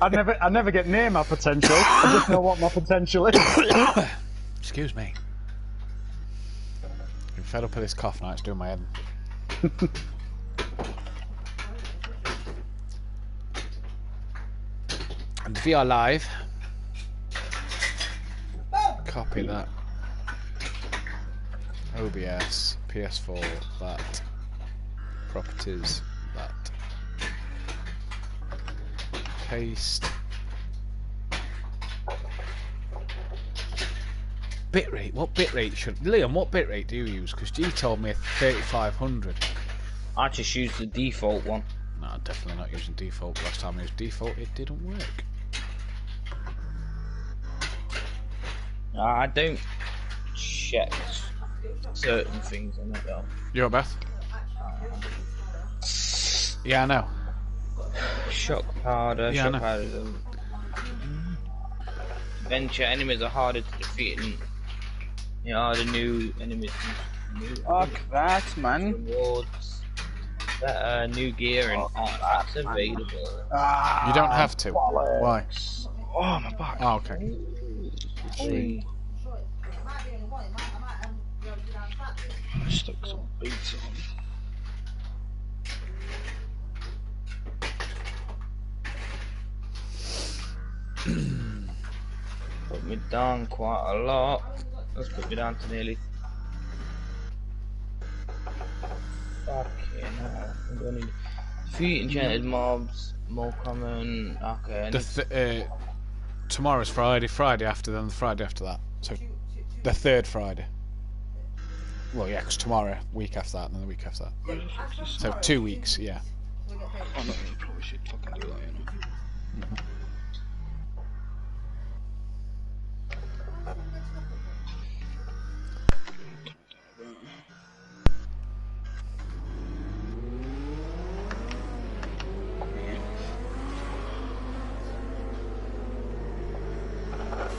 I never get near my potential. I just know what my potential is. Excuse me. I'm fed up with this cough now. It's doing my head. And VR Live. Copy that. OBS, PS4, that. Properties, that. Paste. Bitrate. What bitrate should Liam? What bitrate do you use? Because G told me 3500. I just used the default one. No, definitely not using default. Last time I used default, it didn't work. I don't check certain things on it though. You alright, Beth? Yeah, I know. Shock powder. Yeah, Shock powder. Venture enemies are harder to defeat, and the new enemies. Fuck that, man. Rewards, better new gear, and artifacts available. You don't have to. Why? Oh, my back. Oh, okay. Stuck some beats on. Put me down quite a lot. Let's put me down to nearly. Fucking hell. I'm gonna need defeat enchanted mobs, more common. Okay. Tomorrow's Friday. Friday after, then the Friday after that. So the third Friday. Well, yeah, because tomorrow, week after that, and then the week after that. So 2 weeks, yeah. Oh no, you probably should fucking do that, you know.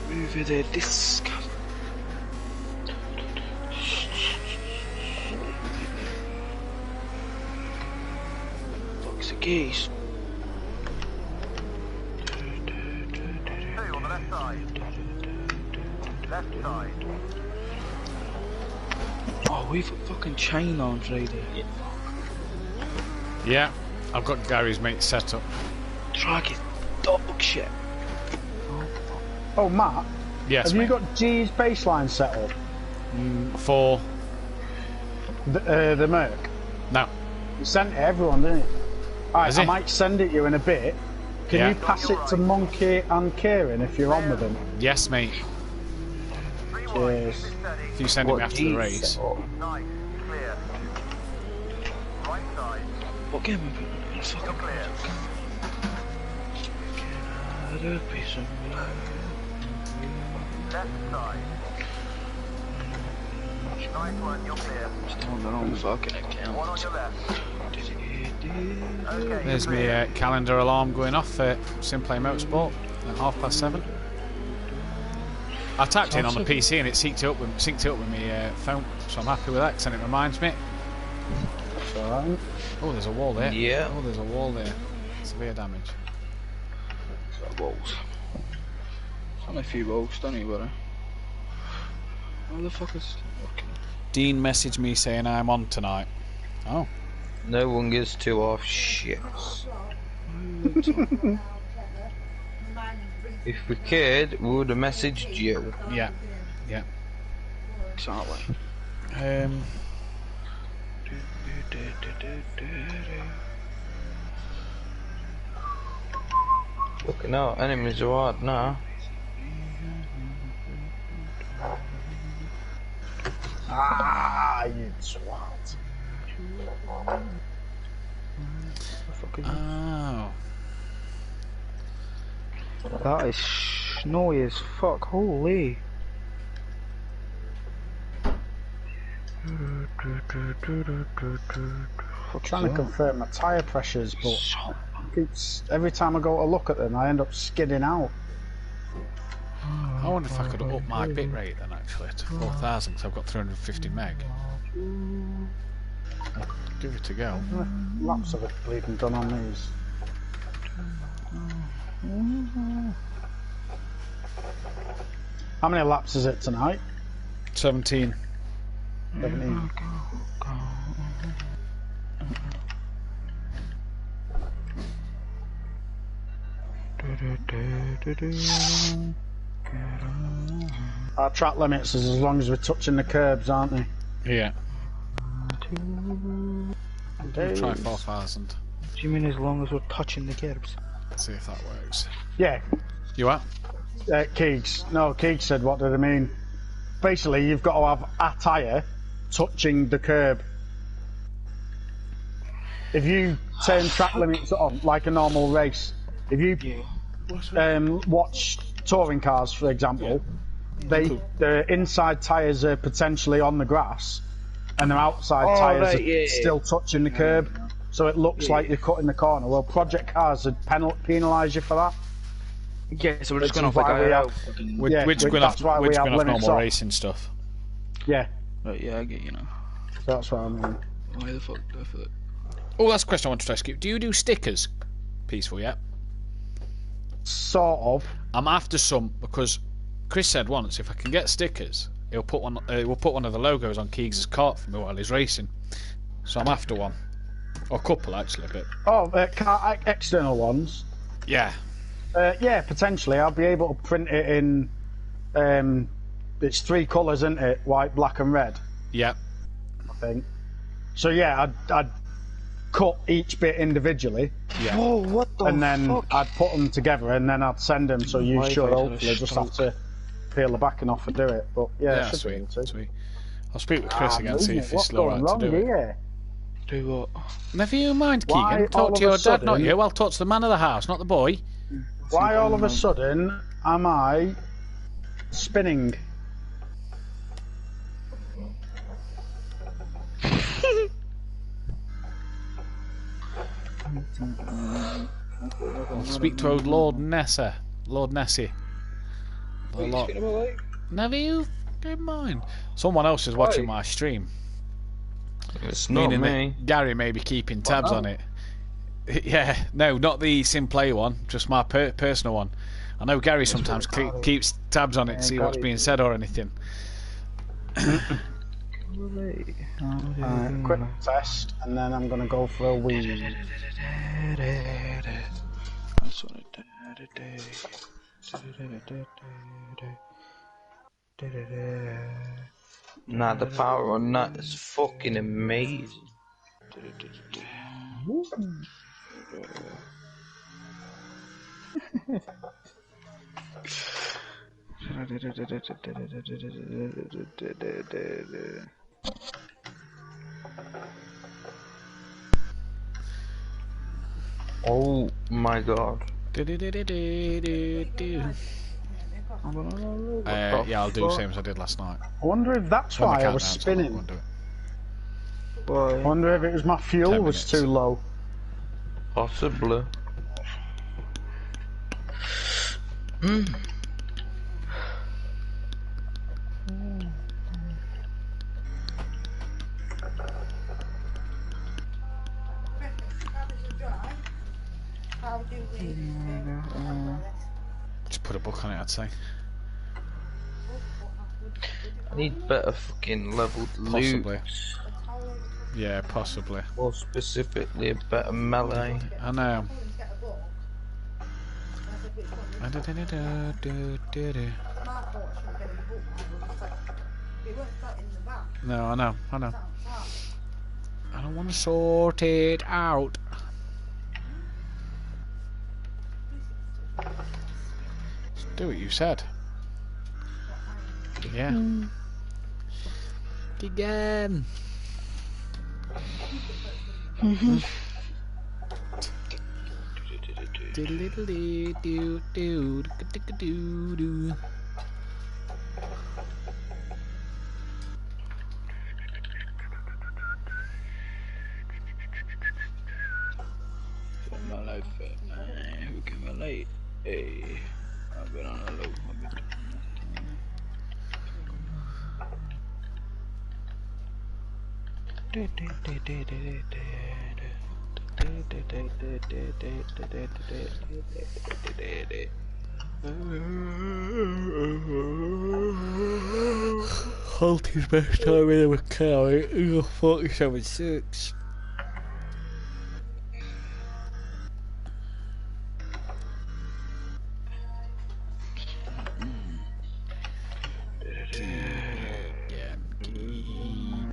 Move the disc. Fuck's the keys. Two on the left side. Left side. Oh, we've got fucking chain arms right there. Yeah, I've got Gary's mate set up. Drag his dog shit. Oh, Matt. Yes, Have mate. you got G's baseline set up? For The Merc? no. You sent it to everyone, didn't you? Alright, Has I he? might send it you in a bit. Can Yeah. you pass it to Monkey and Kieran if you're on with them? Yes, mate. Cheers. If you send it me after the race. Nice. Clear. Right side. What game have we been in? Fucking Clear. Left side. Nice one, you're clear. on their own fucking account. One on your left. Okay. There's my calendar alarm going off for Simplay Motorsport at 7:30. I tapped in on the PC and it synced it up with my phone, so I'm happy with that because then it reminds me. That's alright. Oh, there's a wall there. Yeah. Oh, there's a wall there. Severe damage. Balls. Only a few balls, don't you, buddy? Motherfuckers. Okay. Dean messaged me saying I'm on tonight. Oh. No one gives two off shits. If we could, we would have messaged you. Yeah. Yeah. Exactly. Looking out, enemies are hard now. Ah, you swat. Oh. That is snowy as fuck, holy. Trying to confirm my tyre pressures, but every time I go to look at them, I end up skidding out. I wonder if I could up my bit rate then actually to 4,000 because I've got 350 meg. I'll give it a go. Laps of it bleeding done on these. How many laps is it tonight? 17. 17. Our track limits is as long as we're touching the curbs, aren't they? Yeah. We'll Try 4,000. Do you mean as long as we're touching the gerbs? See if that works. Yeah, You what? Keegs. No, Keegs said, what did I mean? Basically, you've got to have a tyre touching the curb. If you turn track limits on, like a normal race, if you watch touring cars, for example, the inside tyres are potentially on the grass, and their outside tyres are still touching the curb, so it looks like you're cutting the corner. Well, project cars would penalise you for that. Yeah, so we're just going off Which is like why We're just going off normal off. racing stuff. Yeah, Right, yeah, I get you now. so that's what I mean. Why the fuck do I feel like... Oh, that's a question I wanted to ask you. Do you do stickers? Peaceful, yeah? Sort of. I'm after some because Chris said once if I can get stickers, he'll put one. We'll put one of the logos on Keegs' cart for me while he's racing. So I'm after one, or a couple actually. But Car external ones. yeah, Yeah, potentially. I'll be able to print it in. It's 3 colours, isn't it? White, black, and red. yeah. I think. So yeah, I'd cut each bit individually, Yeah. Whoa, what the and then fuck? I'd put them together, and then I'd send them. So you Why should is it hopefully just have to peel the backing off and do it. But yeah, Yeah, should be sweet, able to. sweet. I'll speak with Chris again, see if he's What's still going alright to wrong do it. here? Do what? Never you mind, Why Keegan. all Talk to of your a dad, not sudden- you. I'll talk to the man of the house, not the boy. Why all of a sudden am I spinning? I'll speak to old Lord Nessie. Never you don't mind. Someone else is watching my stream. It's not Meaning me. that Gary may be keeping tabs on it. Yeah, no, not the Sim Play one, just my personal one. I know Gary sometimes keeps tabs on it to see what's being said or anything. Quick test, and then I'm gonna go for a wee. That's what I did. Nah, the power on that is fucking amazing. Oh my god. Yeah, I'll do the same as I did last night. I wonder if that's When the why I was countdown's on, I spinning. won't do it. I wonder if it was my fuel 10 was minutes. too low. Possibly. Just put a book on it, I'd say. I need better fucking leveled Possibly. loot. Yeah, possibly. More specifically, a better melee. I know. No, I know. I don't want to sort it out. Just do what you said. Yeah. Again. My life, who can relate? Hey, I've been on a low. Holty's best time in with Carrie is 47.6.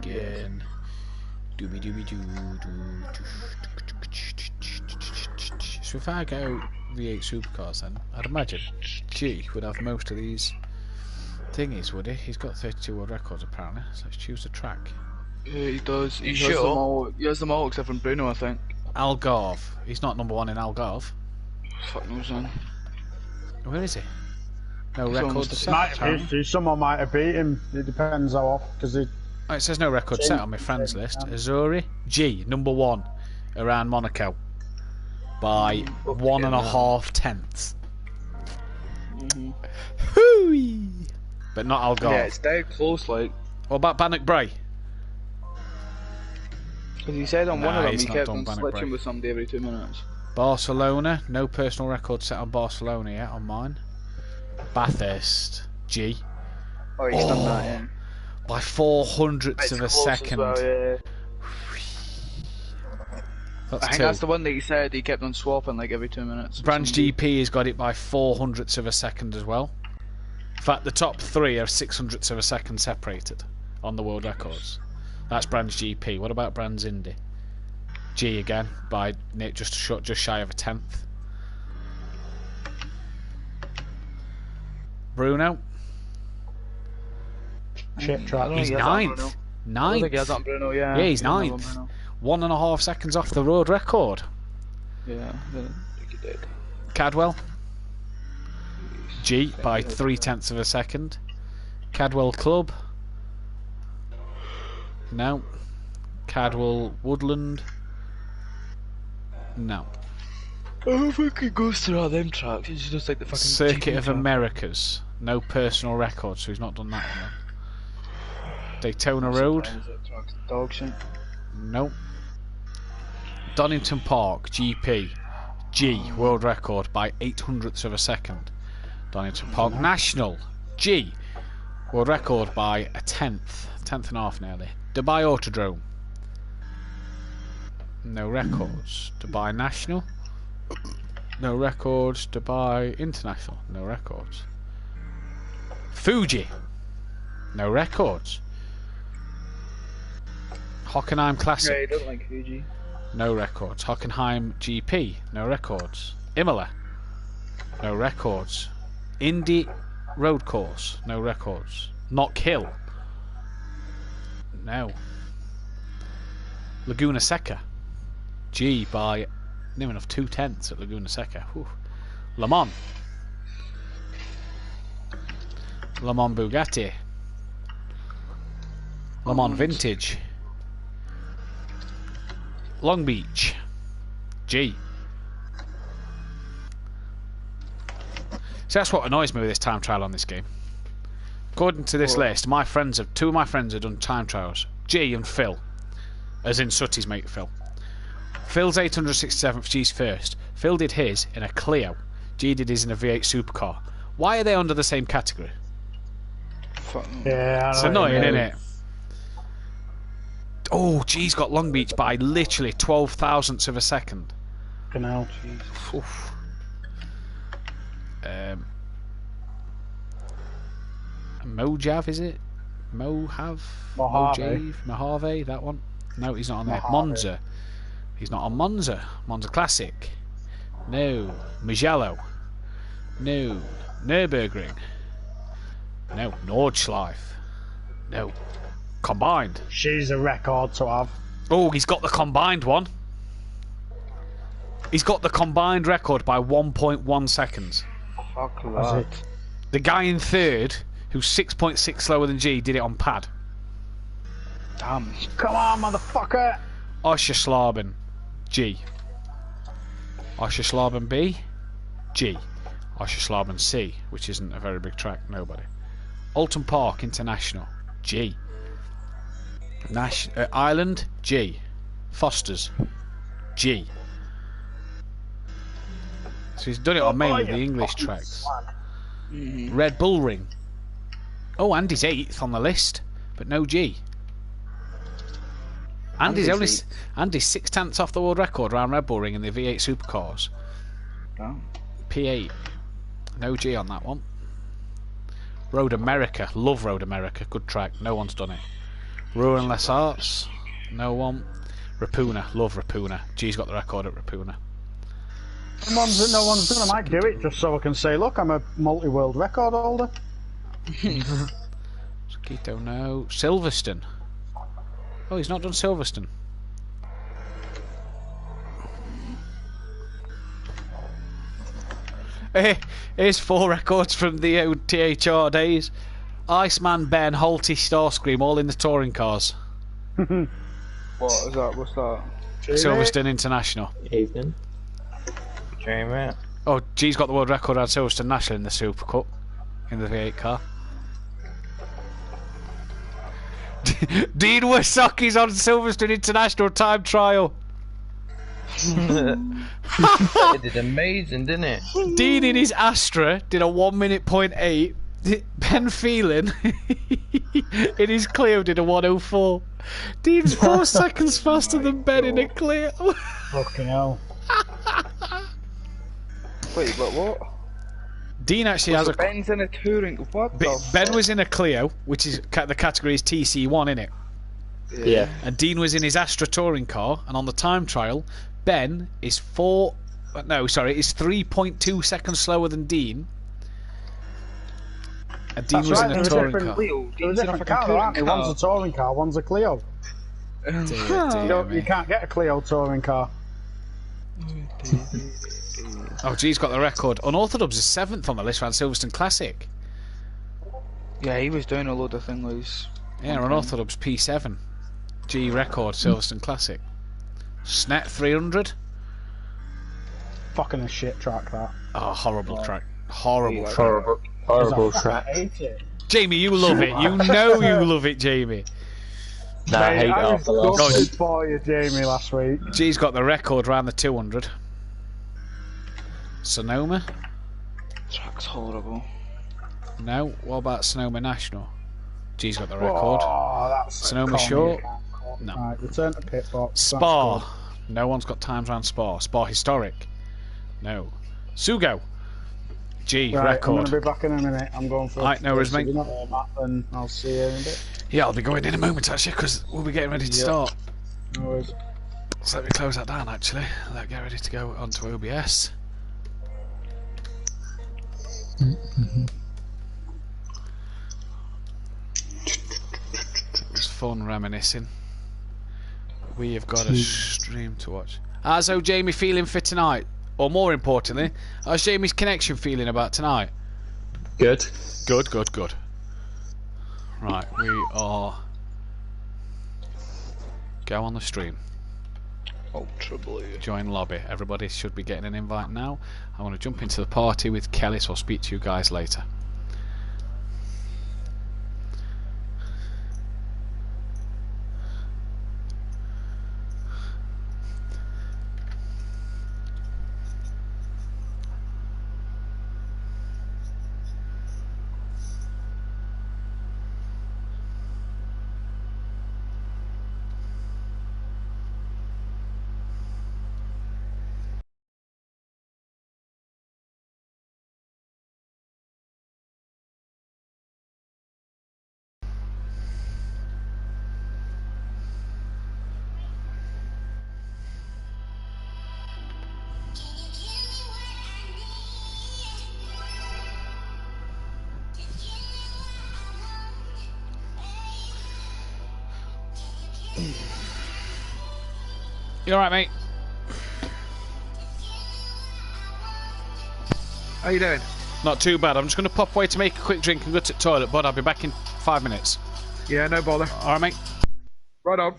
Again. Dooby dooby doo doo. So if I go V8 supercars, then I'd imagine G would have most of these thingies, would he? He's got 32 world records apparently. So let's choose a track. Yeah, he does. He has sure? them all. He has them all except from Bruno, I think. Algarve. He's not number 1 in Algarve. Fuck knows then. Where is he? No Someone record must have set. Might have apparently. been, someone might have beat him. It depends how often, because he. Oh, it says no record set on my friends list. Azuri G, number 1 around Monaco by 1.5 tenths. Hooey! But not Algarve. Yeah, it's dead close, like. What about Bannock Bray? Because he said on one Nah, of them he's he not kept done on Bannock switching Bray. with somebody every 2 minutes. Barcelona, no personal record set on Barcelona yet on mine. Bathurst G Oh, he's done that, yeah. by 400ths It's of a close as second. well, yeah. That's I think two. that's the one that he said he kept on swapping like every 2 minutes. Branch GP has got it by 400ths of a second as well. In fact, the top 3 are 600ths of a second separated on the world records. That's Branch GP. What about Brands Indy? G again by just shy of a tenth. Bruno, Shit track. he's he has that on Bruno. ninth. I don't think he has Ninth. that on Bruno, yeah. Yeah, he's He doesn't have ninth. on 1.5 seconds off the road record. Bruno. Yeah, I think he did. Cadwell, G by 0.3 of a second. Cadwell Club, no. Cadwell Woodland, no. I don't think he goes through all them tracks. He's just like the fucking Circuit GP of track. Americas, no personal record, so he's not done that one then. Daytona Road, Sometimes that track's dog shit. no. Donington Park, GP, G, world record by 0.08 of a second. Donington Park National, G, world record by a tenth and a half nearly. Dubai Autodrome, no records. Dubai National, no records. Dubai International, no records. Fuji, no records. Hockenheim Classic, Yeah, he doesn't like Fuji. no records. Hockenheim GP, no records. Imola, no records. Indy Road Course, no records. Knock Hill, no. Laguna Seca, G by near enough 0.2 at Laguna Seca. Whew. Le Mans, Le Mans Bugatti, Le Mans Vintage, Long Beach, G. So that's what annoys me with this time trial on this game. According to this list, two of my friends have done time trials. G and Phil, as in Sutty's mate Phil. Phil's 867th, G's first. Phil did his in a Clio. G did his in a V8 supercar. Why are they under the same category? Fuck. Yeah, It's annoying, isn't it? Oh, G's got Long Beach by literally 12,000ths of a second. Canal. Oof. Mojave, is it? Mojave? Mojave, that one? No, he's not on there. Mojave. Monza. He's not on Monza. Monza Classic. No. Mugello. No. Nürburgring. No. Nordschleife. No. Combined. She's a record to have. Oh, he's got the combined one. He's got the combined record by 1.1 seconds. Fuck That's that. it. The guy in third, who's 6.6 slower than G, did it on pad. Damn. Come on, motherfucker! Oscherslaben, G. Oscherslaben B, G. Oscherslaben C, which isn't a very big track, nobody. Alton Park International, G. Ireland, G. Foster's, G. So he's done it on mainly the English tracks. Red Bull Ring. Oh, Andy's 8th on the list, but no G. Andy's 6/10 off the world record around Red Bull Ring in the V8 Supercars. Oh. P8. No G on that one. Road America. Love Road America. Good track. No one's done it. Ruin Les Arts. No one. Rapuna. Love Rapuna. G's got the record at Rapuna. The ones that no one's done, I might do it just so I can say, look, I'm a multi-world record holder. Quito, no. Silverstone. Oh, he's not done Silverstone. Here's 4 records from the THR days. Iceman, Ben, Holty, Starscream, all in the touring cars. What is that? What's that? Silverstone International. Evening. Jamie. Oh, G's got the world record on Silverstone National in the Super Cup. In the V8 car. Dean Wasaki's on Silverstone International time trial. It did amazing, didn't it? Dean in his Astra did a 1:08. Ben Phelan in his Clio did a 1:04. Dean's 4 seconds faster than Ben in a Clio. Fucking hell. Wait, but what? Dean actually has a. Ben's in a touring. What? Ben was in a Clio, which is the category is TC1, innit? Yeah. And Dean was in his Astra touring car, and on the time trial, Ben is 3.2 seconds slower than Dean. And Dean was in a touring car. They're a different car, though, aren't they? One's a touring car, one's a Clio. You can't get a Clio touring car. Oh, G's got the record. Unorthodox is 7th on the list around Silverstone Classic. Yeah, he was doing a load of things. Yeah, Unorthodox P7. G record, Silverstone Classic. Snet 300. Fucking a shit track, that. Oh, horrible track. Horrible track. Horrible track. I hate it. Jamie, you love it. You know you love it, Jamie. Nah, I hate I that for was last. gutted for you, Jamie, last week. G's got the record around the 200. Sonoma? Track's horrible. No. What about Sonoma National? G's got the record. Oh, that's Sonoma Short? No. Right, return to pit box. Spa? No one's got times around Spa. Spa Historic? No. Sugo? G, Right, record. I'm going to be back in a minute. I'm going for Right, no worries, mate. If you're not there, Matt, then I'll see you in a bit. Yeah, I'll be going in a moment actually, because we'll be getting ready to start. No worries. So let me close that down actually. Let's get ready to go onto OBS. It was fun reminiscing. We have got a stream to watch. How's Jamie feeling for tonight? Or more importantly, how's Jamie's connection feeling about tonight? Good. Good, good, good. Right, we are... Go on the stream. Ultra blue. Join lobby. Everybody should be getting an invite now. I want to jump into the party with Kelly, so I'll speak to you guys later. You alright, mate? How you doing? Not too bad. I'm just going to pop away to make a quick drink and go to the toilet, bud. I'll be back in 5 minutes. Yeah, no bother. Alright, mate? Right on.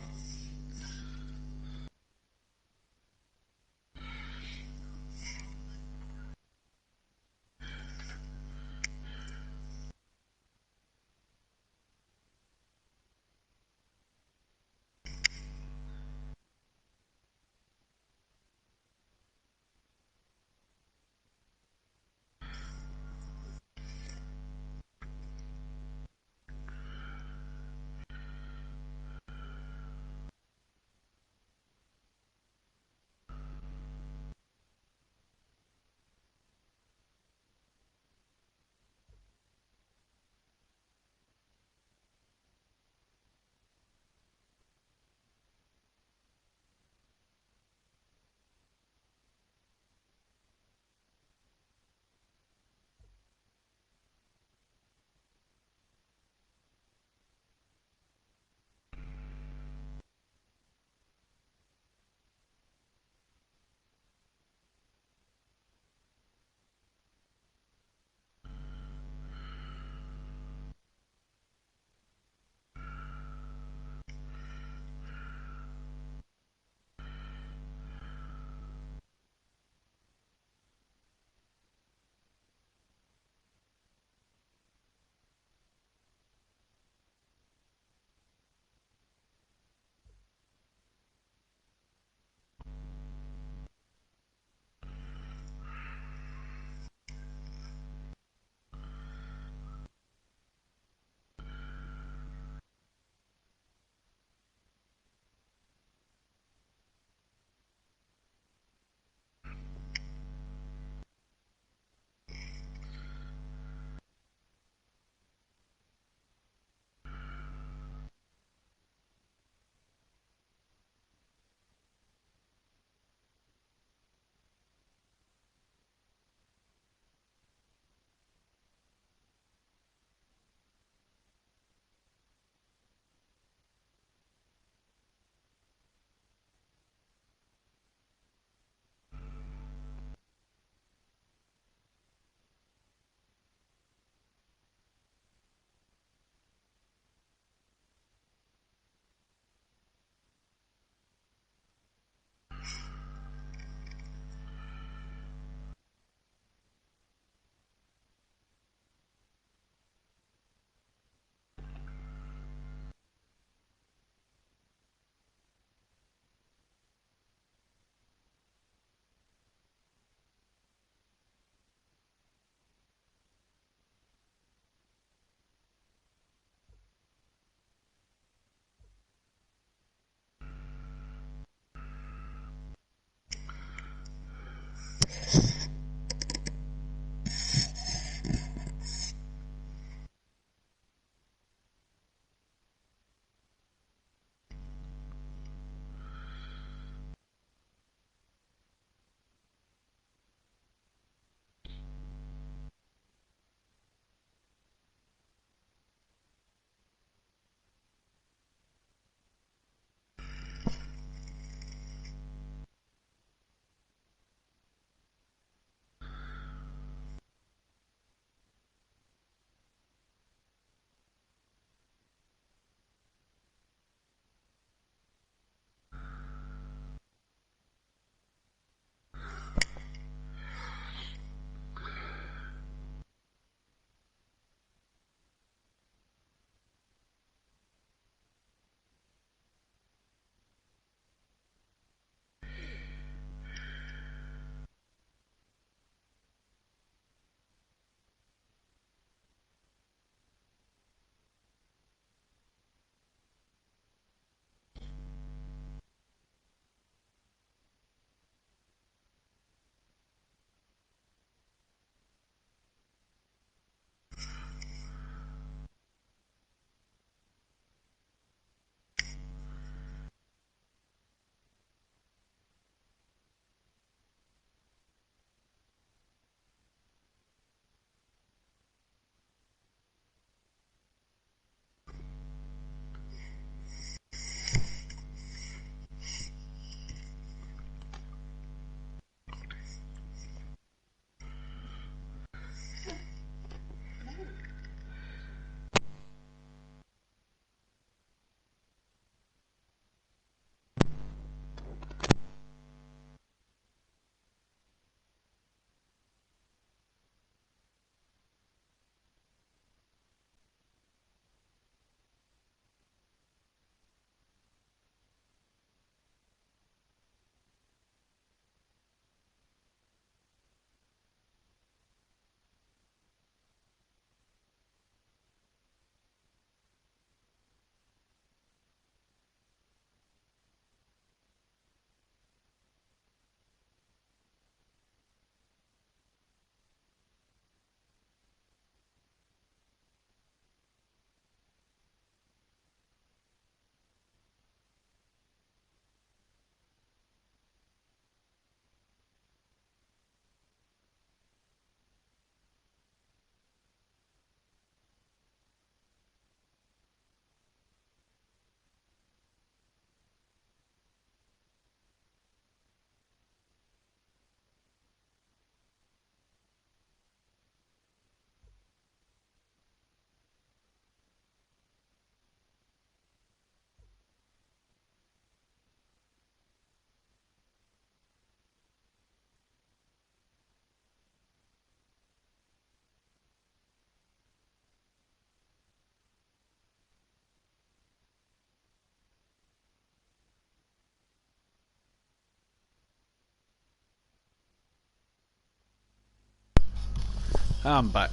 I'm back.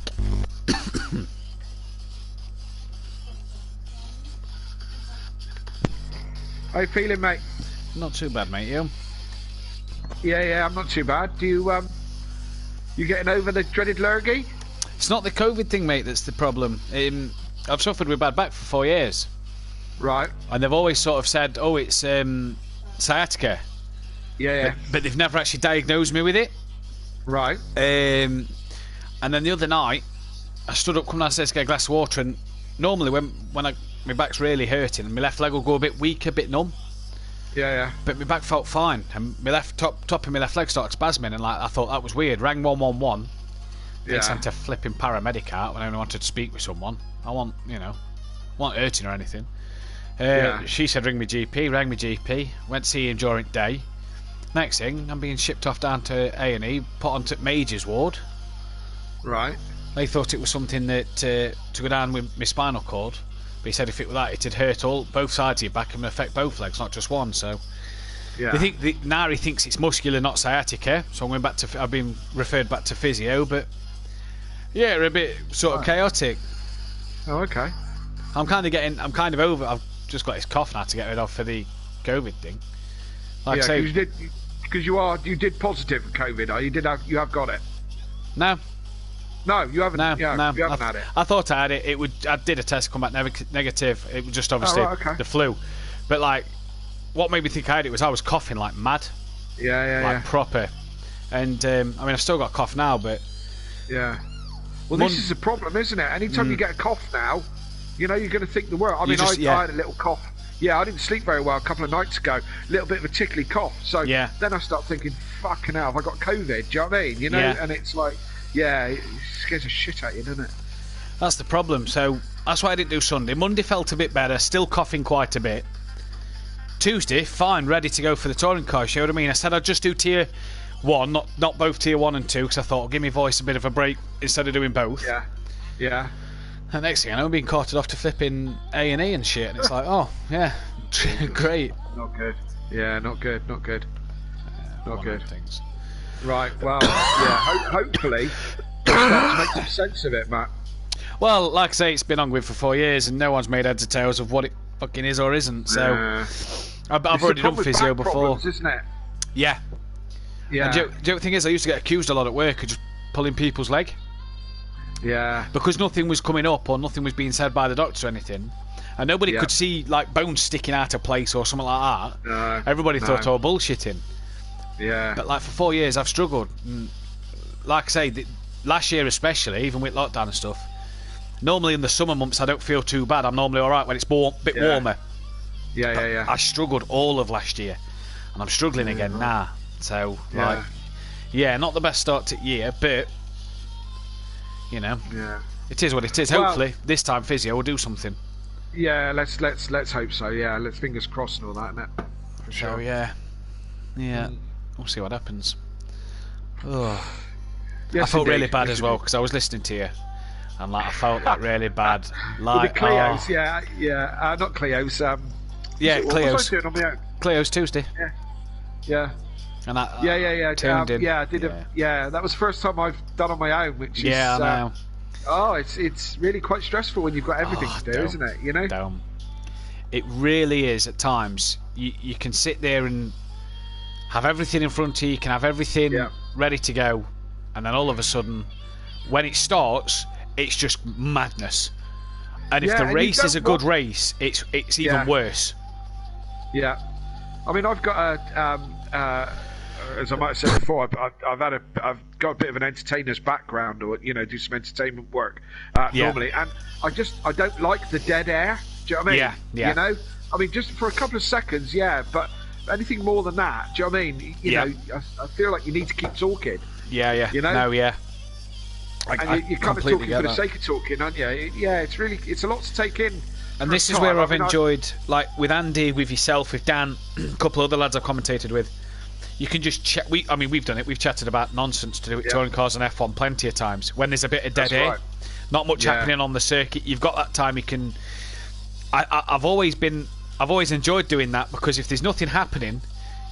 How you feeling, mate? Not too bad, mate. You? Yeah, I'm not too bad. Do you getting over the dreaded lurgy? It's not the COVID thing, mate, that's the problem. I've suffered with bad back for 4 years. Right. And they've always sort of said, oh, it's sciatica. Yeah. But they've never actually diagnosed me with it. Right. And then the other night, I stood up, come downstairs to get a glass of water, and normally when my back's really hurting, and my left leg will go a bit weak, a bit numb. Yeah. But my back felt fine, and my left top of my left leg started spasming, and I thought that was weird. Rang 111. They sent a flipping paramedic out when I only wanted to speak with someone. I wasn't hurting or anything. She said ring my GP, rang my GP, went to see him during the day. Next thing, I'm being shipped off down to A&E, put onto Major's ward. Right. They thought it was something that to go down with my spinal cord, but he said if it were that, it'd hurt both sides of your back and affect both legs, not just one. So they think Nari thinks it's muscular, not sciatica. So I've been referred back to physio, but yeah, a bit sort of chaotic. Oh, okay. I'm kind of over. I've just got this cough now to get rid of for the COVID thing. Like I say, you did positive for COVID. You have got it. No, you haven't. No, you haven't had it. I thought I had it. I did a test, come back negative. It was just obviously the flu. But like, what made me think I had it was I was coughing like mad. Yeah. Proper. And I mean, I've still got a cough now, but yeah. Well, this is a problem, isn't it? Anytime you get a cough now, you're going to think the world. I mean, I had a little cough. Yeah, I didn't sleep very well a couple of nights ago. A little bit of a tickly cough. So then I start thinking, fucking hell, have I got COVID? Do you know what I mean? And it's like, it scares the shit out of you, doesn't it? That's the problem. So that's why I didn't do Sunday. Monday felt a bit better, still coughing quite a bit. Tuesday, fine, ready to go for the touring car show. I mean, I said I'd just do tier 1, not both tier 1 and 2, because I thought, I'll give my voice a bit of a break instead of doing both. Yeah. And next thing I know, I'm being carted off to flipping A&E and shit, and it's like, oh, yeah, great. Not good. Yeah, not good. Not good. Things. Right, well, hopefully start to make some sense of it, Matt. Well, like I say, it's been ongoing for 4 years, and no one's made heads or tails of what it fucking is or isn't, so... I've already done physio before. Problems, isn't it? Yeah. And do you know what the thing is? I used to get accused a lot at work of just pulling people's leg. Yeah. Because nothing was coming up or nothing was being said by the doctor or anything. And nobody could see like bones sticking out of place or something like that. No. Everybody thought, oh, bullshitting. Yeah. But like for 4 years I've struggled. And like I say, last year especially, even with lockdown and stuff, normally in the summer months I don't feel too bad. I'm normally alright when it's a bit warmer. Yeah. I struggled all of last year. And I'm struggling again now. So, not the best start to the year, but it is what it is. Hopefully, this time physio will do something. Yeah, let's hope so. Yeah, let's fingers crossed and all that, innit? For sure. So yeah, we'll see what happens. Yes, I felt really bad as well because I was listening to you, and I felt really bad. Like the Cleo's, not Cleo's. Cleo's. What was I doing on my own? Cleo's Tuesday. Yeah. And I tuned in. Yeah, I did. That was the first time I've done on my own, which is. Yeah, I know. It's really quite stressful when you've got everything to do, isn't it? Don't. It really is at times. You can sit there and have everything in front of you. You can have everything ready to go, and then all of a sudden, when it starts, it's just madness. And if the race is a good race, it's even worse. Yeah. I mean, I've got as I might have said before, I've got a bit of an entertainer's background, or do some entertainment work normally, and I don't like the dead air. Do you know what I mean? Yeah. I mean, just for a couple of seconds, but anything more than that, do you know what I mean? You know, I feel like you need to keep talking. Yeah. You know? No, yeah. And you're kind of talking for the sake of talking, aren't you? Yeah, it's a lot to take in. And this is where I've enjoyed, like with Andy, with yourself, with Dan, a couple of other lads I've commentated with. You can just chat. We've done it. We've chatted about nonsense to do with touring cars and F1 plenty of times. When there's a bit of dead air, not much happening on the circuit, you've got that time. You can. I've always enjoyed doing that because if there's nothing happening,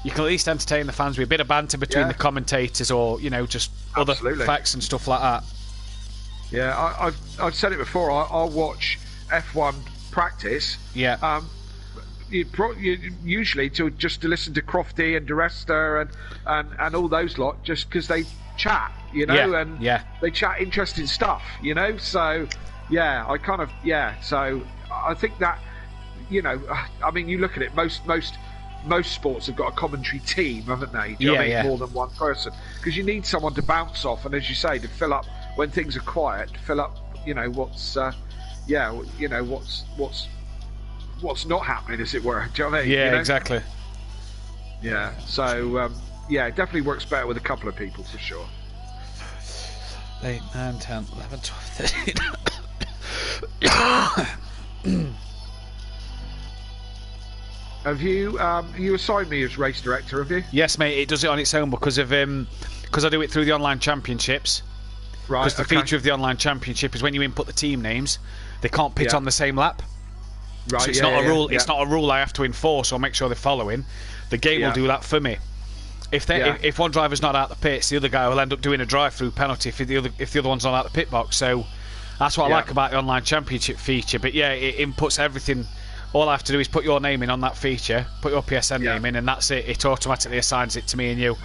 you can at least entertain the fans with a bit of banter between the commentators, or just other facts and stuff like that. Yeah, I've said it before. I'll watch F1 practice. Yeah. Usually to listen to Crofty and DeResta and all those lot, just because they chat, and they chat interesting stuff, So yeah, So I think that, I mean, you look at it. Most sports have got a commentary team, haven't they? Do you know what I mean? More than one person, because you need someone to bounce off, and as you say, to fill up when things are quiet, to fill up, what's not happening, as it were. Do you know what I mean? Yeah, exactly. Yeah. So it definitely works better with a couple of people for sure. 8, 9, 10, 11, 12, 13. Have you assigned me as race director? Have you? Yes, mate. It does it on its own because I do it through the online championships. Right. Because the feature of the online championship is when you input the team names, they can't pit on the same lap. Right. So it's not a rule. It's not a rule I have to enforce or make sure they're following. The game will do that for me. If one driver's not out the pits, the other guy will end up doing a drive-through penalty if the other one's not out the pit box. So that's what I like about the online championship feature. But yeah, it inputs everything. All I have to do is put your name in on that feature, put your PSN name in, and that's it. It automatically assigns it to me and you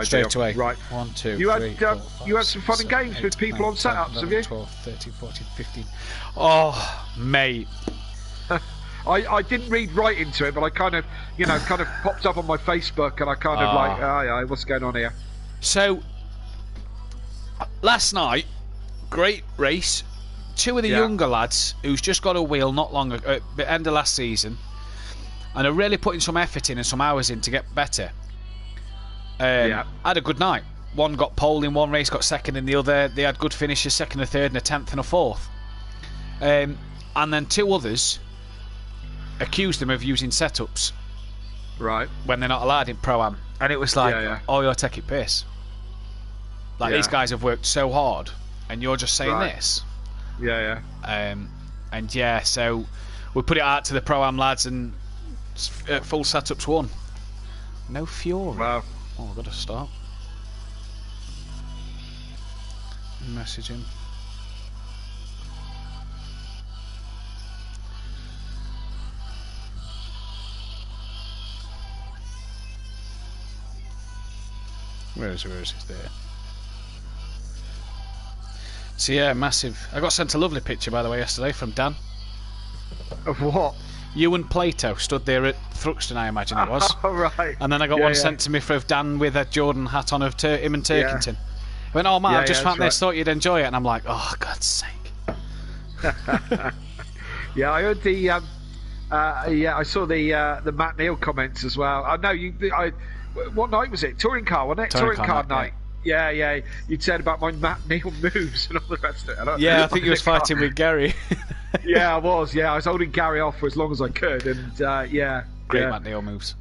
straight away. Right. 1, 2, you 3, had 4, 5, you had some fun and games 8, with people 9, on setups, 10, 11, have you? 12, 13, 14, 15. Oh, mate. I didn't read right into it, but I kind of popped up on my Facebook, and I kind of like, yeah, what's going on here? So, last night, great race. 2 of the younger lads who's just got a wheel not long ago, at the end of last season, and are really putting some effort in and some hours in to get better. Had a good night. One got pole in one race, got second in the other. They had good finishes, second and third, and a 10th and a 4th. And then 2 others accused them of using setups, right, when they're not allowed in Pro-Am. And it was like, oh, you're taking piss. Like, these guys have worked so hard, and you're just saying this. Yeah. And yeah, so we put it out to the Pro-Am lads, and full setups won. No Fury. Wow. Oh, I've got to start. Message him. Where is it? There. So yeah, massive. I got sent a lovely picture, by the way, yesterday from Dan. Of what? You and Plato stood there at Thruxton, I imagine it was. Oh, right. And then I got one sent to me from Dan with a Jordan hat on of him and Turkington. I went, oh man, I just found this, thought you'd enjoy it. And I'm like, oh, God's sake. Yeah, I heard the... I saw the Matt Neal comments as well. I know you... what night was it? Touring car, wasn't it? Touring car night. Yeah. You'd said about my Matt Neal moves and all the rest of it. I think you was fighting with Gary. Yeah, I was. Yeah, I was holding Gary off for as long as I could, and great Matt Neal moves.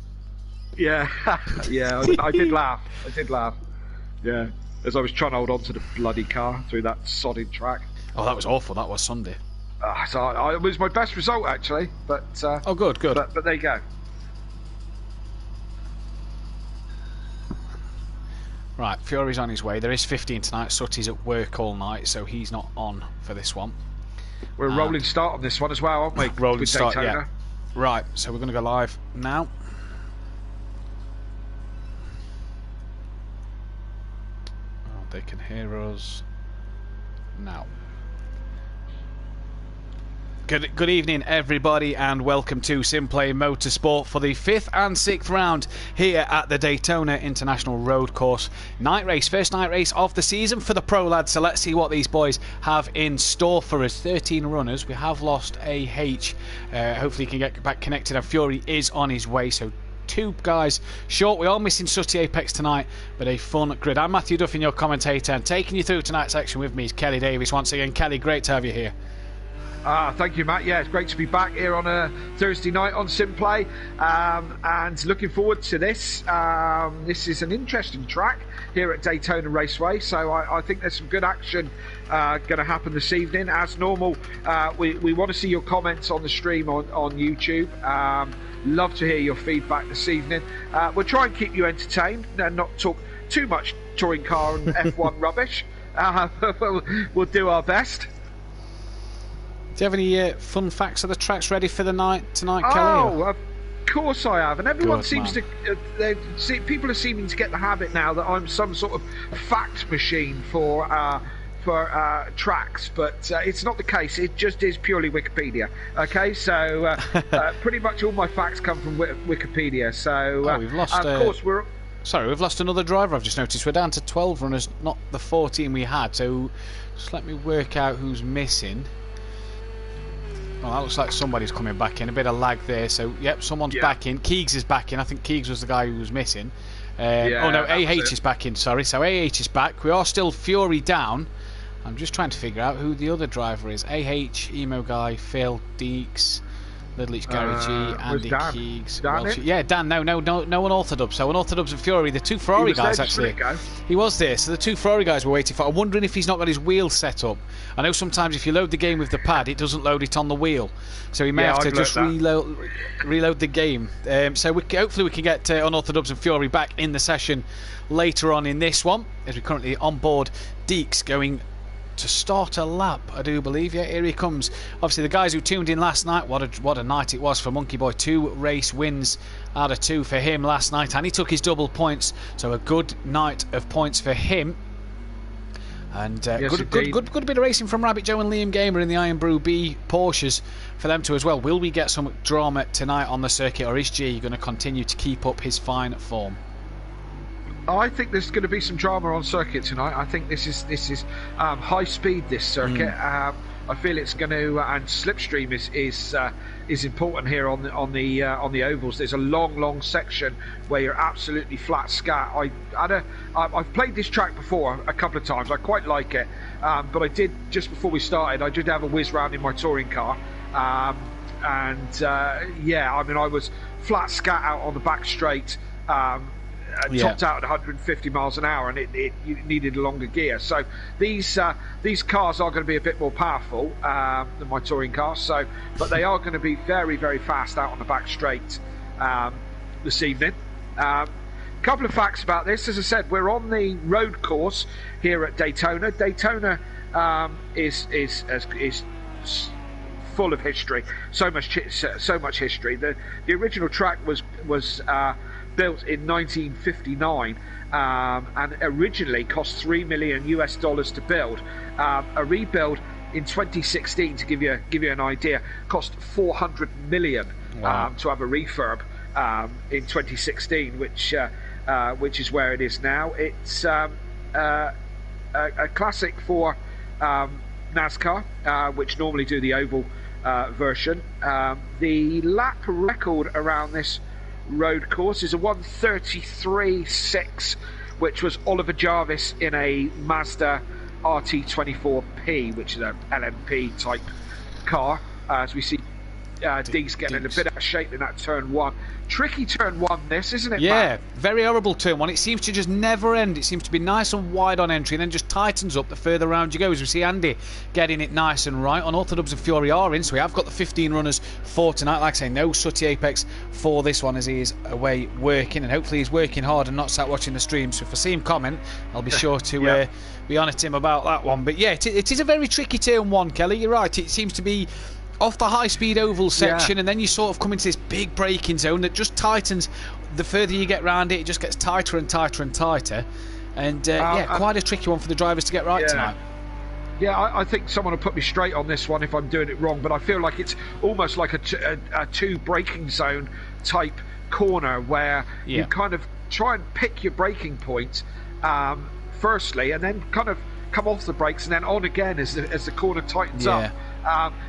Yeah, I did laugh. Yeah, as I was trying to hold on to the bloody car through that sodded track. Oh, that was awful. That was Sunday. It was my best result actually, but good. But there you go. Right, Fury's on his way. There is 15 tonight. Sutty's at work all night, so he's not on for this one. We're a rolling start on this one as well, aren't we? Rolling start, yeah. Right, so we're going to go live now. Oh, they can hear us now. Good evening, everybody, and welcome to Simplay Motorsport for the 5th and 6th round here at the Daytona International Road Course night race. First night race of the season for the pro lads, so let's see what these boys have in store for us. 13 runners. We have lost AH. Hopefully he can get back connected, and Fury is on his way, so 2 guys short. We are missing Sutty Apex tonight, but a fun grid. I'm Matthew Duffin, your commentator, and taking you through tonight's action with me is Kelly Davis. Once again, Kelly, great to have you here. Thank you, Matt. Yeah, it's great to be back here on a Thursday night on Simplay, and looking forward to this. This is an interesting track here at Daytona Raceway, so I think there's some good action going to happen this evening. As normal, we want to see your comments on the stream on YouTube. Love to hear your feedback this evening. We'll try and keep you entertained and not talk too much touring car and F1 rubbish. we'll do our best. Do you have any fun facts of the tracks ready for the night tonight, Kelly? Oh, of course I have. And everyone seems to... people are seeming to get the habit now that I'm some sort of fact machine for tracks, but it's not the case. It just is purely Wikipedia. Okay, so pretty much all my facts come from Wikipedia. So we've lost. of course, we've lost another driver. I've just noticed we're down to 12 runners, not the 14 we had. So just let me work out who's missing. Well, that looks like somebody's coming back in. A bit of lag there. So yep, someone's back in. Keegs is back in. I think Keegs was the guy who was missing. Oh no, AH is back in. Sorry, so AH is back. We are still Fury down. I'm just trying to figure out who the other driver is. AH, Emo Guy, Phil, Deeks, Little Each Garage, Andy Keegs. Dan. No, Unorthodox. So Unorthodox and Fury, the two Ferrari guys actually. He was there. So the two Ferrari guys were waiting for. I'm wondering if he's not got his wheel set up. I know sometimes if you load the game with the pad, it doesn't load it on the wheel. So he may have to just reload the game. So hopefully we can get Unorthodox and Fury back in the session later on in this one, as we're currently on board Deeks going to start a lap, I do believe. Yeah, here he comes. Obviously the guys who tuned in last night, what a night it was for Monkey Boy. 2 race wins out of 2 for him last night, and he took his double points, so a good night of points for him. And good bit of racing from Rabbit Joe and Liam Gamer in the Iron Brew B Porsches for them too as well. Will we get some drama tonight on the circuit, or is G going to continue to keep up his fine form? I think there's going to be some drama on circuit tonight. I think this is high speed, this circuit. I feel it's going to, and slipstream is important here on the ovals. There's a long section where you're absolutely flat scat. I've played this track before a couple of times. I quite like it, but I did just before we started. I did have a whiz round in my touring car, I was flat scat out on the back straight. Topped out at 150 miles an hour, and it needed a longer gear. So these cars are going to be a bit more powerful than my touring cars. But they are going to be very, very fast out on the back straight this evening. Couple of facts about this. As I said, we're on the road course here at Daytona. Daytona is full of history. So much history. The original track was built in 1959 and originally cost $3 million to build. A rebuild in 2016, to give you an idea, cost $400 million to have a refurb in 2016, which is where it is now. It's a classic for NASCAR, which normally do the oval version. The lap record around this road course is a 1:33.6, which was Oliver Jarvis in a Mazda RT24P, which is an LMP type car. As we see Deeks getting in a bit out of shape in that turn 1. Tricky turn 1 this, isn't it, Yeah, Matt? very horrible turn 1. It seems to just never end. It seems to be nice and wide on entry and then just tightens up the further round you go. As we see Andy getting it nice and right. Unorthodox and Fury are in, so we have got the 15 runners for tonight. Like I say, no Sooty Apex for this one as he is away working, and hopefully he's working hard and not sat watching the stream. So if I see him comment, I'll be sure to be on at him about that one. But yeah, it is a very tricky turn 1, Kelly. You're right. It seems to be off the high-speed oval section, and then you sort of come into this big braking zone that just tightens. The further you get round it, it just gets tighter and tighter and tighter. And quite a tricky one for the drivers to get right tonight. Yeah, I think someone will put me straight on this one if I'm doing it wrong, but I feel like it's almost like a two braking zone type corner where you kind of try and pick your braking point firstly, and then kind of come off the brakes and then on again as the corner tightens up.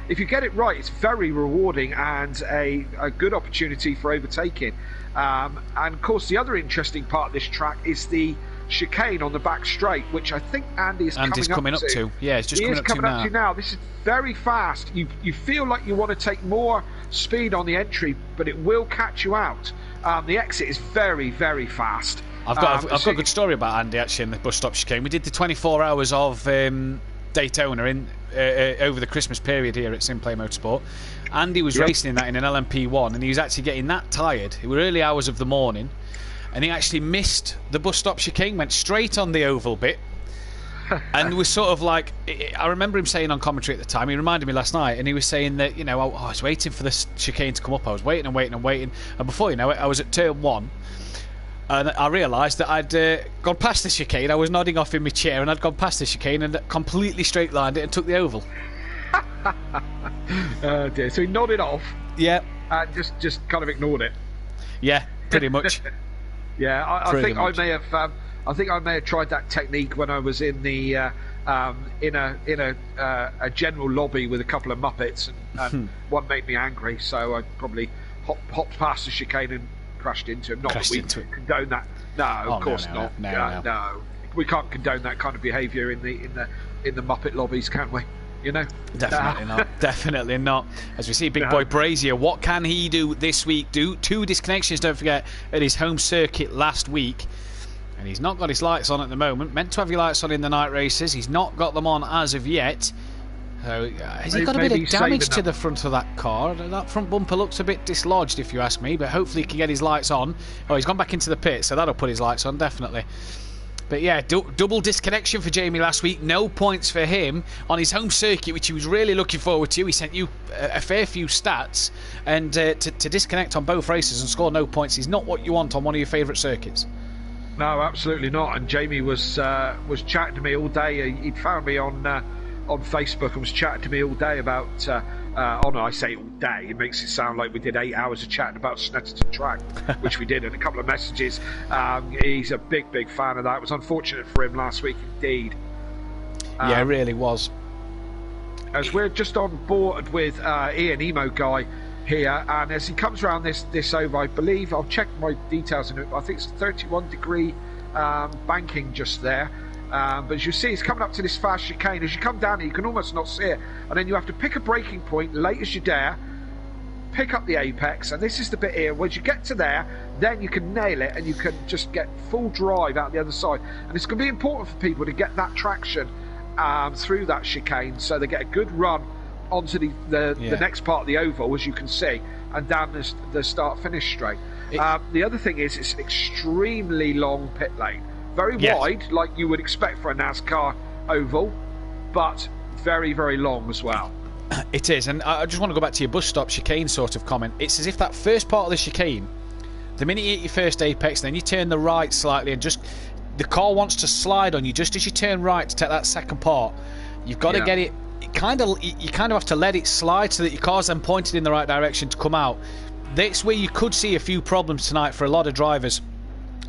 If you get it right, it's very rewarding and a good opportunity for overtaking. And of course, the other interesting part of this track is the chicane on the back straight, which I think Andy's coming up to. Yeah, it's just coming up to now. This is very fast. You feel like you want to take more speed on the entry, but it will catch you out. The exit is very, very fast. I've got a good story about Andy actually in the bus stop chicane. We did the 24 hours of Daytona in over the Christmas period here at Simplay Motorsport. Andy was racing in that in an LMP1, and he was actually getting that tired. It were early hours of the morning, and he actually missed the bus stop chicane, went straight on the oval bit, And we're sort of like, I remember him saying on commentary at the time, he reminded me last night, and he was saying that, I was waiting for this chicane to come up, I was waiting and waiting and waiting, and before you know it, I was at turn 1, and I realised that I'd gone past the chicane. I was nodding off in my chair, and I'd gone past the chicane and completely straight lined it and took the oval. Oh dear. So he nodded off. Yeah. And just kind of ignored it. Yeah, pretty much. Yeah, I think I may have. I think I may have tried that technique when I was in the in a general lobby with a couple of Muppets, and one made me angry, so I probably hopped past the chicane and crashed into him. Not that we condone that. No, of course not. No, we can't condone that kind of behaviour in the Muppet lobbies, can we? Definitely not. Definitely not. As we see, Big Boy Brazier, what can he do this week? 2 disconnections, don't forget, at his home circuit last week. And he's not got his lights on at the moment. Meant to have your lights on in the night races. He's not got them on as of yet. So, has he got a bit of damage to the front of that car? That front bumper looks a bit dislodged, if you ask me. But hopefully he can get his lights on. Oh, he's gone back into the pit, so that'll put his lights on, definitely. But yeah, double disconnection for Jamie last week. No points for him on his home circuit, which he was really looking forward to. He sent you a fair few stats, and to disconnect on both races and score no points is not what you want on one of your favourite circuits. No, absolutely not. And Jamie was chatting to me all day. He'd found me on Facebook and was chatting to me all day about. I say all day. It makes it sound like we did 8 hours of chatting about Snetterton track, which we did, and a couple of messages. He's a big fan of that. It was unfortunate for him last week, indeed. Yeah, it really was. As we're just on board with Ian Emo Guy here, and as he comes around this over, I believe I'll check my details in it. I think it's a 31-degree banking just there. But as you see, it's coming up to this fast chicane. As you come down here, you can almost not see it. And then you have to pick a braking point late as you dare, pick up the apex, and this is the bit here. Once you get to there, then you can nail it, and you can just get full drive out the other side. And it's going to be important for people to get that traction through that chicane, so they get a good run onto the next part of the oval, as you can see, and down the start-finish straight. The other thing is, it's an extremely long pit lane. Very wide, like you would expect for a NASCAR oval, but very, very long as well. It is, and I just want to go back to your bus stop chicane sort of comment. It's as if that first part of the chicane, the minute you hit your first apex, then you turn the right slightly, and just the car wants to slide on you just as you turn right to take that second part. You've got to get it. You kind of have to let it slide so that your car's then pointed in the right direction to come out. That's where you could see a few problems tonight for a lot of drivers.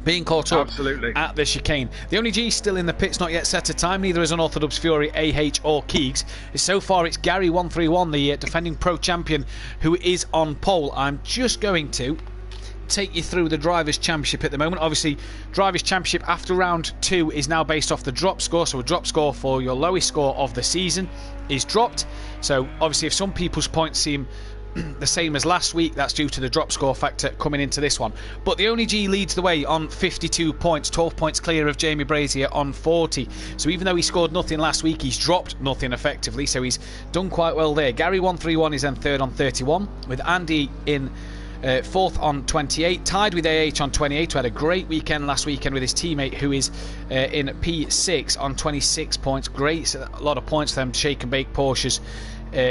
Being caught up at the chicane. The only G still in the pit's not yet set a time. Neither is Unorthodox Fury, AH or Keegs. So far it's Gary 131, the defending pro champion, who is on pole. I'm just going to take you through the Drivers' Championship at the moment. Obviously, Drivers' Championship after round 2 is now based off the drop score. So a drop score for your lowest score of the season is dropped. So obviously if some people's points seem the same as last week, that's due to the drop score factor coming into this one. But the only G leads the way on 52 points, 12 points clear of Jamie Brazier on 40. So even though he scored nothing last week, he's dropped nothing effectively, so he's done quite well there. Gary 131 is then third on 31, with Andy in fourth on 28, tied with AH on 28, who had a great weekend last weekend with his teammate, who is in P6 on 26 points. Great, a lot of points for them shake and bake Porsches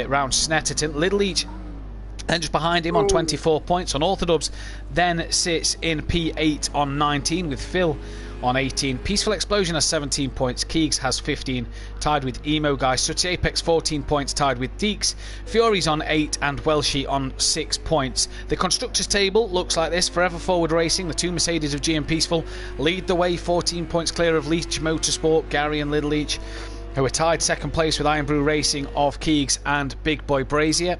round Snetterton. Little Each and just behind him on 24 points. Unorthodox then sits in P8 on 19, with Phil on 18. Peaceful Explosion has 17 points. Keegs has 15, tied with Emo Guy. Such Apex 14 points, tied with Deeks. Fury's on 8 and Welshie on 6 points. The constructors table looks like this. Forever Forward Racing, the two Mercedes of G and Peaceful, lead the way, 14 points clear of Leach Motorsport, Gary and Little Each, who are tied second place with Iron Brew Racing of Keegs and Big Boy Brazier.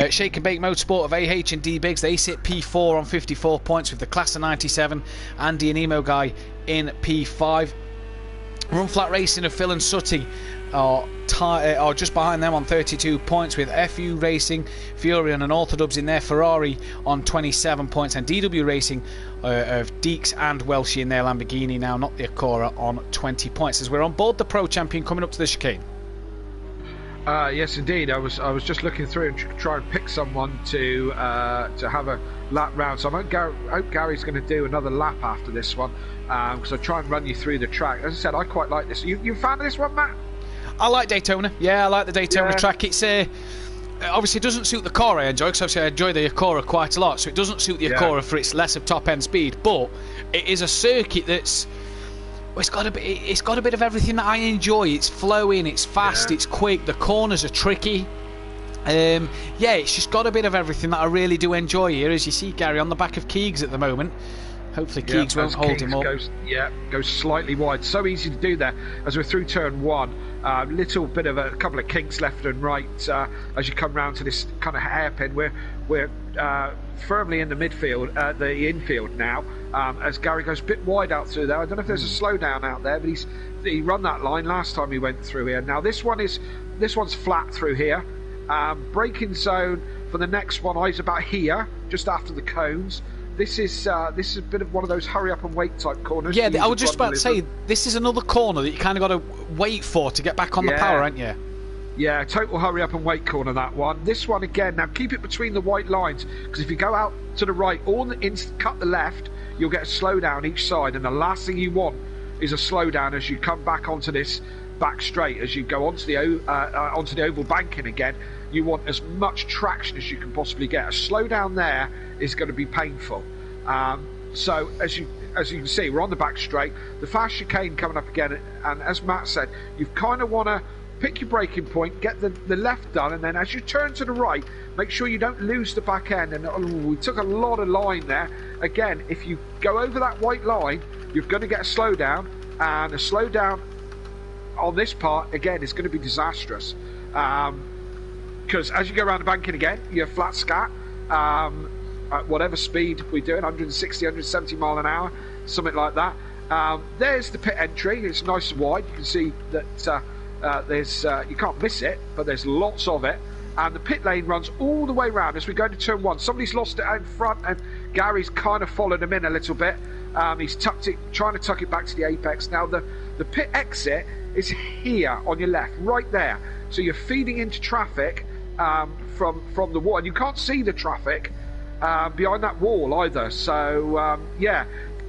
Shake and Bake Motorsport of AH and D-Biggs, they sit P4 on 54 points, with the Class of 97, Andy and Emo Guy in P5. Run Flat Racing of Phil and Sutty are just behind them on 32 points, with FU Racing, Fury and Unorthodox in their Ferrari on 27 points, and DW Racing of Deeks and Welshie in their Lamborghini, now not the Acura, on 20 points. As we're on board the Pro Champion coming up to the chicane. Yes, indeed. I was just looking through and try and pick someone to have a lap round. So I hope Gary's going to do another lap after this one, because I try and run you through the track. As I said, I quite like this. You a fan of this one, Matt? I like Daytona. Yeah, I like the Daytona track. It's obviously it doesn't suit the core I enjoy, because obviously I enjoy the Acura quite a lot. So it doesn't suit the Acura for its less of top end speed, but it is a circuit that's. It's got a bit of everything that I enjoy. It's flowing, it's fast, it's quick. The corners are tricky. It's just got a bit of everything that I really do enjoy here. As you see, Gary on the back of Keegs at the moment. Hopefully, Keegs won't hold him up. Goes slightly wide. So easy to do there as we're through turn one. Little bit of a couple of kinks left and right as you come round to this kind of hairpin. We're firmly in the midfield, the infield now. As Gary goes a bit wide out through there. I don't know if there's a slowdown out there, but he run that line last time he went through here. Now this one's flat through here. Braking zone for the next one is about here, just after the cones. This is a bit of one of those hurry up and wait type corners. Yeah, I was just about to say, this is another corner that you kind of got to wait for to get back on the power, aren't you? Yeah, total hurry up and wait corner, that one. This one again, now keep it between the white lines, because if you go out to the right or cut the left, you'll get a slowdown each side, and the last thing you want is a slowdown as you come back onto this back straight. As you go onto the oval banking again, you want as much traction as you can possibly get. A slowdown there is going to be painful. So as you can see, we're on the back straight. The fast chicane coming up again, and as Matt said, you kind of want to pick your braking point, get the left done, and then as you turn to the right, make sure you don't lose the back end. And we took a lot of line there. Again, if you go over that white line, you're going to get a slowdown, and a slowdown on this part again is going to be disastrous, because as you go around the banking again, you're flat scat at whatever speed we're doing, 160, 170 mile an hour, something like that. There's the pit entry. It's nice and wide. You can see that there's you can't miss it, but there's lots of it. And the pit lane runs all the way around as we go to turn one. Somebody's lost it out in front, and Gary's kind of followed him in a little bit. He's trying to tuck it back to the apex. Now the pit exit is here on your left, right there. So you're feeding into traffic from the wall, and you can't see the traffic behind that wall either. So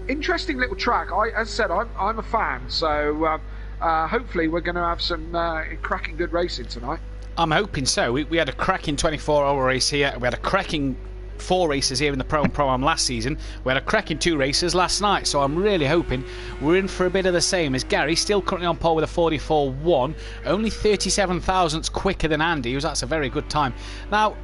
interesting little track. As I said, I'm a fan. So hopefully we're going to have some cracking good racing tonight. I'm hoping so. We had a cracking 24-hour race here. We had a cracking 4 races here in the Pro-Am last season. We had a cracking 2 races last night, so I'm really hoping we're in for a bit of the same, as Gary still currently on pole with a 44.1, only 37 thousandths quicker than Andy, that's a very good time. Now,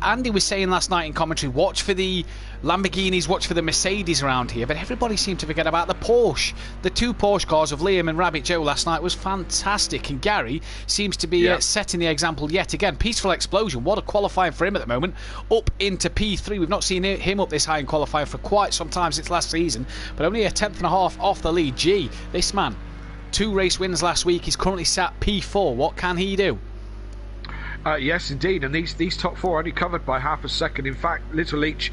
Andy was saying last night in commentary, watch for the Lamborghinis, watch for the Mercedes around here, but everybody seemed to forget about the Porsche. The 2 Porsche cars of Liam and Rabbit Joe last night was fantastic, and Gary seems to be setting the example yet again. Peaceful Explosion, what a qualifying for him at the moment, up into P3. We've not seen him up this high in qualifying for quite some time since last season, but only a 10th and a half off the lead. Gee, this man, 2 race wins last week, he's currently sat P4. What can he do? Yes, indeed, and these top 4 only covered by half a second. In fact, Little Leach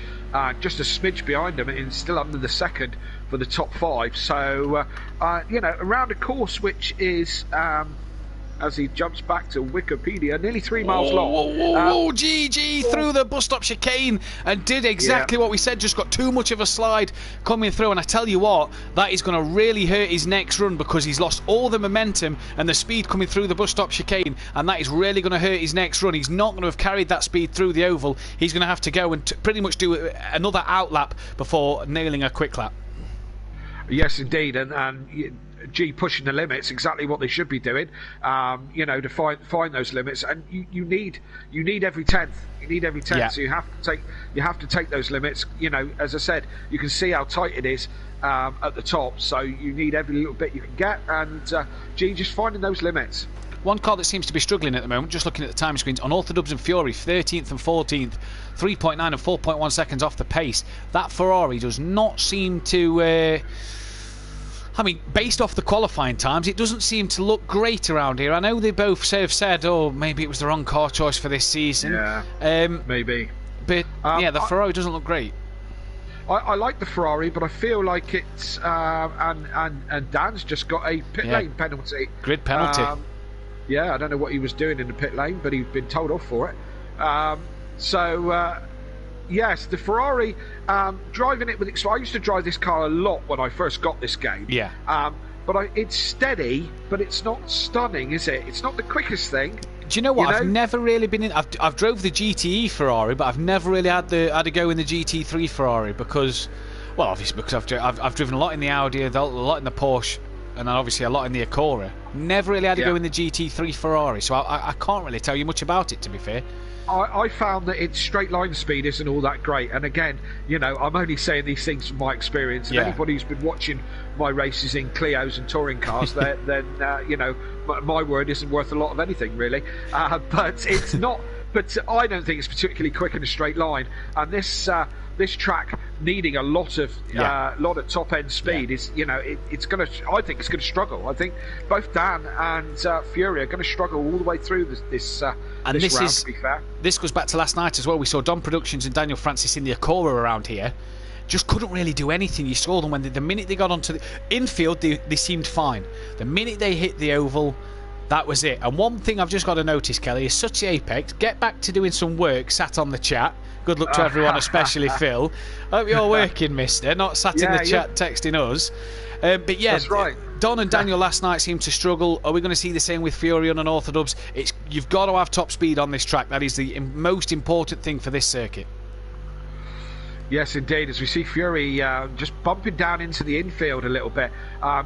just a smidge behind him and still under the second for the top 5. So, around a course which is, as he jumps back to Wikipedia, nearly 3 miles long. GG through the bus stop chicane and did exactly what we said, just got too much of a slide coming through, and I tell you what, that is going to really hurt his next run, because he's lost all the momentum and the speed coming through the bus stop chicane, and that is really going to hurt his next run. He's not going to have carried that speed through the oval. He's going to have to go and pretty much do another outlap before nailing a quick lap. Yes, indeed, and pushing the limits, exactly what they should be doing, to find those limits, and you need every tenth. You need every tenth, so you have to take those limits. As I said, you can see how tight it is at the top, so you need every little bit you can get, and just finding those limits. One car that seems to be struggling at the moment, just looking at the time screens, on Orthodubs and Fury, 13th and 14th, 3.9 and 4.1 seconds off the pace. That Ferrari does not seem to... based off the qualifying times, it doesn't seem to look great around here. I know they both have said, maybe it was the wrong car choice for this season. Yeah, maybe. But, the Ferrari doesn't look great. I like the Ferrari, but I feel like it's... and Dan's just got a pit lane penalty. Grid penalty. Yeah, I don't know what he was doing in the pit lane, but he'd been told off for it. Yes, the Ferrari, driving it with... So I used to drive this car a lot when I first got this game. Yeah. But it's steady, but it's not stunning, is it? It's not the quickest thing. Do you know what? I've never really been in... I've drove the GTE Ferrari, but I've never really had to go in the GT3 Ferrari because... Well, obviously, because I've driven a lot in the Audi, a lot in the Porsche, and then obviously a lot in the Acura. Never really had to go in the GT3 Ferrari, so I can't really tell you much about it, to be fair. I found that its straight line speed isn't all that great, and again, I'm only saying these things from my experience. And anybody who's been watching my races in Clios and touring cars, then my word isn't worth a lot of anything really. But it's not. But I don't think it's particularly quick in a straight line, and this track needing a lot of top end speed is it's going to. I think it's going to struggle. I think both Dan and Fury are going to struggle all the way through this round. To be fair, this goes back to last night as well. We saw Dom Productions and Daniel Francis in the Acura around here. Just couldn't really do anything. You saw them when the minute they got onto the infield, they seemed fine. The minute they hit the oval, that was it. And one thing I've just got to notice, Kelly, is such the apex. Get back to doing some work, sat on the chat. Good luck to everyone, especially Phil. Hope you're working, mister, not sat in the chat texting us. But yeah, that's right. Don and Daniel last night seemed to struggle. Are we going to see the same with Fury on Unorthodox? You've got to have top speed on this track. That is the most important thing for this circuit. Yes, indeed. As we see Fury just bumping down into the infield a little bit.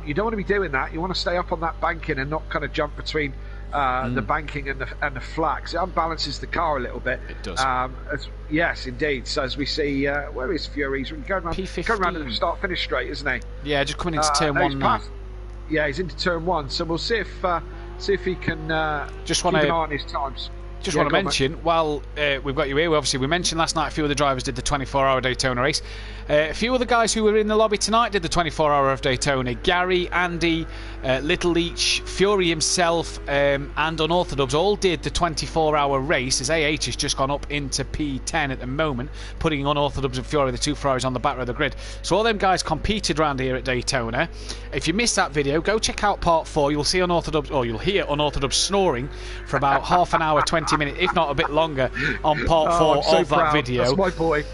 You don't want to be doing that. You want to stay up on that banking and not kind of jump between the banking and the flags. It unbalances the car a little bit. It does. Yes, indeed. So as we see, where is Fury? He's going around the start-finish straight, isn't he? Yeah, just coming into turn one now. Yeah, he's into turn one. So we'll see if he can keep an eye on his times. Just want to mention, while we've got you here, obviously we mentioned last night a few of the drivers did the 24-hour Daytona race. A few of the guys who were in the lobby tonight did the 24-hour of Daytona. Gary, Andy, Little Leach, Fury himself, and Unorthodox all did the 24-hour race, as AH has just gone up into P10 at the moment, putting Unorthodox and Fury, the two Ferraris, on the back of the grid. So all them guys competed around here at Daytona. If you missed that video, go check out part 4. You'll see Unorthodox, or you'll hear Unorthodox snoring for about half an hour, 20 minutes, if not a bit longer, on part 4 of that video. That's my boy.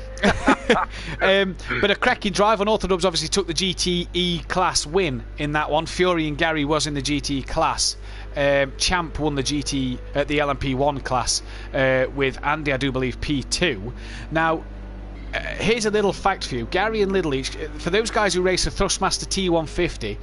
But a cracking drive. Unorthodox obviously took the GTE class win in that one. Fury and Gary was in the GTE class. Champ won the the LMP1 class with Andy, I do believe, P2. Now, here's a little fact for you. Gary and Little Leach, for those guys who race the Thrustmaster T150,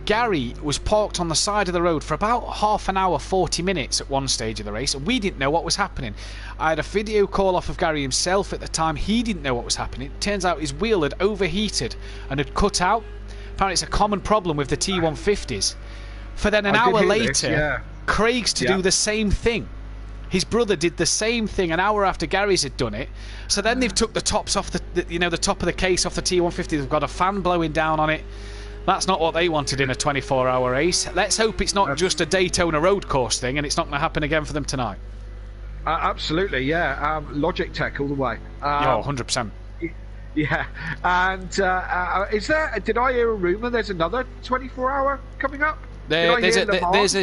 Gary was parked on the side of the road for about half an hour, 40 minutes at one stage of the race, and we didn't know what was happening. I had a video call off of Gary himself at the time. He didn't know what was happening. It turns out his wheel had overheated and had cut out. Apparently it's a common problem with the T150s. For then an hour later, Craig's to do the same thing. His brother did the same thing an hour after Gary's had done it. So then they've took the tops off the top of the case off the T150. They've got a fan blowing down on it. That's not what they wanted in a 24-hour race. Let's hope it's not just a Daytona road course thing and it's not going to happen again for them tonight. Absolutely, yeah. Logic Tech all the way. 100%. Yeah. And is there? Did I hear a rumour there's another 24-hour coming up? There's a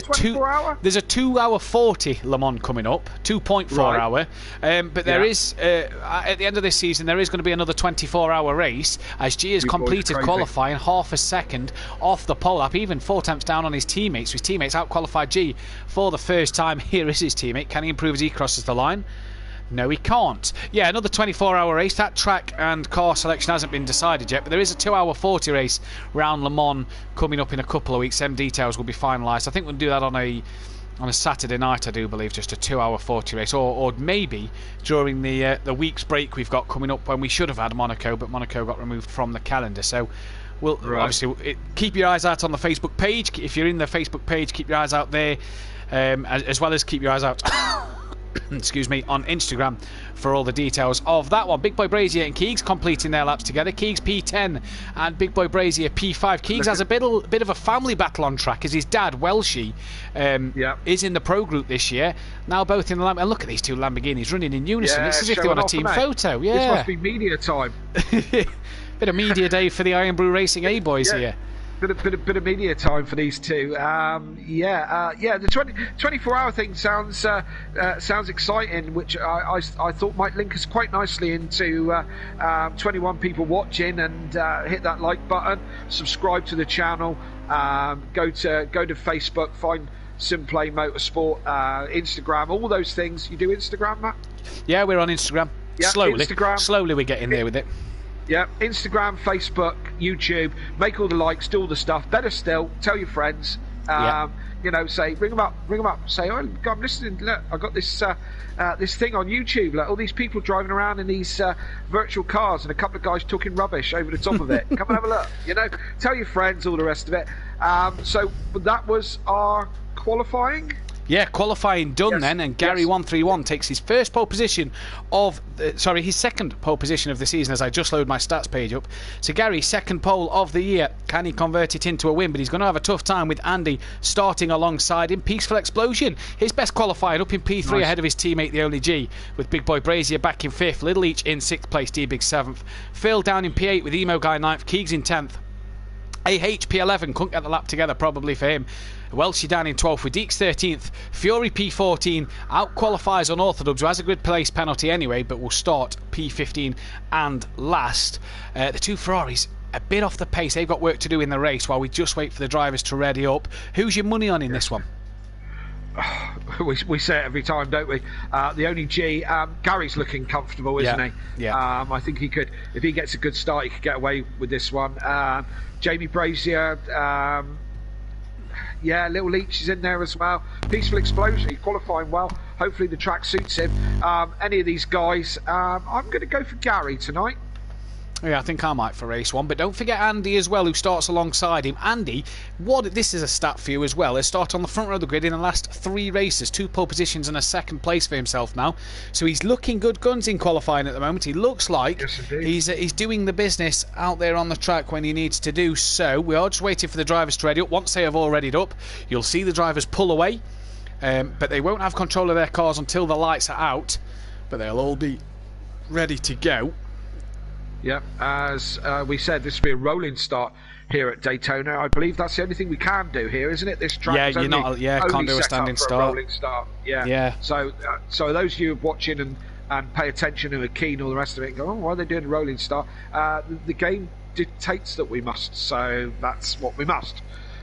2-hour 40 Le Mans coming up, 2.4 hour. But there is at the end of this season there is going to be another 24-hour race as G has completed qualifying half a second off the pole lap, even 4 attempts down on his teammates. His teammates out-qualified G for the first time. Here is his teammate. Can he improve as he crosses the line? No, he can't. Yeah, another 24-hour race. That track and car selection hasn't been decided yet, but there is a 2-hour 40 race round Le Mans coming up in a couple of weeks. Them details will be finalised. I think we'll do that on a Saturday night, I do believe, just a 2-hour 40 race, or maybe during the week's break we've got coming up when we should have had Monaco, but Monaco got removed from the calendar. So we'll obviously keep your eyes out on the Facebook page. If you're in the Facebook page, keep your eyes out there, as well as keep your eyes out excuse me, on Instagram for all the details of that one. Big Boy Brazier and Keegs completing their laps together. Keegs P10 and Big Boy Brazier P5. Keegs has a bit of a family battle on track as his dad, Welshie, is in the Pro Group this year. Now both in the Lamborghini. Look at these two Lamborghinis running in unison. It's as if they want a team photo. Yeah. This must be media time. Bit of media day for the Iron Brew Racing A-boys here. Bit of media time for these two. The 24-hour thing sounds exciting, which I thought might link us quite nicely into 21 people watching. And hit that like button, subscribe to the channel, go to Facebook, find Simplay Motorsport, Instagram, all those things. You do Instagram, Matt? Yeah, we're on Instagram. Yeah, Slowly we're getting there with it. Yeah, Instagram, Facebook, YouTube, make all the likes, do all the stuff. Better still, tell your friends. Say, ring them up. Say, oh, I'm listening. Look, I got this this thing on YouTube. Like all these people driving around in these virtual cars, and a couple of guys talking rubbish over the top of it. Come and have a look. Tell your friends, all the rest of it. So that was our qualifying. Yeah, qualifying done then, and Gary 131 takes his first pole position his second pole position of the season as I just load my stats page up. So Gary, second pole of the year. Can he convert it into a win? But he's going to have a tough time with Andy starting alongside him. Peaceful Explosion, his best qualifying up in P3 ahead of his teammate, the only G, with Big Boy Brazier back in 5th, Little Each in 6th place, D-Big 7th. Phil down in P8 with Emo Guy 9th, Keegs in 10th. P11, couldn't get the lap together probably for him. Welshie down in 12th with Deeks 13th. Fury P14 out-qualifies Unorthodox, who has a grid place penalty anyway, but will start P15 and last. The two Ferraris a bit off the pace. They've got work to do in the race while we just wait for the drivers to ready up. Who's your money on in this one? We say it every time, don't we? The only G, Gary's looking comfortable, isn't he? Yeah. I think he could, if he gets a good start, he could get away with this one. Jamie Brazier, Little Leach is in there as well. Peaceful Explosion, he's qualifying well. Hopefully the track suits him. Any of these guys, I'm going to go for Gary tonight. Yeah, I think I might for race one, but don't forget Andy as well, who starts alongside him. Andy, this is a stat for you as well, has started on the front row of the grid in the last 3 races, 2 pole positions and a second place for himself now. So he's looking good guns in qualifying at the moment. He looks like he's doing the business out there on the track when he needs to do so. We are just waiting for the drivers to ready up. Once they have all readied up, you'll see the drivers pull away, but they won't have control of their cars until the lights are out, but they'll all be ready to go. Yeah, as we said, this will be a rolling start here at Daytona. I believe that's the only thing we can do here, isn't it? This track can't do a standing start. Rolling start. Yeah. So those of you watching and pay attention and are keen, all the rest of it, go, why are they doing a rolling start? The game dictates that we must, so that's what we must.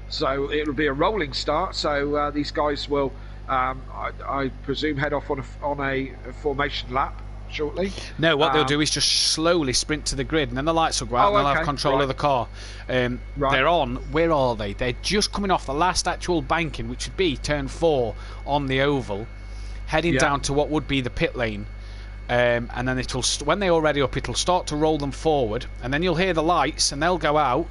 So it'll be a rolling start. So these guys will, I presume, head off on a formation lap shortly. No, what they'll do is just slowly sprint to the grid, and then the lights will go out and they'll have control of the car. They're on, where are they? They're just coming off the last actual banking, which would be turn 4 on the oval, heading down to what would be the pit lane. And then when they're all ready up, it'll start to roll them forward, and then you'll hear the lights and they'll go out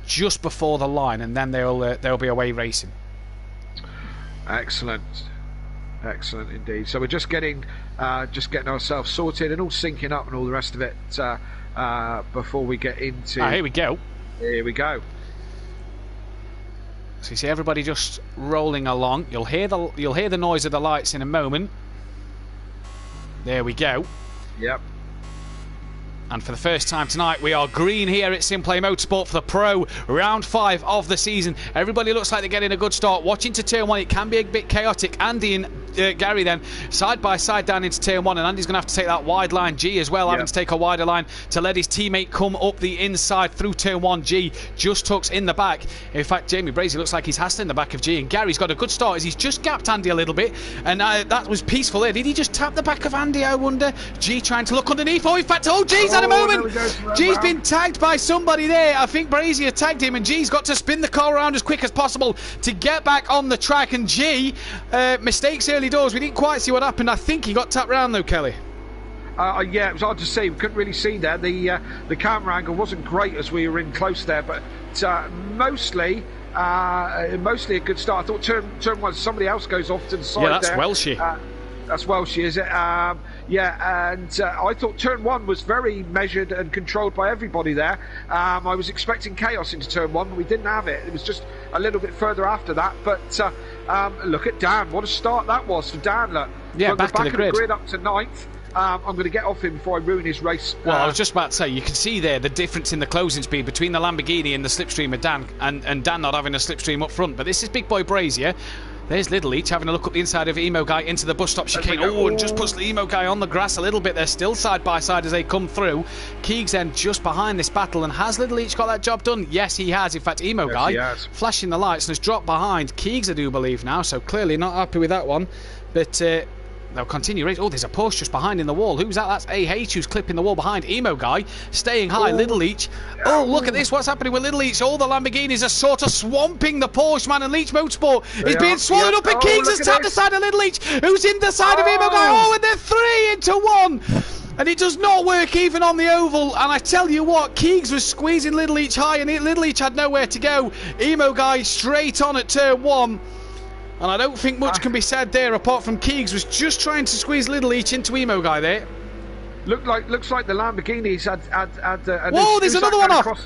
just before the line, and then they'll be away racing. Excellent indeed. So we're just getting ourselves sorted and all syncing up and all the rest of it before we get into. Here we go. Here we go. So you see everybody just rolling along. You'll hear the noise of the lights in a moment. There we go. Yep. And for the first time tonight, we are green here at Simplay Motorsport for the Pro Round 5 of the season. Everybody looks like they're getting a good start. Watching to turn 1, it can be a bit chaotic. Andy and Gary then side by side down into turn 1, and Andy's going to have to take that wide line G as well, having to take a wider line to let his teammate come up the inside through turn 1. G just tucks in the back. In fact, Jamie Brazier looks like he's hassling the back of G, and Gary's got a good start as he's just gapped Andy a little bit, and that was peaceful there. Did he just tap the back of Andy, I wonder? G trying to look underneath. In fact, G's had a moment. G's been tagged by somebody there. I think Brazier tagged him, and G's got to spin the car around as quick as possible to get back on the track. And G, mistakes early doors. We didn't quite see what happened. I think he got tapped round though, Kelly. Yeah, it was hard to see. We couldn't really see there. The camera angle wasn't great as we were in close there, but mostly a good start. I thought turn 1, somebody else goes off to the side. Yeah, that's there. Welshie. That's Welshie, is it? I thought turn 1 was very measured and controlled by everybody there. I was expecting chaos into turn 1, but we didn't have it. It was just a little bit further after that. But look at Dan. What a start that was for Dan. Look, yeah, from back the back to the of grid. The grid up to 9th. I'm going to get off him before I ruin his race. Well, I was just about to say, you can see there the difference in the closing speed between the Lamborghini and the slipstream of Dan, and Dan not having a slipstream up front. But this is Big Boy Brazier. There's Little Leach having a look up the inside of Emo Guy into the bus stop chicane. Oh, and just puts the Emo Guy on the grass a little bit. They're still side by side as they come through. Keegs then just behind this battle. And has Little Leach got that job done? Yes, he has. In fact, Emo Guy flashing the lights and has dropped behind Keegs, I do believe now. So clearly not happy with that one. But they'll continue. Oh, there's a Porsche just behind in the wall. Who's that? That's AH who's clipping the wall behind. Emo Guy staying high. Little Leach. Oh, look at this. What's happening with Little Leach? All the Lamborghinis are sort of swamping the Porsche man, and Leach Motorsport is being swallowed up. And Keegs has tapped the side of Little Leach, who's in the side of Emo Guy. Oh, and they're 3 into 1. And it does not work even on the oval. And I tell you what, Keegs was squeezing Little Leach high, and Little Leach had nowhere to go. Emo Guy straight on at turn 1. And I don't think much can be said there, apart from Keegs was just trying to squeeze Little Leach into Emo Guy there. Looks like the Lamborghinis had whoa, there's another one off.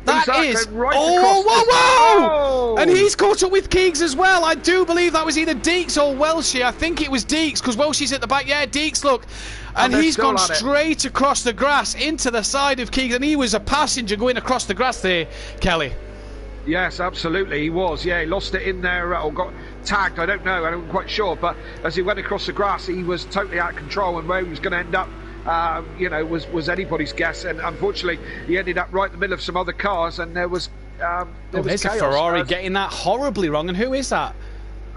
That is... Right whoa! And he's caught up with Keegs as well. I do believe that was either Deeks or Welshie. I think it was Deeks, because Welshie's at the back. Yeah, Deeks, look. And he's gone straight across the grass into the side of Keegs. And he was a passenger going across the grass there, Kelly. Yes, absolutely, he was. Yeah, he lost it in there or got tagged. I don't know. I'm not quite sure. But as he went across the grass, he was totally out of control, and where he was going to end up, was anybody's guess. And unfortunately, he ended up right in the middle of some other cars, and there was there's chaos. A Ferrari getting that horribly wrong. And who is that?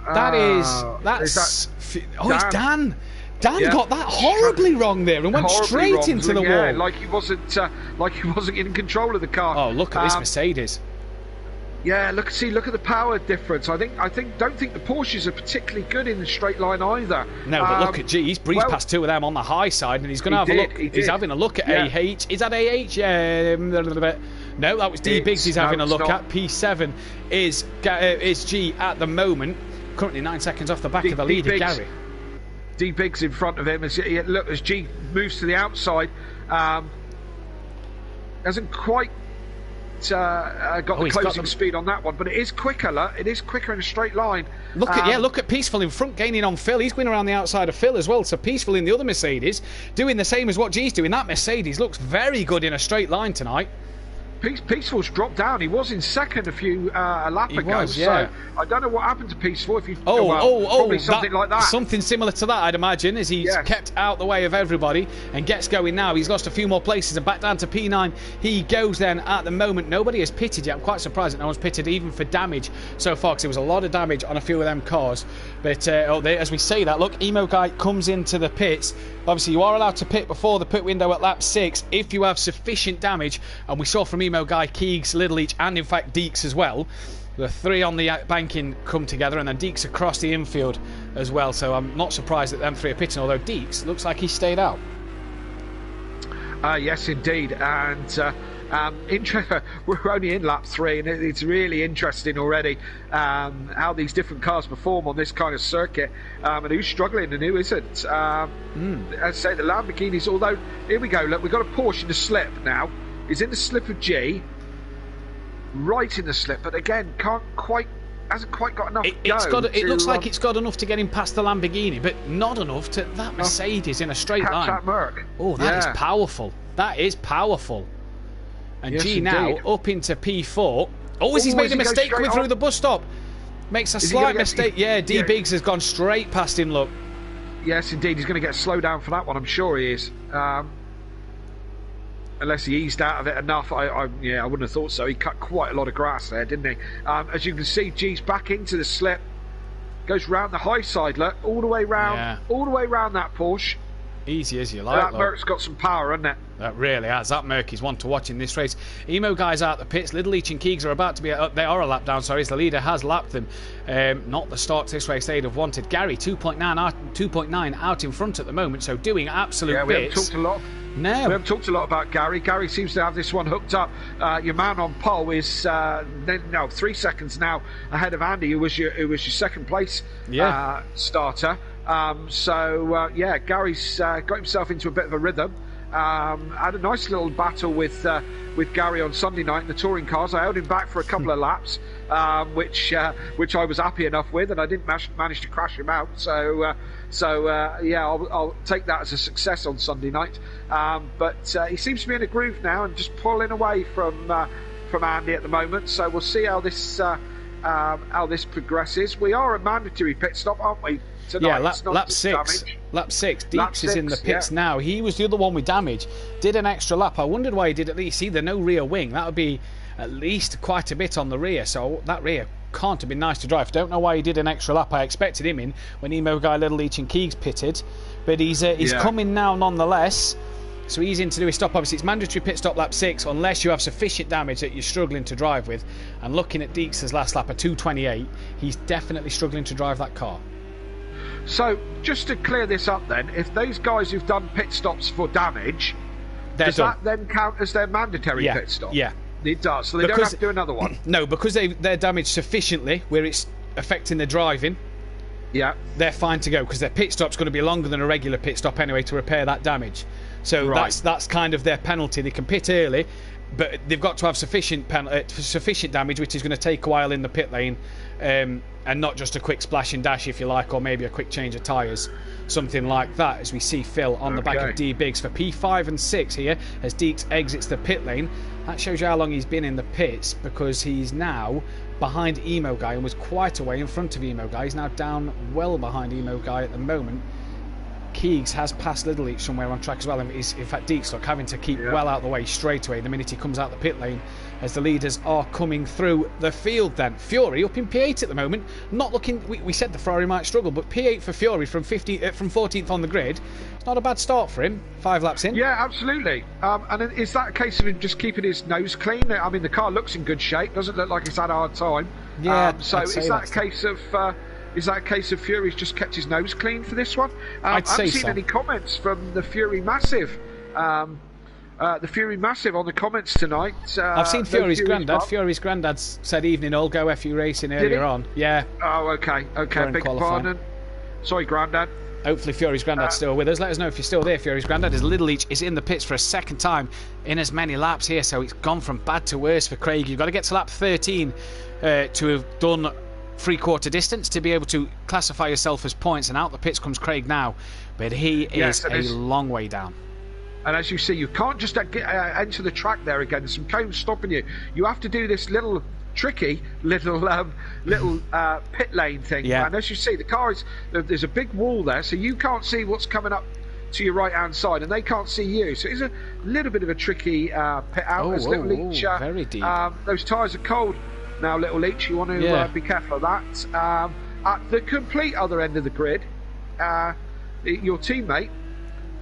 It's Dan. Dan got that horribly wrong there and went straight into the wall. Like he wasn't in control of the car. Oh, look at this Mercedes. Yeah, look at the power difference. Don't think the Porsches are particularly good in the straight line either. No, but look at he's breezed past 2 of them on the high side, and he's going to have a look. He's having a look at AH. Is that AH? Yeah. No, that was D Biggs. He's having a look at P7. Is G at the moment? Currently 9 seconds off the back of the leader, Gary. D Biggs in front of him. As G moves to the outside, hasn't quite. Got the closing speed on that one, but it is quicker. It is quicker in a straight line. Look at Peaceful in front, gaining on Phil. He's going around the outside of Phil as well. So Peaceful in the other Mercedes, doing the same as what G's doing. That Mercedes looks very good in a straight line tonight. Peaceful's dropped down. He was in second a lap ago. So I don't know what happened to Peaceful. If you probably something like that. Something similar to that, I'd imagine, as he's kept out the way of everybody and gets going now. He's lost a few more places and back down to P9. He goes then at the moment. Nobody has pitted yet. I'm quite surprised that no one's pitted even for damage so far, because there was a lot of damage on a few of them cars. But as we say that, look, Emo Guy comes into the pits. Obviously, you are allowed to pit before the pit window at lap 6 if you have sufficient damage. And we saw from Emo Guy, Keegs, Little Leach, and in fact Deeks as well. The 3 on the banking come together, and then Deeks across the infield as well. So I'm not surprised that them 3 are pitting, although Deeks looks like he stayed out. Yes, indeed. And we're only in lap 3, and it's really interesting already how these different cars perform on this kind of circuit, and who's struggling and who isn't. As I say, the Lamborghinis, although, here we go, look, we've got a Porsche in the slip now. He's in the slip of G, right in the slip, but again, hasn't quite got enough. It looks like it's got enough to get him past the Lamborghini, but not enough to that Mercedes in a straight line. That Merc. Oh, that is powerful. That is powerful. And yes, G now up into P4. Oh, he's made a mistake coming through the bus stop. Makes a slight mistake. Yeah, D Biggs has gone straight past him, look. Yes, indeed. He's going to get a slow down for that one, I'm sure he is. Unless he eased out of it enough. I wouldn't have thought so. He cut quite a lot of grass there, didn't he? As you can see, G's back into the slip. Goes round the high side, look. All the way round. All the way round that Porsche. Easy as you like. That Merc's got some power, hasn't it? That really has. That Merc is one to watch in this race. Emo Guy's out the pits. Little Leach and Keegs are about to be... they are a lap down, sorry, as the leader has lapped them. Not the start to this race they'd have wanted. Gary, 2.9 out in front at the moment, so doing absolute bits. We haven't talked a lot. No. We haven't talked a lot about Gary. Gary seems to have this one hooked up. Your man on pole is 3 seconds now ahead of Andy, who was your second place starter. Gary's got himself into a bit of a rhythm. Had a nice little battle with Gary on Sunday night in the touring cars. I held him back for a couple of laps, which I was happy enough with, and I didn't manage to crash him out. So I'll take that as a success on Sunday night. But he seems to be in a groove now and just pulling away from Andy at the moment. So we'll see how this progresses. We are a mandatory pit stop, aren't we? Tonight. Yeah, lap 6. Lap 6. Deeks is in the pits now. He was the other one with damage. Did an extra lap. I wondered why he did at least either no rear wing. That would be at least quite a bit on the rear. So that rear can't have been nice to drive. Don't know why he did an extra lap. I expected him in when Emo Guy, Little Leach and Keegs pitted. But he's coming now nonetheless. So he's in to do his stop. Obviously, it's mandatory pit stop lap 6 unless you have sufficient damage that you're struggling to drive with. And looking at Deeks' last lap at 2:28, he's definitely struggling to drive that car. So, just to clear this up then, if those guys who've done pit stops for damage, does that then count as their mandatory pit stop? Yeah. It does, so they don't have to do another one? No, because they're damaged sufficiently where it's affecting their driving, they're fine to go, because their pit stop's going to be longer than a regular pit stop anyway to repair that damage. So that's kind of their penalty. They can pit early, but they've got to have sufficient damage, which is going to take a while in the pit lane, and not just a quick splash and dash, if you like, or maybe a quick change of tyres, something like that, as we see Phil on the back of D Biggs for P5 and 6 here as Deeks exits the pit lane. That shows you how long he's been in the pits, because he's now behind Emo Guy and was quite a way in front of Emo Guy. He's now down well behind Emo Guy at the moment. Keegs has passed Little Leach somewhere on track as well, and in fact Deeks, look, having to keep well out of the way straight away the minute he comes out the pit lane, as the leaders are coming through the field then. Fury up in P8 at the moment, not looking, we said the Ferrari might struggle, but P8 for Fury from 14th on the grid, it's not a bad start for him, 5 laps in. Yeah, absolutely. And is that a case of him just keeping his nose clean? I mean, the car looks in good shape, doesn't look like it's had a hard time. Yeah, so is that a case of... Is that a case of Fury's just kept his nose clean for this one? I haven't seen any comments from the Fury Massive. The Fury Massive on the comments tonight. I've seen Fury's granddad. Fury's granddad said evening all, go FU racing earlier on. Yeah. Oh, okay. Big pardon. Sorry, granddad. Hopefully Fury's granddad's still with us. Let us know if you're still there, Fury's granddad. As Little Leach is in the pits for a second time in as many laps here, so it's gone from bad to worse for Craig. You've got to get to lap 13 to have done 3/4 distance to be able to classify yourself as points, and out the pits comes Craig now, but he is a long way down. And as you see, you can't just enter the track there again. There's some cones stopping you. You have to do this little tricky little pit lane thing. And as you see, the car is, there's a big wall there, so you can't see what's coming up to your right hand side, and they can't see you. So it's a little bit of a tricky pit out. Little Leach, very deep. Those tyres are cold now, Little Leach. You want to be careful of that. At the complete other end of the grid, your teammate,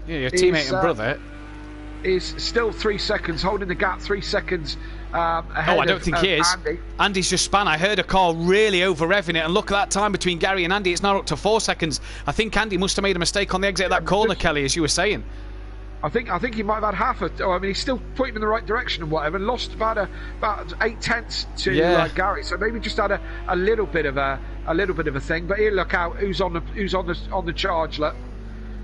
your teammate and brother, is still 3 seconds, holding the gap 3 seconds ahead. I don't think he is. Andy's just spun. I heard a car really over-revving it, and look at that time between Gary and Andy. It's now up to 4 seconds. I think Andy must have made a mistake on the exit of that corner, Kelly, as you were saying. I think he might have had half a... I mean, he's still pointing in the right direction and whatever, and lost about 8 tenths to Gary. So maybe just had a little bit of a thing. But here, look out, who's on the charge? Look,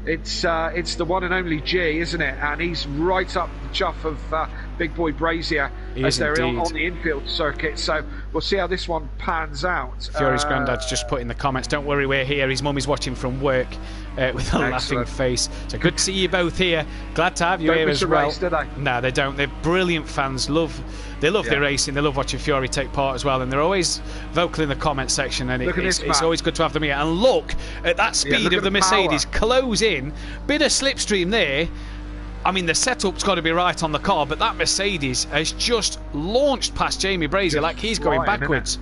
it's the one and only G, isn't it? And he's right up the chuff of Big Boy Brazier as they're on the infield circuit. So we'll see how this one pans out. Fury's granddad's just put in the comments, don't worry, we're here. His mum is watching from work with a laughing face. So good to see you both here. Glad to have you here as well. Race, do they? No, they don't. They're brilliant fans. They love their racing. They love watching Fury take part as well, and they're always vocal in the comment section, and it's always good to have them here. And look at that speed of the Mercedes close in. Bit of slipstream there. I mean, the setup's got to be right on the car, but that Mercedes has just launched past Jamie Brazier like he's going backwards.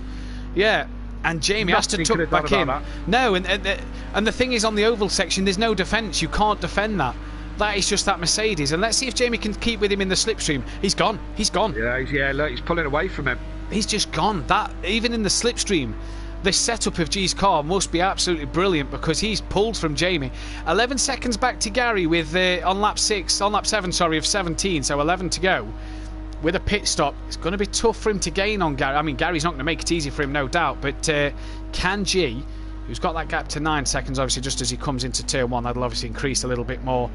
Yeah, and Jamie has to tuck back in. No, and the thing is, on the oval section, there's no defence. You can't defend that. That is just that Mercedes. And let's see if Jamie can keep with him in the slipstream. He's gone. He's gone. Yeah, look, he's pulling away from him. He's just gone. That even in the slipstream, the setup of G's car must be absolutely brilliant, because he's pulled from Jamie. 11 seconds back to Gary with on lap 7, sorry, of 17, so 11 to go. With a pit stop, it's going to be tough for him to gain on Gary. I mean, Gary's not going to make it easy for him, no doubt, but can G, who's got that gap to 9 seconds, obviously, just as he comes into turn 1, that'll obviously increase a little bit more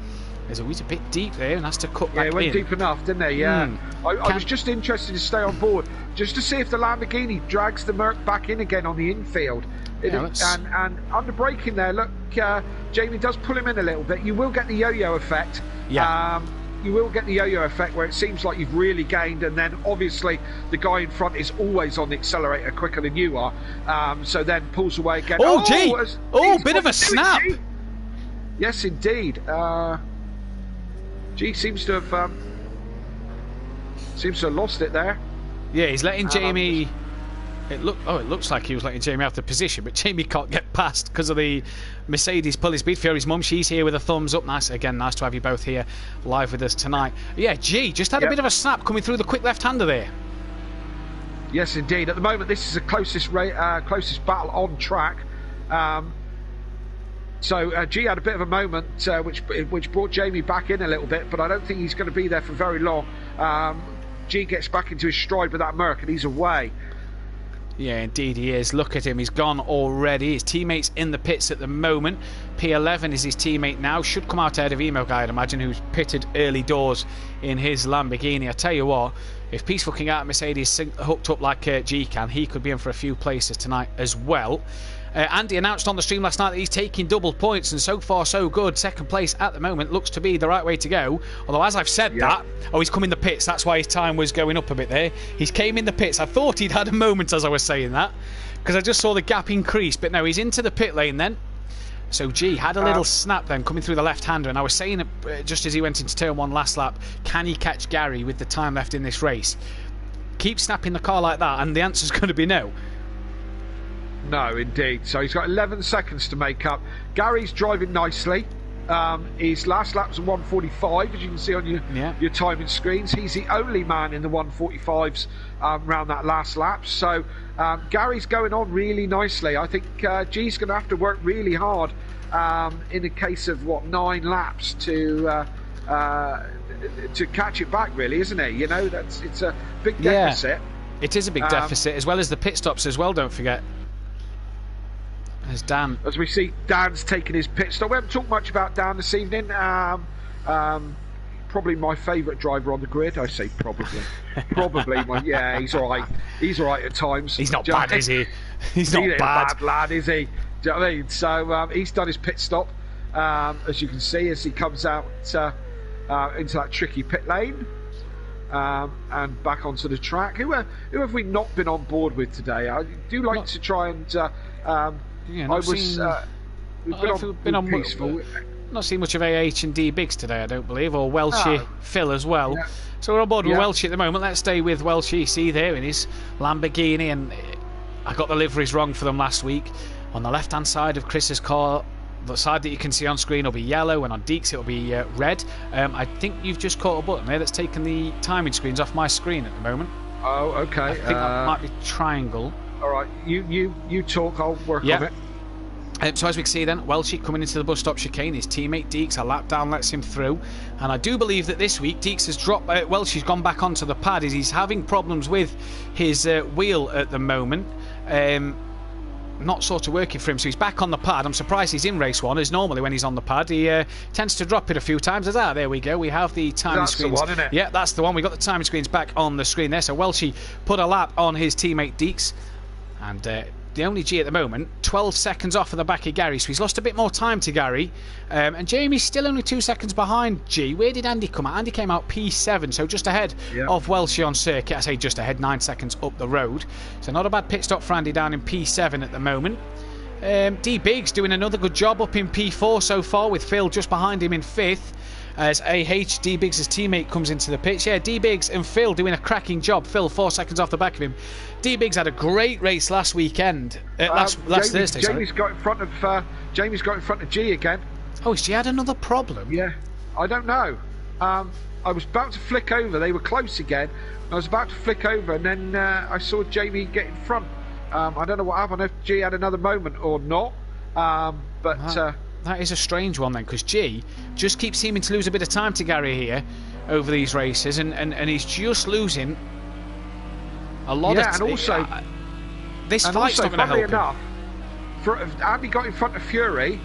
He's always a bit deep there and has to cut back in. Yeah, it went deep enough, didn't he? Yeah. I was just interested to stay on board, just to see if the Lamborghini drags the Merc back in again on the infield. And under braking there, look, Jamie does pull him in a little bit. You will get the yo-yo effect. Yeah. You will get the yo-yo effect where it seems like you've really gained, and then obviously the guy in front is always on the accelerator quicker than you are. So then pulls away again. Oh, gee! Bit of a snap. G. Yes, indeed. G seems to have lost it there. Yeah, he's letting Jamie. It looks like he was letting Jamie out of position, but Jamie can't get past because of the Mercedes pulley speed. Fiori's mum, she's here with a thumbs up. Nice to have you both here live with us tonight. Yeah, G just had a bit of a snap coming through the quick left-hander there. Yes, indeed. At the moment, this is the closest battle on track. So G had a bit of a moment which brought Jamie back in a little bit, but I don't think he's going to be there for very long. G gets back into his stride with that Merc, and he's away. Yeah, indeed he is. Look at him, he's gone already. His teammate's in the pits at the moment. P11 is his teammate now. Should come out ahead of Emo Guy, I'd imagine, who's pitted early doors in his Lamborghini. I tell you what, if Peaceful King out Mercedes hooked up like G can, he could be in for a few places tonight as well. Andy announced on the stream last night that he's taking double points, and so far so good. Second place at the moment looks to be the right way to go. Although, as I've said he's come in the pits. That's why his time was going up a bit there. He's came in the pits. I thought he'd had a moment as I was saying that, because I just saw the gap increase. But no, he's into the pit lane then. So G had a little snap then coming through the left-hander, and I was saying just as he went into turn one last lap, can he catch Gary with the time left in this race? Keep snapping the car like that, and the answer's going to be no. No, indeed. So he's got 11 seconds to make up. Gary's driving nicely. His last lap was 1:45, as you can see on your timing screens. He's the only man in the 1:45s around that last lap. So Gary's going on really nicely. I think G's going to have to work really hard in the case of 9 laps to catch it back, really, isn't it? You know, it's a big deficit. It is a big deficit, as well as the pit stops as well. Don't forget. There's Dan. As we see, Dan's taking his pit stop. We haven't talked much about Dan this evening. Probably my favourite driver on the grid. I say probably. He's all right. He's all right at times. He's not bad, is he? He's not a bad lad, is he? Do you know what I mean? So he's done his pit stop, as you can see, as he comes out into that tricky pit lane. And back onto the track. Who have we not been on board with today? I do like to try and... Not seen much of AH and D Biggs today, I don't believe, or Welshie Phil as well. Yeah. So we're on board with Welshie at the moment. Let's stay with Welshie. See there in his Lamborghini, and I got the liveries wrong for them last week. On the left-hand side of Chris's car, the side that you can see on screen will be yellow, and on Deeks it'll be red. I think you've just caught a button there that's taken the timing screens off my screen at the moment. Oh, okay. I think that might be triangle. All right, you talk, I'll work on it. So as we can see then, Welshie coming into the bus stop chicane, his teammate Deeks, a lap down lets him through, and I do believe that this week Deeks has dropped, Welshie's gone back onto the pad as he's having problems with his wheel at the moment, not sort of working for him, so he's back on the pad. I'm surprised he's in race one, as normally when he's on the pad he tends to drop it a few times. There we go, we have the timing screens. That's the one, isn't it? Yeah, that's the one. We've got the timing screens back on the screen there. So Welshie put a lap on his teammate Deeks, and the only G at the moment, 12 seconds off of the back of Gary, so he's lost a bit more time to Gary, and Jamie's still only 2 seconds behind G. Where did Andy come out? Andy came out P7, so just ahead of Welshie on circuit. I say just ahead, 9 seconds up the road, so not a bad pit stop for Andy down in P7 at the moment. D Biggs doing another good job up in P4 so far, with Phil just behind him in 5th. As AH, D Biggs' teammate, comes into the pitch. Yeah, D Biggs and Phil doing a cracking job. Phil 4 seconds off the back of him. D Biggs had a great race last weekend. Last Thursday. Jamie's got in front of G again. Oh, has G had another problem? Yeah, I don't know. I was about to flick over. They were close again. I was about to flick over, and then I saw Jamie get in front. I don't know what happened. If G had another moment or not, that is a strange one then, because G just keeps seeming to lose a bit of time to Gary here over these races, and he's just losing a lot of and also this fight's not going to help him. Andy got in front of Fury,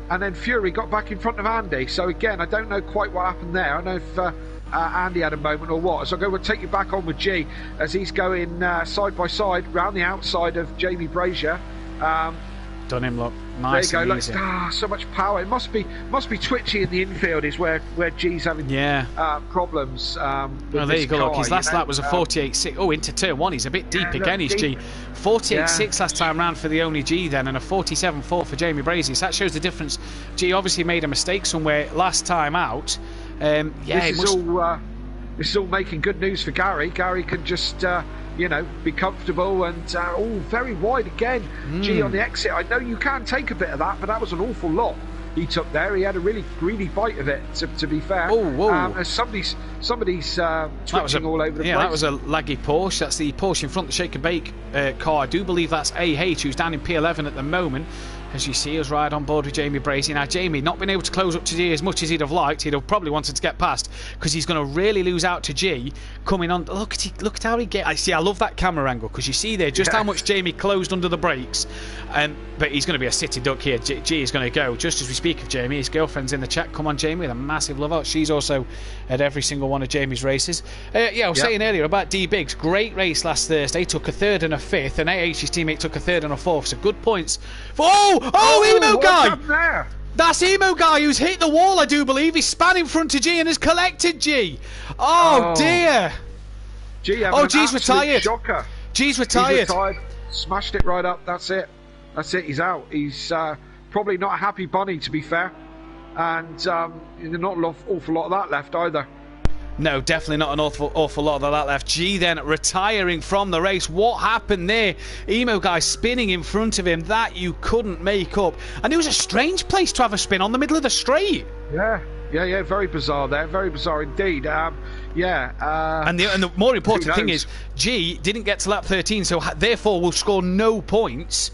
and then Fury got back in front of Andy. So again, I don't know quite what happened there. I don't know if Andy had a moment or what. So we'll take you back on with G as he's going side by side round the outside of Jamie Brazier. Done him, look. Nice. There you go. And easy. Look, so much power. It must be twitchy in the infield is where G's having problems. Well, there you go. Look, his last lap was a 48.6. Oh, into turn one, he's a bit deep again. He's G. 48.6 last time round for the only G then, and a 47.4 for Jamie Brazier. So that shows the difference. G obviously made a mistake somewhere last time out. This is all making good news for Gary. Gary can just be comfortable and very wide again. G on the exit. I know you can take a bit of that, but that was an awful lot he took there. He had a really greedy bite of it, to be fair. Somebody's twitching all over the place. Yeah, that was a laggy Porsche. That's the Porsche in front, the Shake and Bake car. I do believe that's AH, who's down in P11 at the moment. As you see us ride on board with Jamie Brazier. Now, Jamie not been able to close up to G as much as he'd have liked. He'd have probably wanted to get past, because he's going to really lose out to G coming on. Look at how he gets. I love that camera angle, because you see there just how much Jamie closed under the brakes. But he's going to be a city duck here. G is going to go. Just as we speak of Jamie, his girlfriend's in the chat. Come on, Jamie, with a massive love out. She's also at every single one of Jamie's races. I was saying earlier about D Biggs. Great race last Thursday. Took a third and a fifth. And AH's teammate took a third and a fourth. So good points. Emo guy! That's Emo guy who's hit the wall, I do believe. He's span in front of G and has collected G. Oh dear. G's retired. Shocker. G's retired. He's retired. Smashed it right up. That's it. He's out. He's probably not a happy bunny, to be fair. And there's not an awful lot of that left either. No, definitely not an awful lot of that left. G then retiring from the race. What happened there? Emo guy spinning in front of him. That you couldn't make up. And it was a strange place to have a spin on the middle of the straight. Yeah. Very bizarre there. Very bizarre indeed. And the more important thing is, G didn't get to lap 13, so therefore will score no points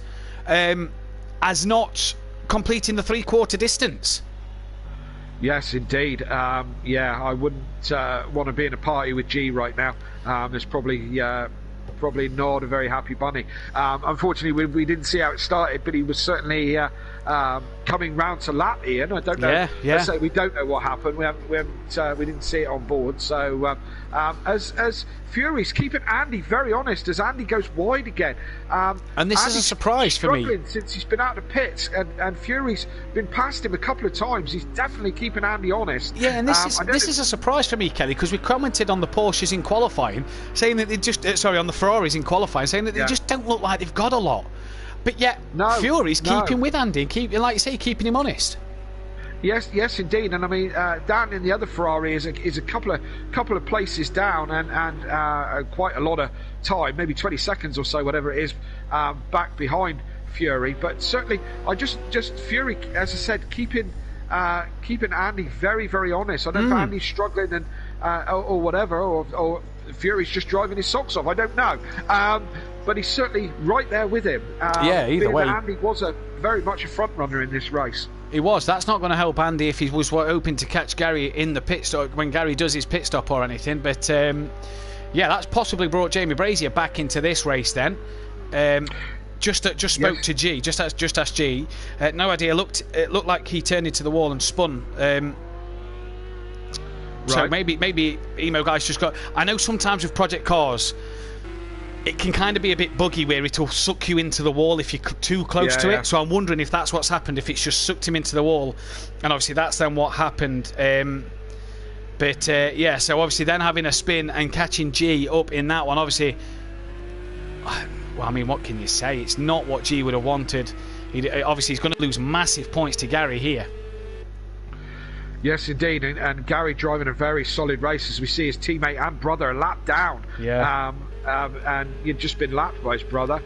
as not completing the three-quarter distance. Yes, indeed. I wouldn't want to be in a party with G right now. It's probably not a very happy bunny. Unfortunately, we didn't see how it started, but he was certainly coming round to lap Ian. I don't know. Let's say we don't know what happened. We didn't see it on board. So as Fury's keeping Andy very honest as Andy goes wide again. And this is a surprise for me. Since he's been out of the pits, and Fury's been past him a couple of times. He's definitely keeping Andy honest. Yeah, and this is a surprise for me, Kelly, because we commented on the Porsches in qualifying, saying that they just on the Ferraris in qualifying, saying that they just don't look like they've got a lot. But yet, Fury's keeping with Andy, and like you say, keeping him honest. Yes, indeed. And I mean, down in the other Ferrari is a couple of places down, and quite a lot of time, maybe 20 seconds or so, whatever it is, back behind Fury. But certainly, I just Fury, as I said, keeping Andy very, very honest. I don't know if Andy's struggling and or whatever, or Fury's just driving his socks off. I don't know. But he's certainly right there with him. Either way. Andy was very much a front runner in this race. He was. That's not going to help Andy if he was hoping to catch Gary in the pit stop when Gary does his pit stop or anything. But that's possibly brought Jamie Brazier back into this race then. Just spoke to G. Just asked G. No idea. It looked like he turned into the wall and spun. So maybe Emo guys just got. I know sometimes with project cars, it can kind of be a bit buggy where it'll suck you into the wall if you're too close to it. So I'm wondering if that's what's happened, if it's just sucked him into the wall. And obviously that's then what happened. So obviously then having a spin and catching G up in that one, obviously, well, I mean, what can you say? It's not what G would have wanted. Obviously he's going to lose massive points to Gary here. Yes, indeed, and Gary driving a very solid race as we see his teammate and brother a lap down. And he'd just been lapped by his brother.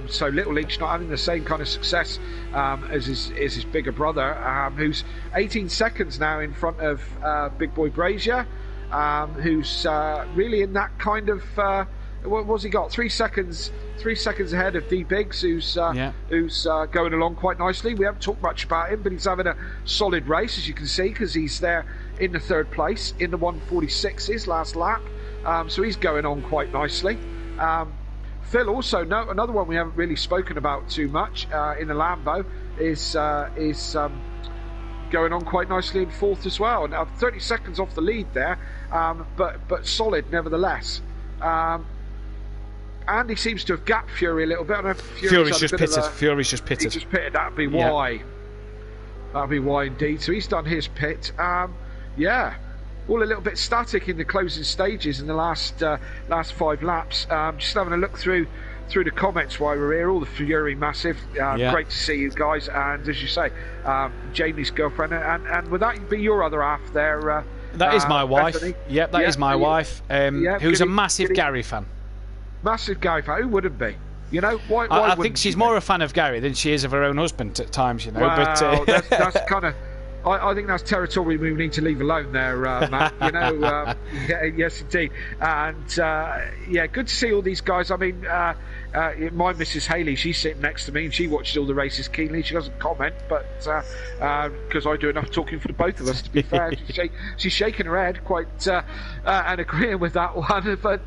So Little Leach not having the same kind of success as his bigger brother, who's 18 seconds now in front of Big Boy Brazier, who's really in that kind of. What's he got? 3 seconds ahead of D Biggs, who's going along quite nicely. We haven't talked much about him, but he's having a solid race, as you can see, because he's there in the third place in the 146s last lap. So he's going on quite nicely. Phil, also another one we haven't really spoken about too much in the Lambo is going on quite nicely in fourth as well. Now 30 seconds off the lead there, but solid nevertheless. Andy seems to have gapped Fury a little bit. I don't know if Fury's just pitted. Fury's just pitted. He just pitted. That'd be why. That'd be why indeed. So he's done his pit. All a little bit static in the closing stages in the last 5 laps. Just having a look through the comments while we're here. All the Fury massive. Great to see you guys. And as you say, Jamie's girlfriend, and would that be your other half there? That is my wife. Bethany? Yep, that is my wife. Who's a massive Gary fan. Massive Gary fan. Who wouldn't be? You know, why I think she's more a fan of Gary than she is of her own husband at times. You know, well, but that's kind of. I think that's territory we need to leave alone there, Matt. You know, yes indeed. And good to see all these guys. I mean, my Mrs. Haley, she's sitting next to me and she watched all the races keenly. She doesn't comment, but because I do enough talking for the both of us, to be fair. She's shaking her head quite and agreeing with that one. But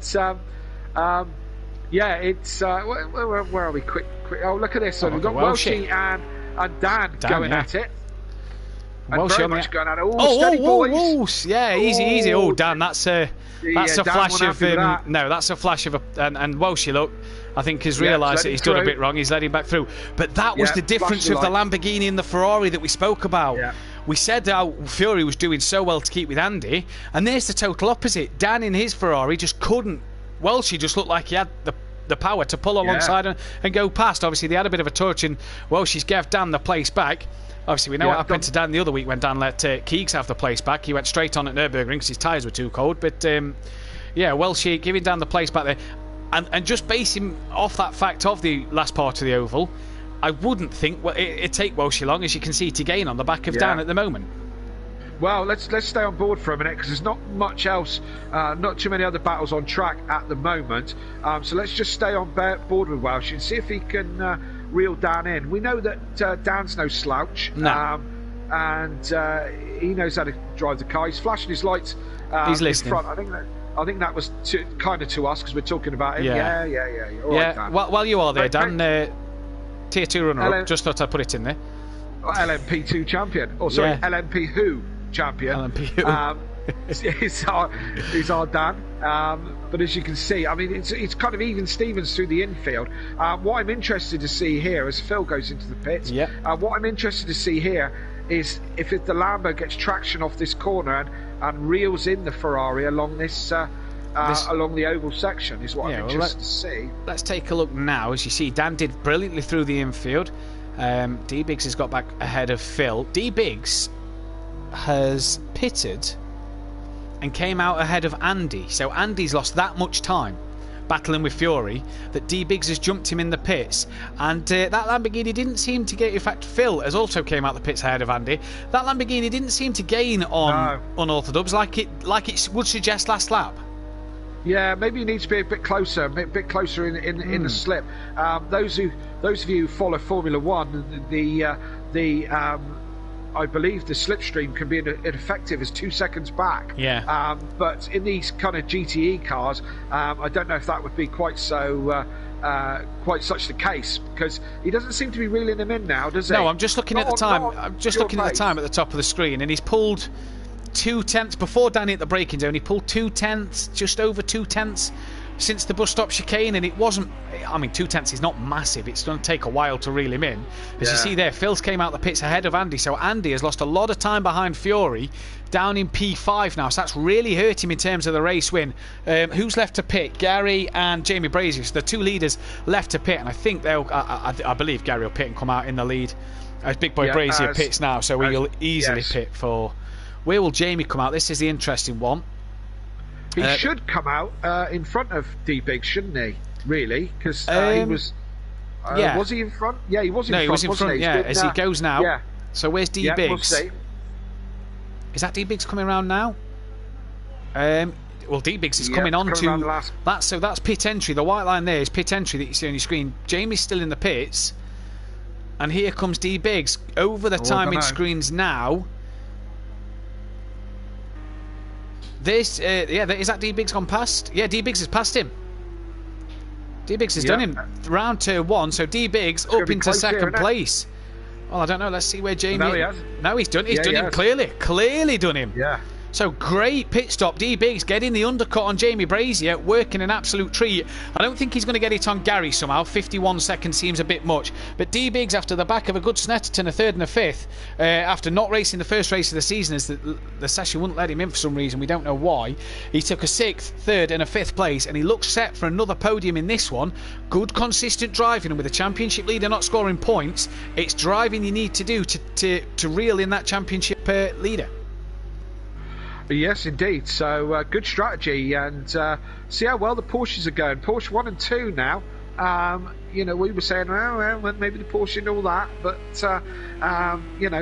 it's where are we? Quick! Oh, look at this! So we've got Welshie and Dan going at it. And very much going at it. Steady boys. Yeah, easy. Oh, Dan, that's a flash of that's a flash of and Welshie, look, I think has realised that he's done a bit wrong. He's let him back through. But that was the difference of the Lamborghini and the Ferrari that we spoke about. Yeah. We said how Fury was doing so well to keep with Andy, and there's the total opposite. Dan in his Ferrari just couldn't. Welshie just looked like he had the power to pull alongside and go past. Obviously, they had a bit of a touch, and Welshie's gave Dan the place back. Obviously, we know what happened to Dan the other week when Dan let Keegs have the place back. He went straight on at Nürburgring because his tyres were too cold. But, Welshie giving Dan the place back there. And just basing off that fact of the last part of the oval, I wouldn't think it'd take Welshie long, as you can see, to gain on the back of Dan at the moment. Well, let's stay on board for a minute because there's not much else, not too many other battles on track at the moment. So let's just stay on board with Welsh and see if he can reel Dan in. We know that Dan's no slouch, and he knows how to drive the car. He's flashing his lights. He's listening. In front. I think that was kind of to us because we're talking about him. Yeah. All right, Dan. While you are there, Dan, Tier 2 runner-up. Just thought I'd put it in there. LMP2 champion. LMP who? Champion. He's our Dan. But as you can see, I mean, it's kind of even Stevens through the infield. What I'm interested to see here, as Phil goes into the pits, what I'm interested to see here is if the Lambo gets traction off this corner and reels in the Ferrari along this along the oval section, is what I'm interested to see. Let's take a look now. As you see, Dan did brilliantly through the infield. D Biggs has got back ahead of Phil. D Biggs has pitted and came out ahead of Andy, so Andy's lost that much time battling with Fury that D Biggs has jumped him in the pits, and that Lamborghini didn't seem to get. In fact, Phil has also came out the pits ahead of Andy. That Lamborghini didn't seem to gain on unorthodox like it would suggest last lap. Yeah, maybe you need to be a bit closer in the slip. Those of you who follow Formula One, I believe the slipstream can be as effective as 2 seconds back. Yeah. But in these kind of GTE cars, I don't know if that would be quite such the case, because he doesn't seem to be reeling them in now, does he? No, I'm just looking at the time. I'm just looking at the time at the top of the screen, and he's pulled 2/10 before Danny at the braking zone. He pulled 2/10, just over 2/10 since the bus stop chicane, and it wasn't. I mean, 2/10 is not massive. It's going to take a while to reel him in. As you see there, Phil's came out the pits ahead of Andy, so Andy has lost a lot of time behind Fury, down in P5 now. So that's really hurt him in terms of the race win. Who's left to pit? Gary and Jamie Brazier. So the two leaders left to pit, and I think they'll. I believe Gary will pit and come out in the lead as Big Boy Brazier pits now. So he'll easily pit for. Where will Jamie come out? This is the interesting one. He should come out in front of D-Big, shouldn't he? Really? Because he was... Was he in front? Yeah, he was in front. No, he was in front, as he goes now. Yeah. So where's D-Biggs? We'll see. Is that D-Biggs coming around now? Well, D-Biggs is coming on to... So that's pit entry. The white line there is pit entry that you see on your screen. Jamie's still in the pits. And here comes D-Biggs. Over the timing screens now... Is that D-Biggs gone past? Yeah, D-Biggs has passed him. D-Biggs has done him round turn 1, so D-Biggs up into second place. Well, I don't know. Let's see where Jamie... No, he has. No, he's done him clearly. Clearly done him. Yeah. So great pit stop. D Biggs getting the undercut on Jamie Brazier, working an absolute treat. I don't think he's going to get it on Gary somehow. 51 seconds seems a bit much. But D Biggs, after the back of a good Snetterton, a third and a fifth, after not racing the first race of the season, as the session wouldn't let him in for some reason, we don't know why, he took a sixth, third and a fifth place, and he looks set for another podium in this one. Good consistent driving, and with a championship leader not scoring points, it's driving you need to do to reel in that championship leader. Yes, indeed. So good strategy, and see how well the Porsches are going. Porsche 1 and 2 now. We were saying, well, maybe the Porsche and all that, but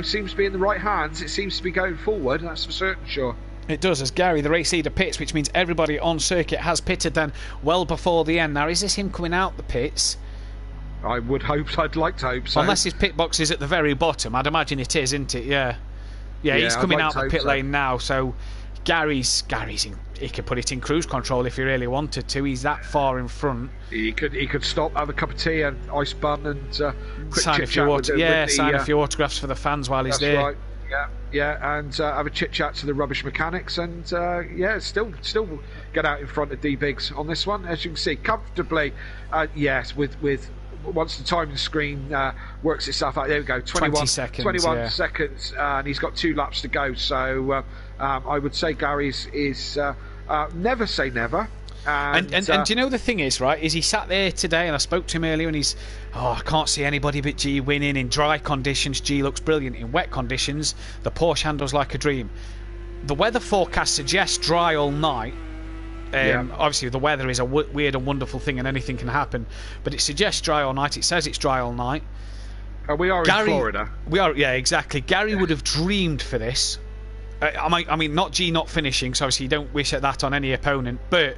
seems to be in the right hands. It seems to be going forward. That's for certain, sure. It does, as Gary, the race leader, pits, which means everybody on circuit has pitted then well before the end. Now, is this him coming out the pits? I'd like to hope so. Unless his pit box is at the very bottom. I'd imagine it is, isn't it? Yeah, he's coming out the pit lane now, so Gary's he could put it in cruise control if he really wanted to. He's that far in front. He could stop, have a cup of tea and ice bun, and sign a few a few autographs for the fans while he's there. Right. And have a chit chat to the rubbish mechanics, and still get out in front of D Biggs on this one, as you can see comfortably. With once the timing screen works itself out, there we go, 21 seconds, and he's got 2 laps to go. So I would say Gary's is never say never. And do you know the thing is, right, is he sat there today, and I spoke to him earlier, and he's, I can't see anybody but G winning. In dry conditions, G looks brilliant. In wet conditions, the Porsche handles like a dream. The weather forecast suggests dry all night. Obviously, the weather is a weird and wonderful thing, and anything can happen. But it suggests dry all night. It says it's dry all night. We are in Florida. We are, yeah, exactly. Gary would have dreamed for this. I mean, not G not finishing, so obviously you don't wish that on any opponent. But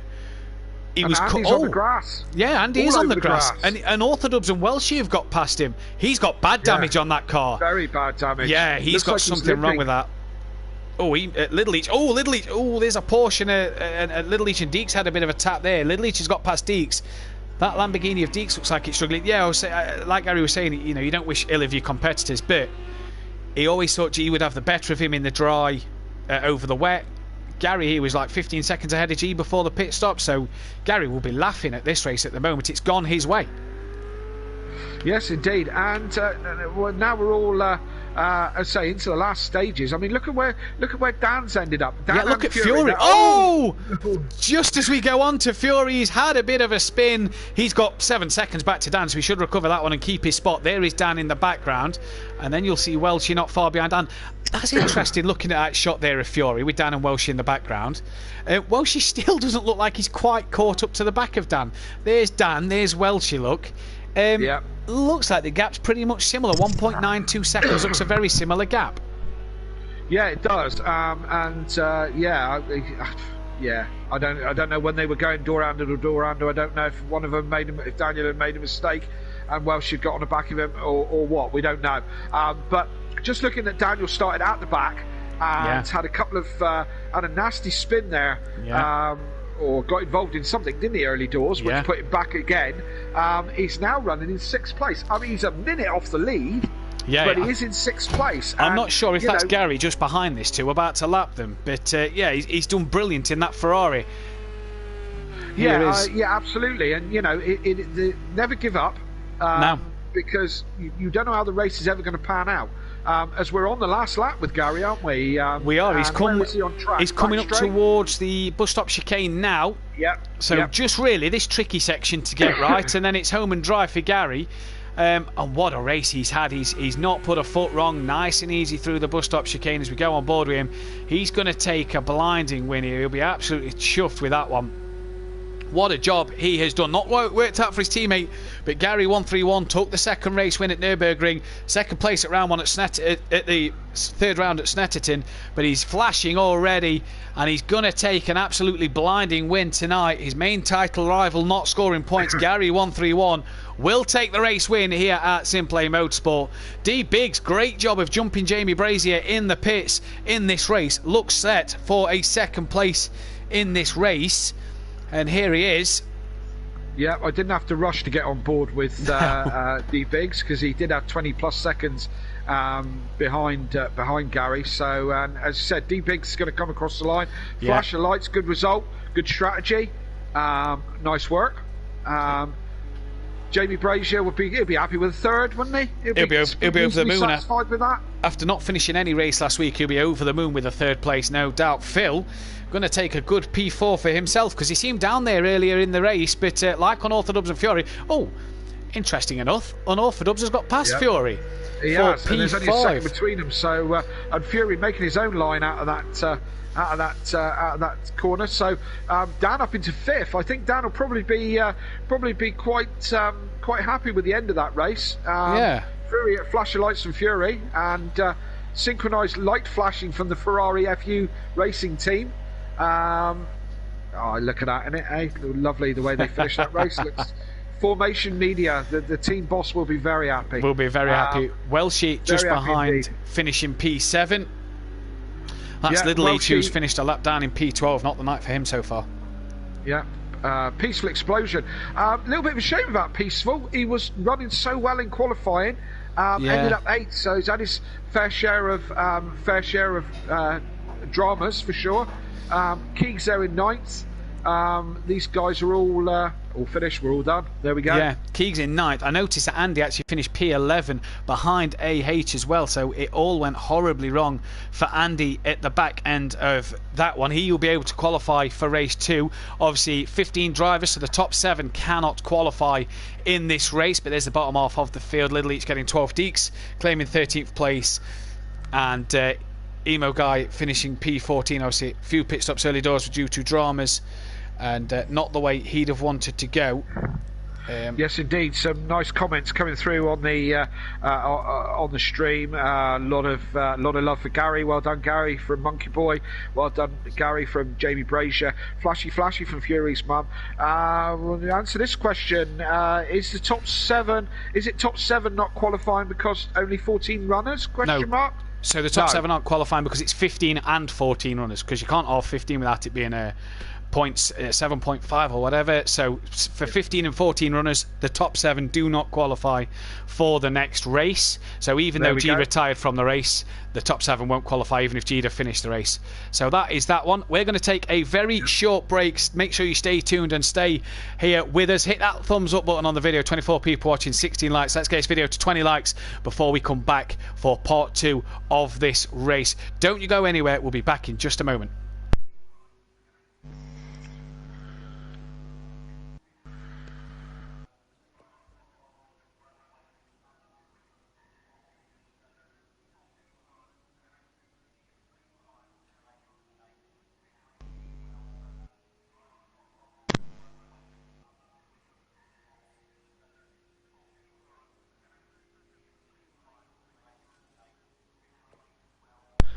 he was on the grass. Yeah, Andy is on the grass. And Orthodubs and Welshie have got past him. He's got bad damage on that car. Very bad damage. Yeah, he's got something wrong with that. Little Leach. There's a Porsche and Little Leach and Deeks had a bit of a tap there. Little Leach has got past Deeks. That Lamborghini of Deeks looks like it's struggling. Yeah, I was like Gary was saying, you don't wish ill of your competitors, but he always thought G would have the better of him in the dry over the wet. Gary here was like 15 seconds ahead of G before the pit stop, so Gary will be laughing at this race at the moment. It's gone his way. Yes, indeed. And now we're all, as say, into the last stages. I mean, look at where Dan's ended up. Look at Fury. Just as we go on to Fury, he's had a bit of a spin. He's got 7 seconds back to Dan, so he should recover that one and keep his spot. There is Dan in the background, and then you'll see Welshie not far behind Dan. That's interesting, looking at that shot there of Fury with Dan and Welshie in the background. Welshie still doesn't look like he's quite caught up to the back of Dan. There's Dan, there's Welshie, look. Looks like the gap's pretty much similar. 1.92 seconds looks a very similar gap. Yeah, it does. I don't know when they were going door handle to door handle. I don't know if one of them if Daniel had made a mistake and Welsh had got on the back of him or what. We don't know. But just looking at Daniel started out the back and had a couple of had a nasty spin there. Or got involved in something, didn't he, early doors, which put him back again. He's now running in 6th place. I mean, he's a minute off the lead, but he is in 6th place. I'm not sure if that's Gary just behind this two, about to lap them. But, he's done brilliant in that Ferrari. Absolutely. And, never give up. No. Because you don't know how the race is ever going to pan out. As we're on the last lap with Gary, aren't we? We are. He's coming up towards the bus stop chicane now. Just really this tricky section to get right, and then it's home and dry for Gary. And what a race he's had. He's not put a foot wrong. Nice and easy through the bus stop chicane as we go on board with him. He's going to take a blinding win here. He'll be absolutely chuffed with that one. What a job he has done. Not worked out for his teammate, but Gary 131 took the second race win at Nürburgring, second place at round one at the third round at Snetterton, but he's flashing already, and he's going to take an absolutely blinding win tonight. His main title rival not scoring points, Gary 131, will take the race win here at Simplay Motorsport. D Biggs, great job of jumping Jamie Brazier in the pits in this race. Looks set for a second place in this race. And here he is. Yeah, I didn't have to rush to get on board with D Biggs, because he did have 20 plus seconds behind Gary. So as I said, D-Big's going to come across the line. Flash of lights, good result, good strategy, nice work. Jamie Brazier he'll be happy with a third, wouldn't he? He'll be over the moon. Satisfied with that. After not finishing any race last week, he'll be over the moon with a third place, no doubt. Phil going to take a good P4 for himself because he seemed down there earlier in the race, but like Unorthodox and Fury, interesting enough, Unorthodox has got past Fury. He has, and there's only a second between them. So and Fury making his own line out of that corner. So Dan up into 5th. I think Dan will probably be quite happy with the end of that race. Fury, flash of lights from Fury, and synchronised light flashing from the Ferrari FU racing team. Look at that, isn't it? Eh? Lovely the way they finished that race. Looks, Formation Media, the team boss will be very happy. Will be very happy. Welshie just behind, finishing P7. That's Little H, who's finished a lap down in P12. Not the night for him so far. Yeah. Peaceful Explosion. A little bit of a shame about Peaceful. He was running so well in qualifying. Ended up 8th, so he's had his fair share of dramas for sure. Keegs there in 9th. These guys are all finished. We're all done. There we go. Yeah, Keegs in 9th. I noticed that Andy actually finished P11 behind AH as well, so it all went horribly wrong for Andy at the back end of that one. He will be able to qualify for race 2. Obviously 15 drivers, so the top 7 cannot qualify in this race, but there's the bottom half of the field. Little each getting 12th. Deeks claiming 13th place, and Emo Guy finishing P14. Obviously a few pit stops early doors were due to dramas and not the way he'd have wanted to go. Yes, indeed. Some nice comments coming through on the stream. A lot of love for Gary. Well done, Gary, from Monkey Boy. Well done, Gary, from Jamie Brazier. Flashy from Fury's mum. We'll answer this question: Is the top 7? Is it top 7 not qualifying because only 14 runners? Question mark. So the top 7 aren't qualifying because it's 15 and 14 runners, because you can't have 15 without it being a points 7.5 or whatever. So for 15 and 14 runners, the top 7 do not qualify for the next race. So even though G retired from the race, the top 7 won't qualify even if G'd finished the race. So that is that one. We're going to take a very short break. Make sure you stay tuned and stay here with us. Hit that thumbs up button on the video. 24 people watching, 16 likes. Let's get this video to 20 likes before we come back for part 2 of this race. Don't you go anywhere. We'll be back in just a moment.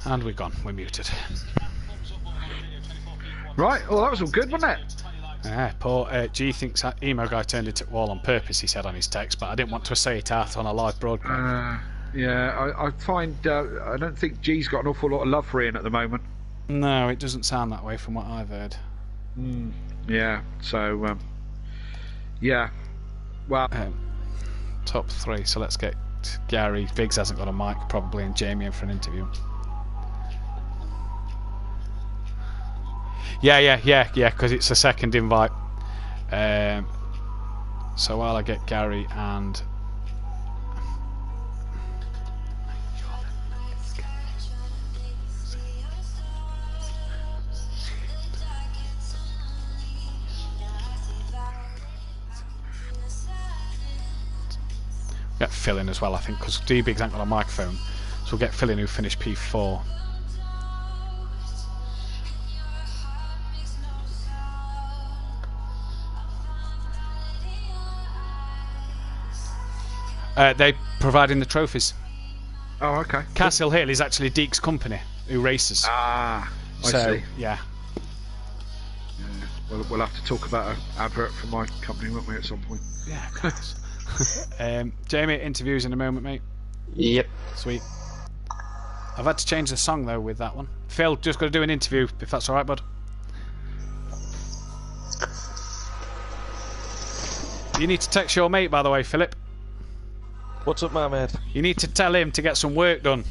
And we're gone. We're muted. Right. Well, that was all good, wasn't it? Yeah, poor G thinks that Emo Guy turned into a wall on purpose, he said on his text, but I didn't want to say it out on a live broadcast. I find I don't think G's got an awful lot of love for Ian at the moment. No, it doesn't sound that way from what I've heard. Yeah, so yeah. Well, top 3, so let's get Gary. Biggs hasn't got a mic probably, and Jamie in for an interview. Yeah, because it's a second invite. So while I get Gary and... Get Phil in as well, I think, because D-Biggs ain't got a microphone. So we'll get Phil in, who finished P4. They providing the trophies. Oh, okay. Castle Hill is actually Deke's company who races. I see. Yeah. We'll have to talk about an advert for my company, won't we, at some point? Yeah, of course. Jamie, interviews in a moment, mate. Yep. Sweet. I've had to change the song though with that one. Phil, just got to do an interview, if that's alright, bud. You need to text your mate, by the way, Philip. What's up, my mate? You need to tell him to get some work done.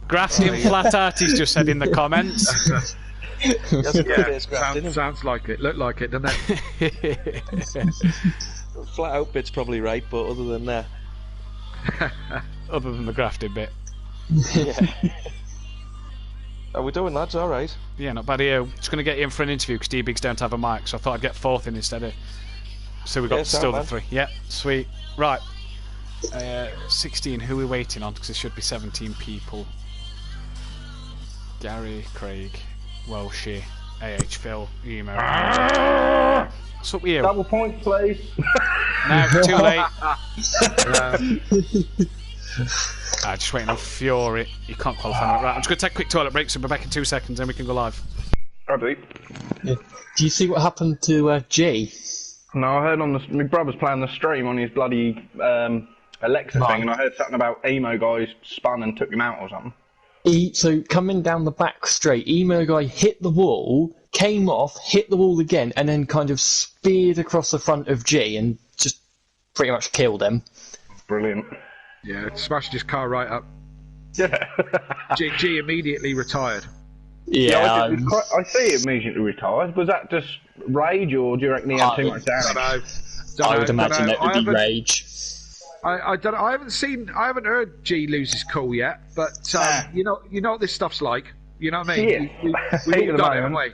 Grafting flat art, he's just said in the comments. Sounds like it. Look like it, doesn't it? Flat out bit's probably right, but other than that... Other than the grafting bit. Yeah. How we doing, lads? All right. Yeah, not bad. Just going to get you in for an interview because D-Bigs don't have a mic, so I thought I'd get fourth in instead of... So we've got still the 3. Yeah, sweet. Right. 16, who are we waiting on? Because there should be 17 people. Gary, Craig, Welshie, AH Phil, Emo. What's up with you? Double points, please. No, too late. Just waiting on Fury. You can't qualify. Right, I'm just going to take a quick toilet break, so we'll be back in 2 seconds, then we can go live. I do. Yeah. Do you see what happened to G? No, I heard on my brother's playing the stream on his bloody Alexa thing, and I heard something about emo guys spun and took him out or something. So coming down the back straight, emo guy hit the wall, came off, hit the wall again, and then kind of speared across the front of G and just pretty much killed him. Brilliant. Yeah, smashed his car right up. Yeah. G immediately retired. Yeah, I see it immediately retired. Was that just rage, or do you reckon he had too much damage? I would imagine it would be rage. I don't. I haven't heard G lose his cool yet, but you know what this stuff's like. You know what I mean? We've all done it, haven't we?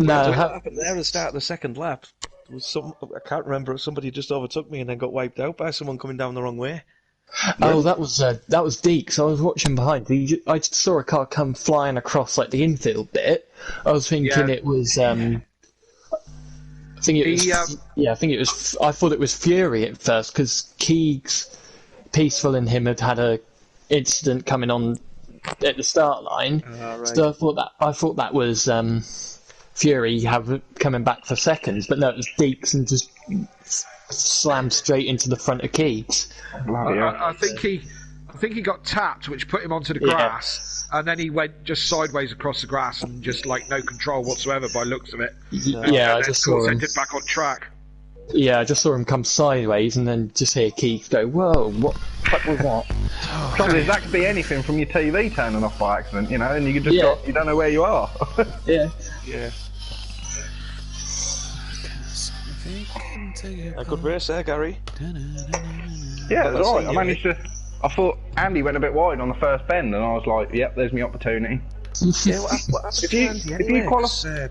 No, what happened there at the start of the second lap? There was I can't remember. Somebody just overtook me and then got wiped out by someone coming down the wrong way. Oh, that was Deeks. I was watching behind. I saw a car come flying across like the infield bit. I was thinking it was. I thought it was Fury at first because Keegs, Peaceful, and him had a incident coming on at the start line. Right. So I thought that was Fury coming back for seconds, but no, it was Deeks and just slammed straight into the front of Keegs. I think he got tapped, which put him onto the grass, and then he went just sideways across the grass and just like no control whatsoever by looks of it. I just saw him back on track. Yeah, I just saw him come sideways and then just hear Keith go, "Whoa, what was that?" That could be anything from your TV turning off by accident, you know, and you just you don't know where you are. Yeah. A good race there, Gary. Yeah, it was alright. I thought Andy went a bit wide on the first bend, and I was like, "Yep, there's my opportunity." Yeah, what happened to Andy anyway? If you qualify,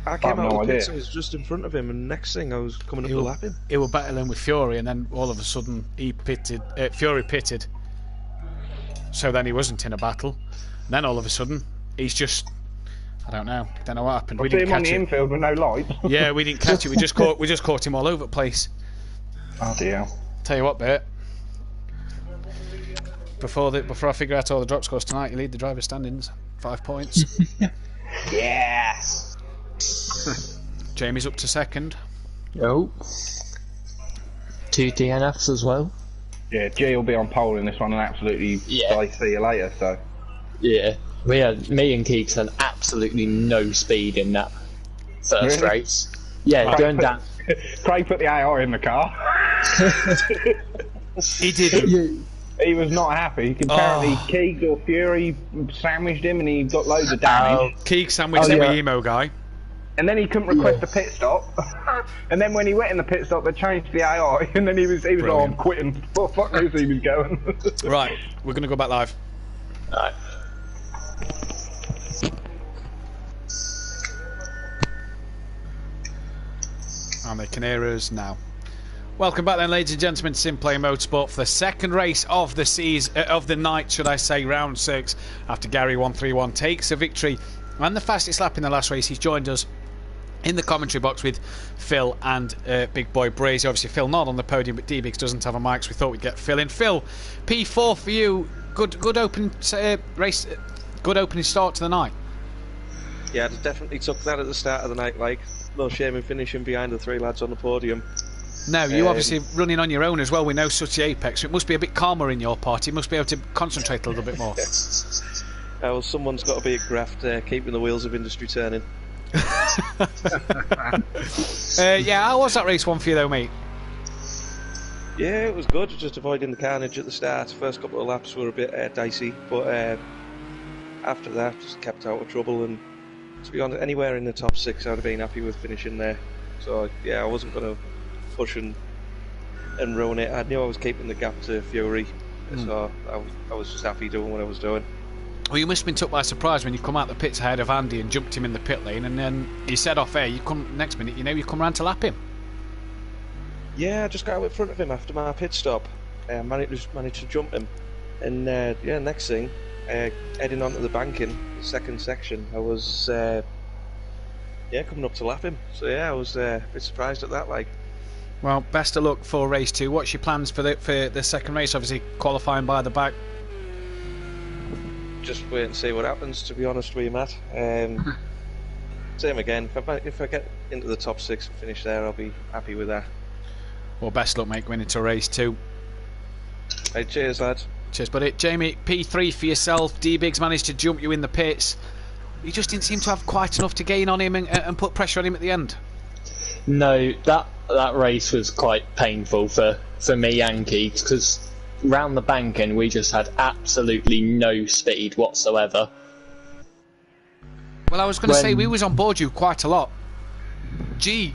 I came out of the pits, I was just in front of him, and next thing I was coming up to lap him. He was battling with Fury, and then all of a sudden Fury pitted. So then he wasn't in a battle. And then all of a sudden, he's just... I don't know what happened. We didn't catch him on the infield with no light. Yeah, we didn't catch it. We just caught him all over the place. Oh dear. Tell you what, Bert. Before I figure out all the drop scores tonight, you lead the driver's standings. 5 points. Yeah. Jamie's up to second. Oh. 2 DNFs as well. Yeah, G will be on pole in this one and absolutely say see you later. So. Yeah. Me and Keeks had absolutely no speed in that first race. Yeah, going down. Craig put the AI in the car. He didn't. He was not happy. Apparently, Keegs or Fury sandwiched him and he got loads of damage. Keegs sandwiched him with emo guy. And then he couldn't request a pit stop. And then when he went in the pit stop, they changed the AI. And then he was like, "Oh, I'm quitting." Fuck knows he was going. Right, we're going to go back live. Alright. I'm making errors now. Welcome back then, ladies and gentlemen, to Simplay Motorsport for the second race of the season, of the night, should I say, round 6. After Gary 131 takes a victory and the fastest lap in the last race, he's joined us in the commentary box with Phil and Big Boy Brazy. Obviously, Phil not on the podium, but D-Biggs doesn't have a mic, so we thought we'd get Phil in. Phil, P4 for you. Good open race. Good opening start to the night. Yeah, I definitely took that at the start of the night. Like, no shame in finishing behind the 3 lads on the podium. No, you obviously running on your own as well. We know such the apex, so it must be a bit calmer in your part. You must be able to concentrate a little bit more. Well, someone's got to be a graft keeping the wheels of industry turning. Yeah, how was that race one for you though, mate? Yeah, it was good. Just avoiding the carnage at the start. First couple of laps were a bit dicey, but after that, just kept out of trouble. And to be honest, anywhere in the top 6, I'd have been happy with finishing there. So yeah, I wasn't going to push and ruin it. I knew I was keeping the gap to Fury, so I was just happy doing what I was doing. Well, you must have been took by surprise when you come out the pits ahead of Andy and jumped him in the pit lane, and then you said off air, you come next minute, you come round to lap him. Yeah, I just got out in front of him after my pit stop. Managed to jump him, and yeah, next thing, heading onto the banking, the second section, I was coming up to lap him. So yeah, I was a bit surprised at that. Like, well, best of luck for race 2. What's your plans for the second race? Obviously, qualifying by the back. Just wait and see what happens. To be honest with you, Matt. Same again. If I get into the top 6 and finish there, I'll be happy with that. Well, best luck, mate, going into race 2. Hey, cheers, lads. Cheers, buddy. Jamie, P3 for yourself. D-Biggs managed to jump you in the pits. You just didn't seem to have quite enough to gain on him and put pressure on him at the end. No, that race was quite painful for me and Keeks, because round the banking we just had absolutely no speed whatsoever. Well, I was going to say, we was on board you quite a lot. G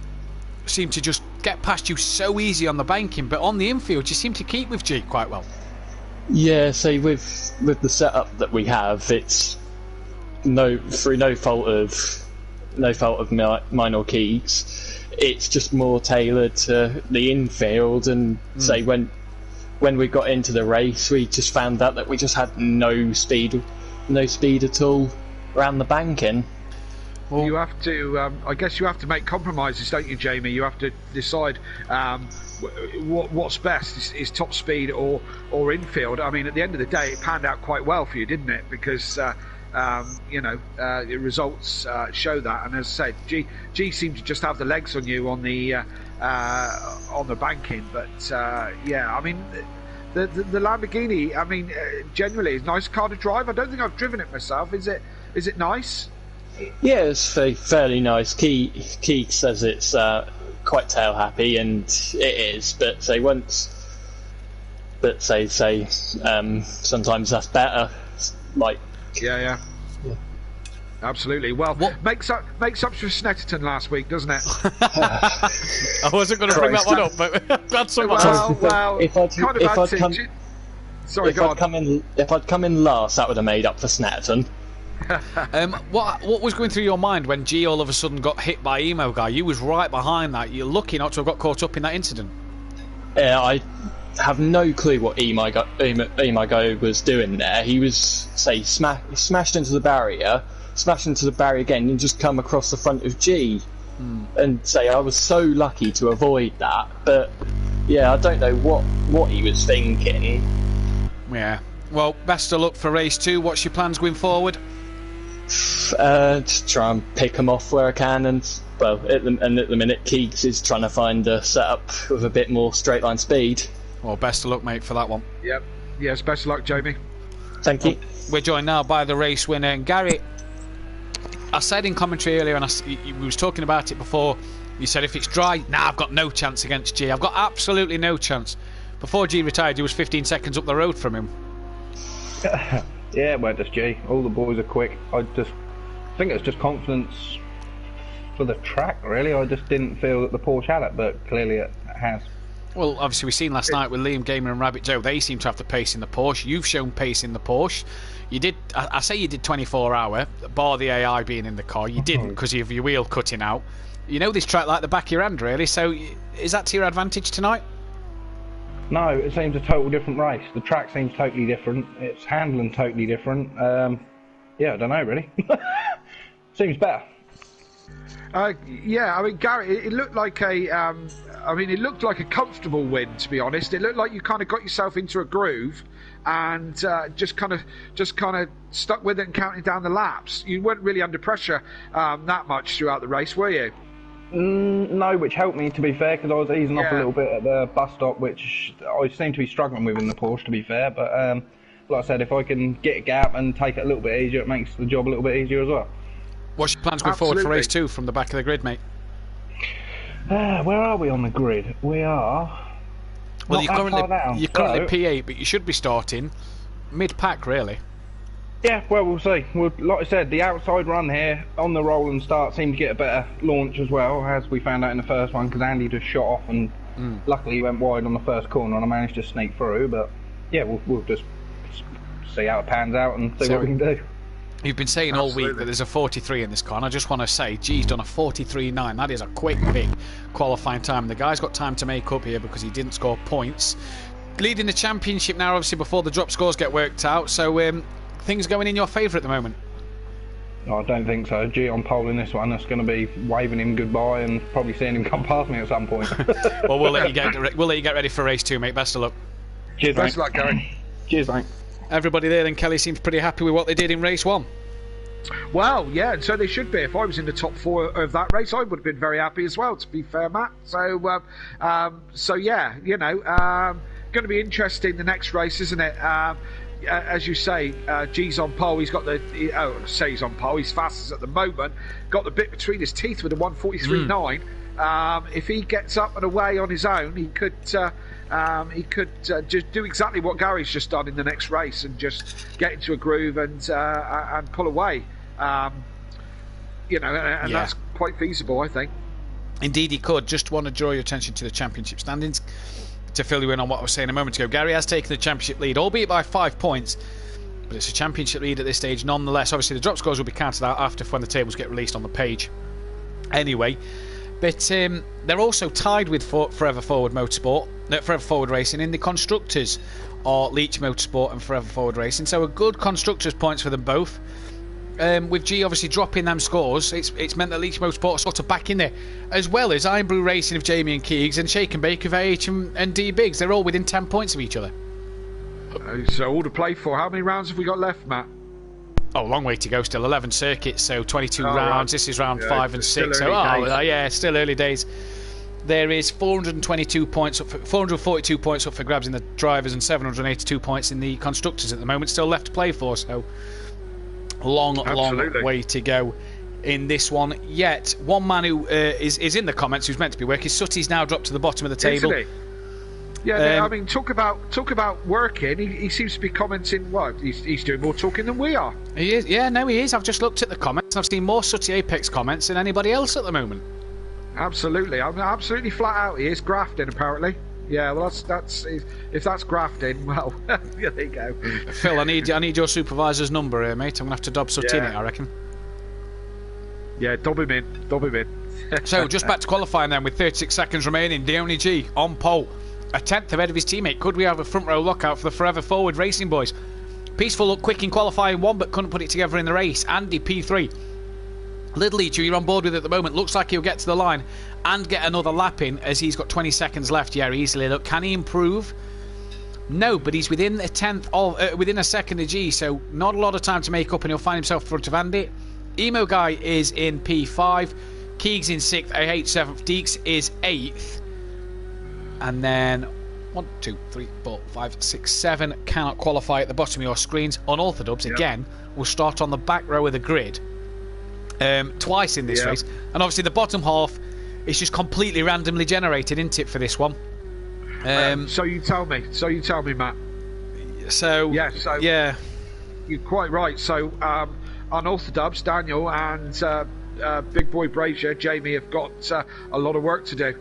seemed to just get past you so easy on the banking, but on the infield you seem to keep with G quite well. Yeah, see, with the setup that we have, it's through no fault of mine or Keeks. It's just more tailored to the infield, and say when we got into the race, we just found out that we just had no speed at all around the banking. Well, you have to, I guess you have to make compromises, don't you, Jamie? You have to decide what's best, is top speed or infield. I mean, at the end of the day, it panned out quite well for you, didn't it? Because the results show that. And as I said, G seemed to just have the legs on you on the banking. But yeah, I mean, the Lamborghini, I mean, generally, is a nice car to drive. I don't think I've driven it myself. Is it nice? Yeah, it's fairly nice. Keith says it's quite tail happy, and it is. But sometimes that's better. Like, yeah. Absolutely. Well, what makes up for Snetterton last week, doesn't it? I wasn't going to bring that one up, but I'm glad someone. Well, if I'd come in last, that would have made up for Snetterton. What was going through your mind when G all of a sudden got hit by Emo Guy? You was right behind that. You're lucky not to have got caught up in that incident. Yeah, I have no clue what Emo Guy was doing there. He was, smashed into the barrier, smashed into the barrier again, and just come across the front of G. And I was so lucky to avoid that. But yeah, I don't know what he was thinking. Yeah. Well, best of luck for race 2. What's your plans going forward? Just try and pick them off where I can, and at the minute Keeks is trying to find a setup with a bit more straight line speed. Well, best of luck, mate, for that one. Yep. Yes, best of luck, Jamie. Thank you. We're joined now by the race winner, and Gary. I said in commentary earlier, and we was talking about it before. You said if it's dry, I've got no chance against G. I've got absolutely no chance. Before G retired, he was 15 seconds up the road from him. Yeah, it weren't just G. All the boys are quick. I just think it's just confidence for the track, really. I just didn't feel that the Porsche had it, but clearly it has. Well, obviously we've seen last night with Liam Gamer and Rabbit Joe, they seem to have the pace in the Porsche. You've shown pace in the Porsche. You did, I say you did 24-hour, bar the AI being in the car. You didn't because of your wheel cutting out. You know this track like the back of your hand, really, so is that to your advantage tonight? No, it seems a total different race. The track seems totally different. It's handling totally different. Yeah, I don't know, really. Seems better. Yeah, I mean, Gary, it looked like it looked like a comfortable win, to be honest. It looked like you kind of got yourself into a groove and just kind of stuck with it and counting down the laps. You weren't really under pressure that much throughout the race, were you? No, which helped me, to be fair, because I was easing off a little bit at the bus stop, which I seem to be struggling with in the Porsche, to be fair. But like I said, if I can get a gap and take it a little bit easier, it makes the job a little bit easier as well. What's your plans going forward for race 2 from the back of the grid, mate? Where are we on the grid? We are Well, you're currently P8, but you should be starting mid-pack, really. Yeah, well, we'll see. Like I said, the outside run here on the roll and start seemed to get a better launch as well, as we found out in the first one, because Andy just shot off and luckily he went wide on the first corner and I managed to sneak through. But yeah, we'll just see how it pans out and see what we can do. You've been saying all week that there's a 43 in this car, and I just want to say, G's done a 43.9. That is a quick, big qualifying time. The guy's got time to make up here because he didn't score points. Leading the championship now, obviously, before the drop scores get worked out. So things going in your favour at the moment? No, I don't think so. G on pole in this one. That's going to be waving him goodbye and probably seeing him come past me at some point. Well, we'll let you get ready for race 2, mate. Best of luck. Cheers, best of luck, Gary. Cheers, mate. Everybody there, and Kelly seems pretty happy with what they did in race 1. Well, yeah, and so they should be. If I was in the top 4 of that race, I would have been very happy as well, to be fair, Matt. So, yeah, you know, going to be interesting the next race, isn't it? As you say, G's on pole. He's got he's on pole. He's fastest at the moment. Got the bit between his teeth with a 1:43.9. If he gets up and away on his own, he could just do exactly what Gary's just done in the next race and just get into a groove and pull away. You know, and that's quite feasible, I think. Indeed, he could. Just want to draw your attention to the championship standings to fill you in on what I was saying a moment ago. Gary has taken the championship lead, albeit by 5 points, but it's a championship lead at this stage nonetheless. Obviously, the drop scores will be counted out after when the tables get released on the page. Anyway, but they're also tied with Forever Forward Racing in the constructors, or Leach Motorsport and Forever Forward Racing. So a good constructors points for them both. With G obviously dropping them scores, it's meant that Leach Motorsport are sort of back in there, as well as Iron Brew Racing of Jamie and Keegs and Shake and Bake of AH and D Biggs. They're all within 10 points of each other. So all to play for. How many rounds have we got left, Matt? Oh, long way to go still. 11 circuits, so 22 rounds. Right. This is round 5 and 6. So, still early days. There is 442 points up for grabs in the drivers and 782 points in the constructors at the moment. Still left to play for, so long way to go in this one. Yet one man who is in the comments who's meant to be working, Sutty's now dropped to the bottom of the table. Yeah, I mean, talk about working. He seems to be commenting. What he's doing more talking than we are. He is. Yeah, no, he is. I've just looked at the comments. I've seen more Sutty Apex comments than anybody else at the moment. Absolutely, I'm absolutely flat out. He is grafting, apparently. Yeah, well, that's if that's grafting, well, yeah, there you go. Phil, I need your supervisor's number here, mate. I'm gonna have to dob Sutty in it, I reckon. Yeah, dob him in. So, just back to qualifying then, with 36 seconds remaining. The only G on pole, a tenth ahead of his teammate. Could we have a front row lockout for the Forever Forward Racing boys? Peaceful looked quick in qualifying 1, but couldn't put it together in the race. Andy P3. Little Leach, who you're on board with at the moment, looks like he'll get to the line and get another lap in, as he's got 20 seconds left. Yeah, easily. Look, can he improve? No, but he's within a tenth of within a second of G, so not a lot of time to make up, and he'll find himself in front of Andy. Emo Guy is in P5, Keegs in 6th, AH 7th, Deeks is 8th, and then 1, 2, 3, 4, 5, 6, 7 cannot qualify at the bottom of your screens. Unorthodox again will start on the back row of the grid twice in this race, and obviously the bottom half is just completely randomly generated, isn't it, for this one? So you tell me, Matt. So yeah, you're quite right. So Unorthodox, Daniel, and Big Boy Brazier, Jamie, have got a lot of work to do.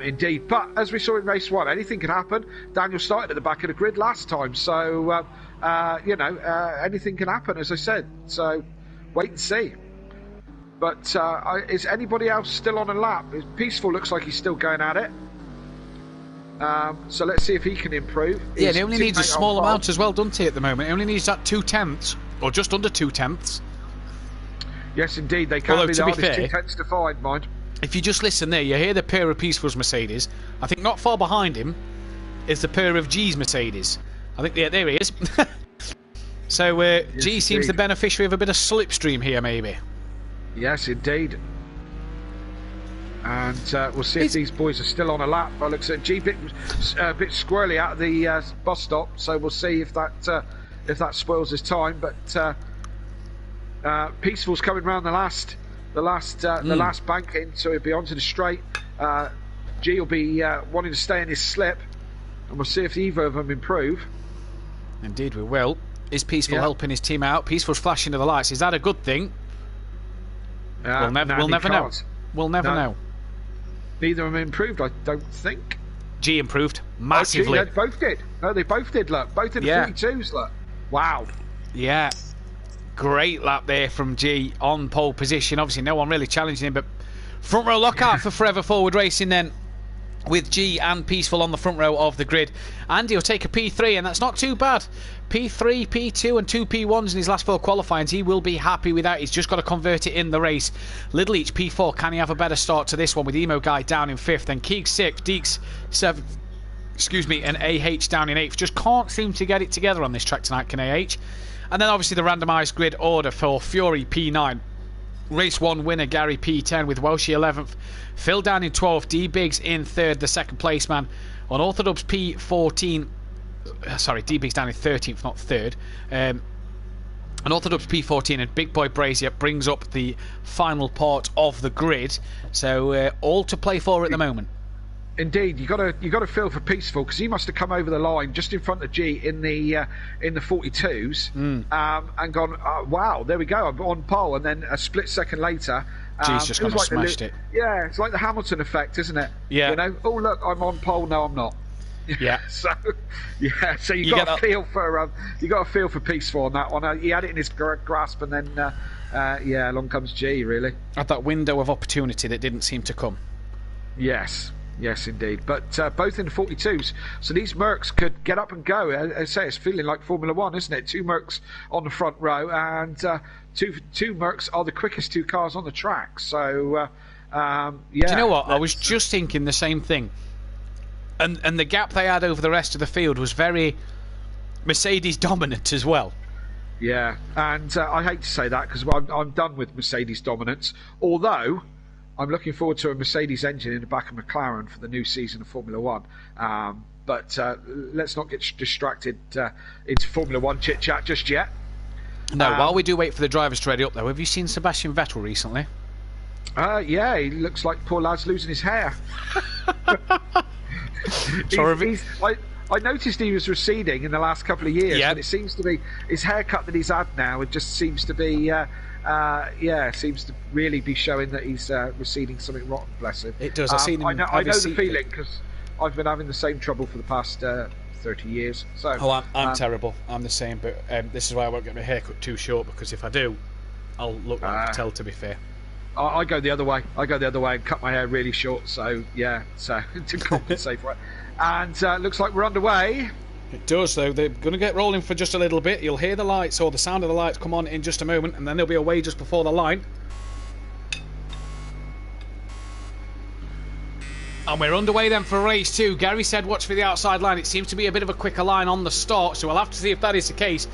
Indeed, but as we saw in race 1, anything can happen. Daniel started at the back of the grid last time, so anything can happen, as I said. So wait and see. But is anybody else still on a lap? Peaceful looks like he's still going at it. So let's see if he can improve. Yeah, and he only needs a small amount as well, doesn't he, at the moment? He only needs that 2/10, or just under 2/10. Yes, indeed. They can be the hardest 2/10 to find, mind. If you just listen there, you hear the pair of Peaceful's Mercedes. I think not far behind him is the pair of G's Mercedes. I think, there he is. So G seems the beneficiary of a bit of slipstream here, maybe. Yes, indeed. And we'll see if these boys are still on a lap. By looks at G, bit squirrely out of the bus stop, so we'll see if that spoils his time. But Peaceful's coming round the last bank in, so he'll be onto the straight. G will be wanting to stay in his slip. and we'll see if either of them improve. Indeed, we will. Is Peaceful helping his team out? Peaceful's flashing to the lights. Is that a good thing? We'll never know. We'll never know. Neither of them improved, I don't think. G improved massively. They both did. No, they both did. Look, both in the 42s. Look, wow. Yeah, great lap there from G on pole position. Obviously, no one really challenging him, but front row lockout for Forever Forward Racing then, with G and Peaceful on the front row of the grid. Andy will take a P3, and that's not too bad. P3, P2 and 2 P1s in his last 4 qualifyings. He will be happy with that. He's just got to convert it in the race. Little Each P4. Can he have a better start to this one with Emo Guy down in 5th? Then Keeg 6th, Deeks 7th, and AH down in 8th. Just can't seem to get it together on this track tonight, can AH. And then obviously the randomised grid order for Fury P9. Race 1 winner Gary P10 with Welshie 11th. Phil down in 12th. D Biggs in 3rd, the second place man. Unorthodox P14. Sorry, D Biggs down in 13th, not 3rd. Unorthodox P14 and Big Boy Brazier brings up the final part of the grid. So all to play for at the moment. Indeed, you got to feel for Peaceful, because he must have come over the line just in front of G in the 42s and gone, wow, there we go, I'm on pole, and then a split second later, G's just gone and smashed it. Yeah, it's like the Hamilton effect, isn't it? Yeah. You know, oh look, I'm on pole, no, I'm not. Yeah. So you got to feel for Peaceful on that one. He had it in his grasp, and then along comes G. Really, at that window of opportunity that didn't seem to come. Yes, indeed. But both in the 42s, so these Mercs could get up and go. I say it's feeling like Formula One, isn't it? 2 Mercs on the front row, and two Mercs are the quickest 2 cars on the track. So Do you know what? I was just thinking the same thing. And the gap they had over the rest of the field was very Mercedes dominant as well. Yeah, and I hate to say that, because I'm done with Mercedes dominance. Although I'm looking forward to a Mercedes engine in the back of McLaren for the new season of Formula One. But let's not get distracted into Formula One chit-chat just yet. No, while we do wait for the drivers to ready up, though, have you seen Sebastian Vettel recently? Yeah, he looks like poor lad's losing his hair. I noticed he was receding in the last couple of years, and it seems to be his haircut that he's had now. It just seems to be, seems to really be showing that he's receding something rotten. Bless him. It does. I know the feeling, because I've been having the same trouble for the past 30 years. So, I'm terrible. I'm the same, but this is why I won't get my haircut too short, because if I do, I'll look like Patel. To be fair. I go the other way. I go the other way and cut my hair really short. So to compensate for it. And looks like we're underway. It does, though. They're going to get rolling for just a little bit. You'll hear the lights, or the sound of the lights, come on in just a moment, and then they'll be away just before the line. And we're underway then for race 2. Gary said watch for the outside line. It seems to be a bit of a quicker line on the start, so we'll have to see if that is the case.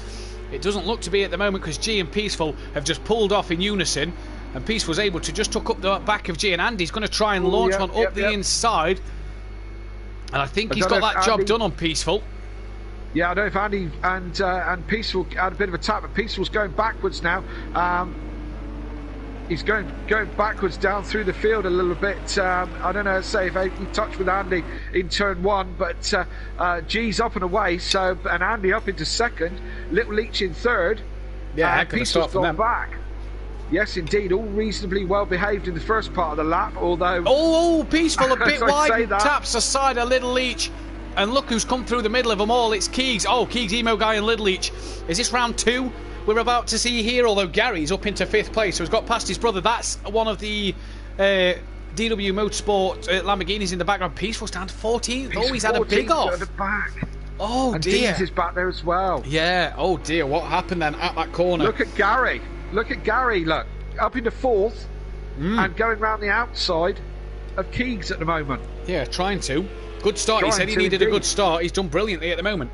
It doesn't look to be at the moment, because G and Peaceful have just pulled off in unison, and Peaceful was able to just tuck up the back of G, and Andy's going to try and launch one up the inside. And I think he's got that job done on Peaceful. Yeah, I don't know if Andy and Peaceful had a bit of a tap, but Peaceful's going backwards now. He's going backwards down through the field a little bit. I don't know, say if he touched with Andy in turn 1, but G's up and away. And Andy up into 2nd, Little Leach in 3rd. Yeah, and Peaceful's gone back. Yes, indeed, all reasonably well behaved in the first part of the lap, although... Peaceful, a bit wide, taps aside a Little Leach. And look who's come through the middle of them all, it's Keegs. Keegs, Emo Guy and Little Leach. Is this round 2 we're about to see here? Although Gary's up into 5th place, so he's got past his brother. That's one of the DW Motorsport Lamborghinis in the background. Peaceful's down to 14th. He's had a big off. At the back. And dear. Deans is back there as well. Yeah, oh dear, what happened then at that corner? Look at Gary, look, up into 4th and going round the outside of Keegs at the moment. Yeah, trying to. Good start, he said he needed a good start. He's done brilliantly at the moment.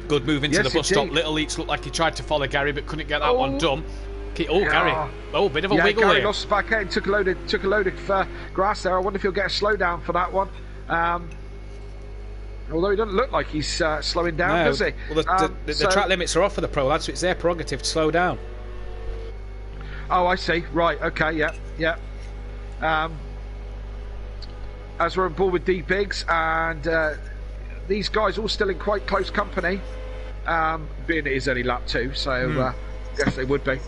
Good move into the bus stop. Little Leach looked like he tried to follow Gary but couldn't get that one done. Gary. Bit of a wiggle Gary there. Lost the back end, took a load of grass there. I wonder if he'll get a slowdown for that one. Although he doesn't look like he's slowing down, does he? Well, the track limits are off for the pro lads, so it's their prerogative to slow down. Oh, I see. Right. Okay. Yeah. as we're on board with D Biggs, and these guys all still in quite close company, being it is only lap 2, so yes, they would be.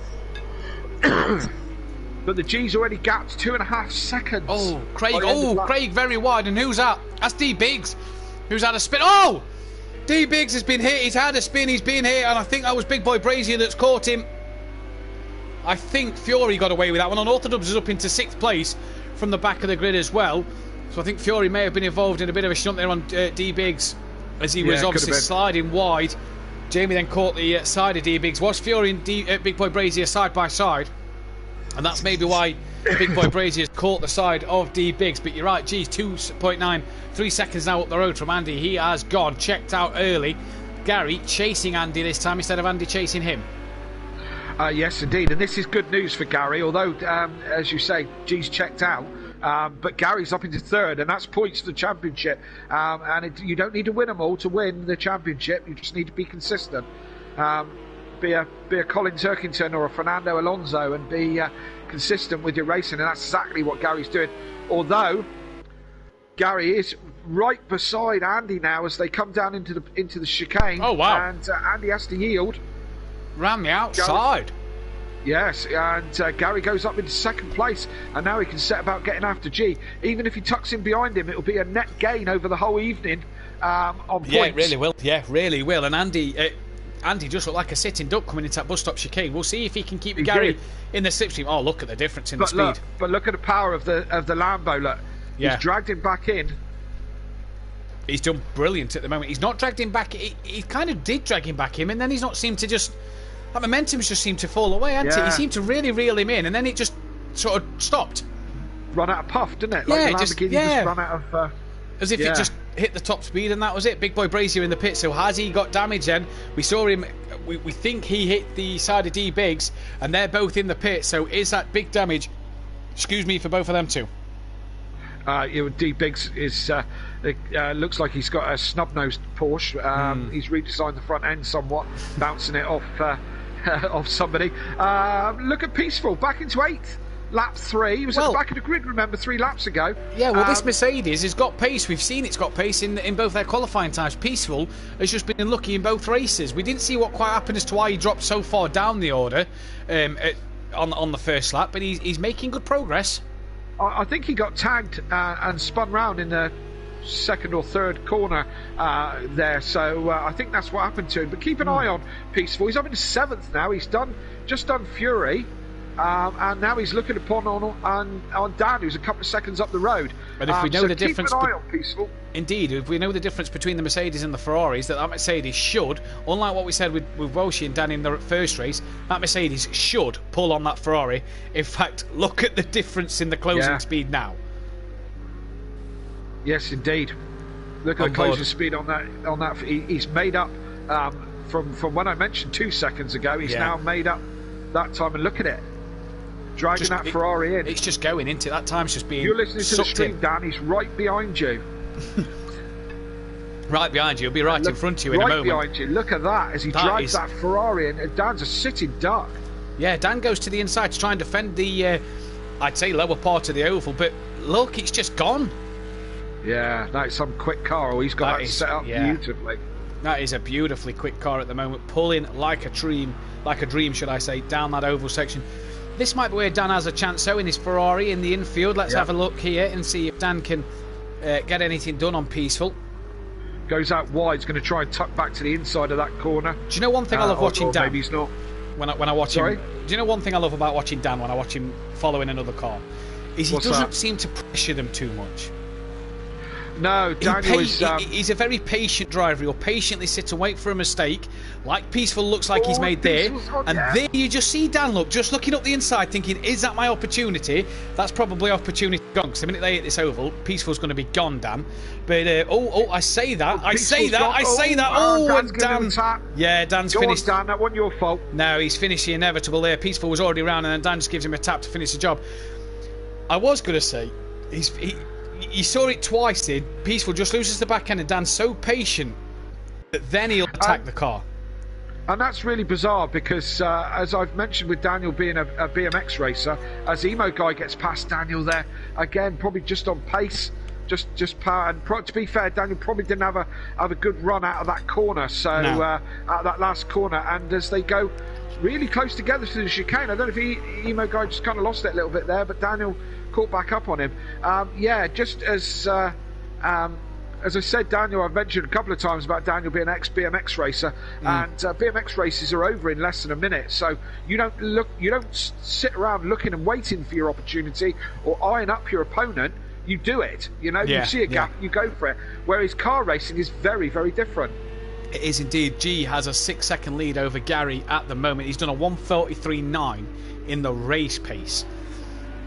But the G's already gapped 2.5 seconds. Oh, Craig! Oh, Craig, very wide. And who's that? That's D Biggs, who's had a spin. Oh, D Biggs has been hit. He's had a spin. He's been hit, and I think that was Big Boy Brazier that's caught him. I think Fury got away with that one. And Orthodubs is up into 6th place from the back of the grid as well. So I think Fury may have been involved in a bit of a shunt there on D Biggs as he was obviously sliding wide. Jamie then caught the side of D Biggs. Was Fury and Big Boy Brazier side by side? And that's maybe why Big Boy Brazier has caught the side of D Biggs. But you're right, geez, 2.9, 3 seconds now up the road from Andy. He has gone, checked out early. Gary chasing Andy this time instead of Andy chasing him. Yes, indeed. And this is good news for Gary, although, as you say, G's checked out. But Gary's up into 3rd, and that's points for the championship. You don't need to win them all to win the championship. You just need to be consistent. Be a Colin Turkington or a Fernando Alonso, and be consistent with your racing, and that's exactly what Gary's doing. Although Gary is right beside Andy now as they come down into the chicane. Oh wow! And Andy has to yield. Round the outside. Yes, and Gary goes up into 2nd place, and now he can set about getting after G. Even if he tucks in behind him, it'll be a net gain over the whole evening on points. Yeah, it really will. Yeah, really will. And Andy just looked like a sitting duck coming into that bus stop chicane. We'll see if he can keep Gary in the slipstream. Oh, look at the difference in the speed. But look at the power of the Lambo. Look, he's dragged him back in. He's done brilliant at the moment. He's not dragged him back. He kind of did drag him back in, and then he's not seemed to just... That momentum's just seemed to fall away, hasn't it? He seemed to really reel him in, and then it just sort of stopped. Run out of puff, didn't it? Like the Lamborghini just run out of... As if it just hit the top speed, and that was it. Big Boy Brazier in the pit. So has he got damage then? We saw him... We think he hit the side of D Biggs, and they're both in the pit. So is that big damage? Excuse me, for both of them too. D Biggs is looks like he's got a snub-nosed Porsche. He's redesigned the front end somewhat, bouncing it off off somebody. Look at Peaceful back into 8th. Lap 3. He was at the back of the grid, remember, 3 laps ago. Yeah, well, this Mercedes has got pace. We've seen it's got pace in both their qualifying times. Peaceful has just been unlucky in both races. We didn't see what quite happened as to why he dropped so far down the order on the first lap, but he's making good progress. I think he got tagged and spun round in the 2nd or 3rd corner there, so I think that's what happened to him. But keep an eye on Peaceful. He's up into 7th now. He's just done Fury, and now he's looking upon on Dan, who's a couple of seconds up the road. But if we know the difference, keep an eye on Peaceful. Indeed, if we know the difference between the Mercedes and the Ferraris, that Mercedes should, unlike what we said with Walshy and Dan in the first race, that Mercedes should pull on that Ferrari. In fact, look at the difference in the closing speed now. Yes, indeed. Look at the closing speed on that. He's made up from when I mentioned 2 seconds ago. He's now made up that time, and look at it. Dragging that Ferrari in. It's just going into that time's just being. You're listening to the stream, Dan. He's right behind you. Right behind you. He'll be right in front of you in a moment. Right behind you. Look at that as he drives that Ferrari in. And Dan's a sitting duck. Yeah, Dan goes to the inside to try and defend the, I'd say, lower part of the oval. But look, it's just gone. Yeah, that's some quick car. He's got that set up beautifully. That is a beautifully quick car at the moment, pulling like a dream, should I say, down that oval section. This might be where Dan has a chance, in his Ferrari in the infield. Let's have a look here and see if Dan can get anything done on Peaceful. Goes out wide. He's going to try and tuck back to the inside of that corner. Do you know one thing I love watching Dan? Maybe he's not. When I watch him. Do you know one thing I love about watching Dan when I watch him following another car? Is he doesn't seem to pressure them too much. No, Daniel he's a very patient driver. He'll patiently sit and wait for a mistake, like Peaceful looks like he's made there. And there you just see Dan just looking up the inside, thinking, is that my opportunity? That's probably opportunity gone, because the minute they hit this oval, Peaceful's going to be gone, Dan. But, I say that. And Dan. Yeah, Dan's finished. Dan, that wasn't your fault. No, he's finished the inevitable there. Peaceful was already around, and then Dan just gives him a tap to finish the job. I was going to say, you saw it twice, did Peaceful just loses the back end, and Dan's so patient that then he'll attack the car. And that's really bizarre because, as I've mentioned with Daniel being a BMX racer, as Emo Guy gets past Daniel there, again, probably just on pace, just power. And to be fair, Daniel probably didn't have a good run out of that corner. So out of that last corner, and as they go really close together to the chicane, I don't know if Emo Guy just kind of lost it a little bit there, but Daniel caught back up on him. Just as I said, Daniel, I've mentioned a couple of times about Daniel being an ex-BMX racer, and BMX races are over in less than a minute. So you don't sit around looking and waiting for your opportunity or eyeing up your opponent. You do it. You see a gap, you go for it. Whereas car racing is very, very different. It is indeed. G has a 6-second lead over Gary at the moment. He's done a 1:43.9 in the race pace.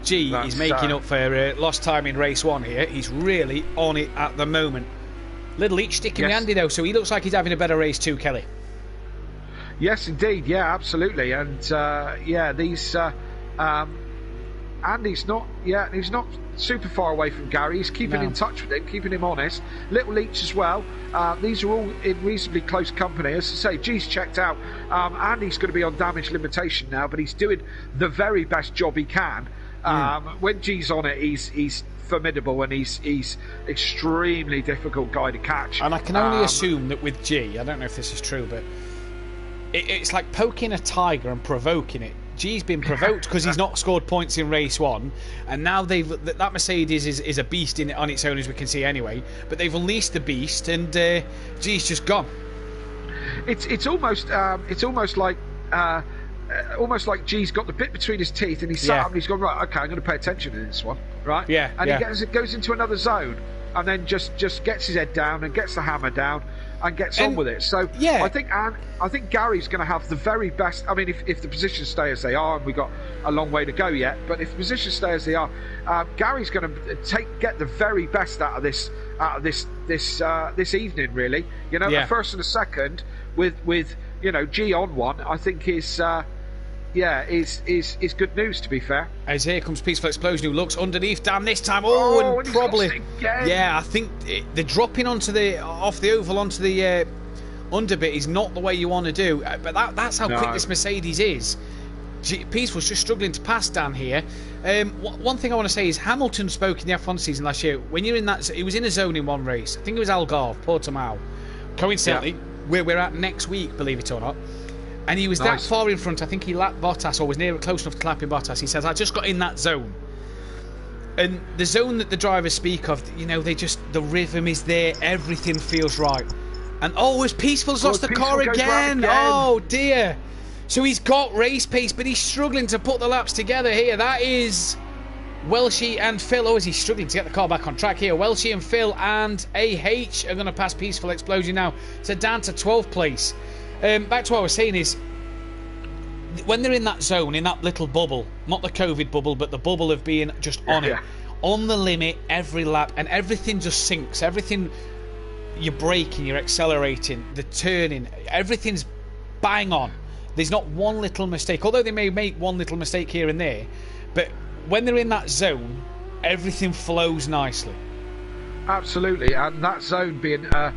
G is making up for lost time in race 1 here. He's really on it at the moment. Little Leach sticking with Andy though, so he looks like he's having a better race too, Kelly. Yes, indeed. Yeah, absolutely. And Andy's not. Yeah, he's not super far away from Gary. He's keeping in touch with him, keeping him honest. Little Leach as well. These are all in reasonably close company. As I say, G's checked out. Andy's going to be on damage limitation now, but he's doing the very best job he can. When G's on it, he's formidable, and he's extremely difficult guy to catch. And I can only assume that with G, I don't know if this is true, but it's like poking a tiger and provoking it. G's been provoked because he's not scored points in race 1, and now that Mercedes is a beast on its own, as we can see anyway. But they've unleashed the beast, and G's just gone. It's almost like G's got the bit between his teeth, and he's sat up and he's gone, right, okay, I'm going to pay attention to this one, right? He goes into another zone, and then just gets his head down and gets the hammer down and gets on with it. So I think Gary's going to have the very best. I mean, if the positions stay as they are, and we've got a long way to go yet, but if the positions stay as they are, Gary's going to get the very best out of this evening. Really, a first and a second with G on one, I think is good news, to be fair. As here comes Peaceful Explosion, who looks underneath Dan this time. And probably, I think the dropping off the oval onto the underbit is not the way you want to do. But that's how quick this Mercedes is. Peaceful's just struggling to pass Dan here. One thing I want to say is Hamilton spoke in the F1 season last year. When you're in that, he was in a zone in one race. I think it was Algarve, Portimao. Coincidentally, where we're at next week, believe it or not. And he was that far in front, I think he lapped Bottas, or was close enough to lapping Bottas. He says, I just got in that zone. And the zone that the drivers speak of, the rhythm is there, everything feels right. And it's Peaceful's lost the car again. Oh dear. So he's got race pace, but he's struggling to put the laps together here. That is Welshie and Phil. Is he struggling to get the car back on track here? Welshie and Phil and AH are going to pass Peaceful Explosion now. So down to 12th place. Back to what I was saying is, when they're in that zone, in that little bubble, not the COVID bubble, but the bubble of being just on it, on the limit every lap, and everything just sinks. Everything, you're braking, you're accelerating, the turning, everything's bang on. There's not one little mistake, although they may make one little mistake here and there, but when they're in that zone, everything flows nicely. Absolutely, and that zone being a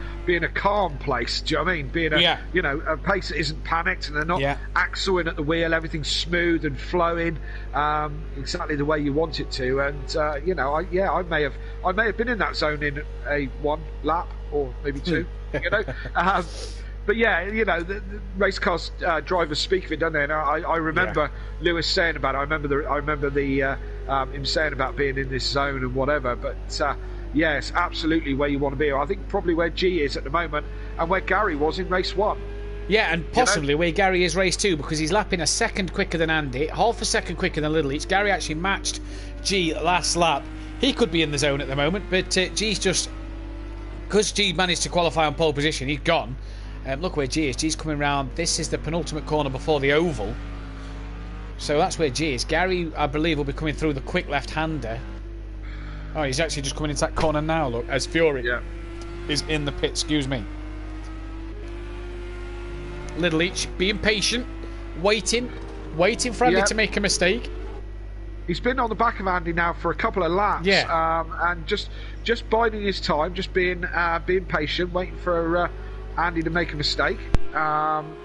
calm place, do you know what I mean? Being a place that isn't panicked, and they're not axling at the wheel. Everything's smooth and flowing, exactly the way you want it to. And I may have been in that zone in a one lap or maybe two, But the race cars drivers speak of it, don't they? And I remember Lewis saying about it. I remember him saying about being in this zone and whatever. But yes, absolutely where you want to be. I think probably where G is at the moment, and where Gary was in race 1. Yeah, and possibly where Gary is race 2, because he's lapping a second quicker than Andy, half a second quicker than Little Each. Gary actually matched G last lap. He could be in the zone at the moment, but G's just, because G managed to qualify on pole position, he's gone. Look where G is. G's coming round. This is the penultimate corner before the oval. So that's where G is. Gary, I believe, will be coming through the quick left-hander. Oh, he's actually just coming into that corner now, look, as Fury is in the pit, excuse me. Little Each being patient, waiting for Andy to make a mistake. He's been on the back of Andy now for a couple of laps, and just biding his time, just being patient, waiting for Andy to make a mistake, and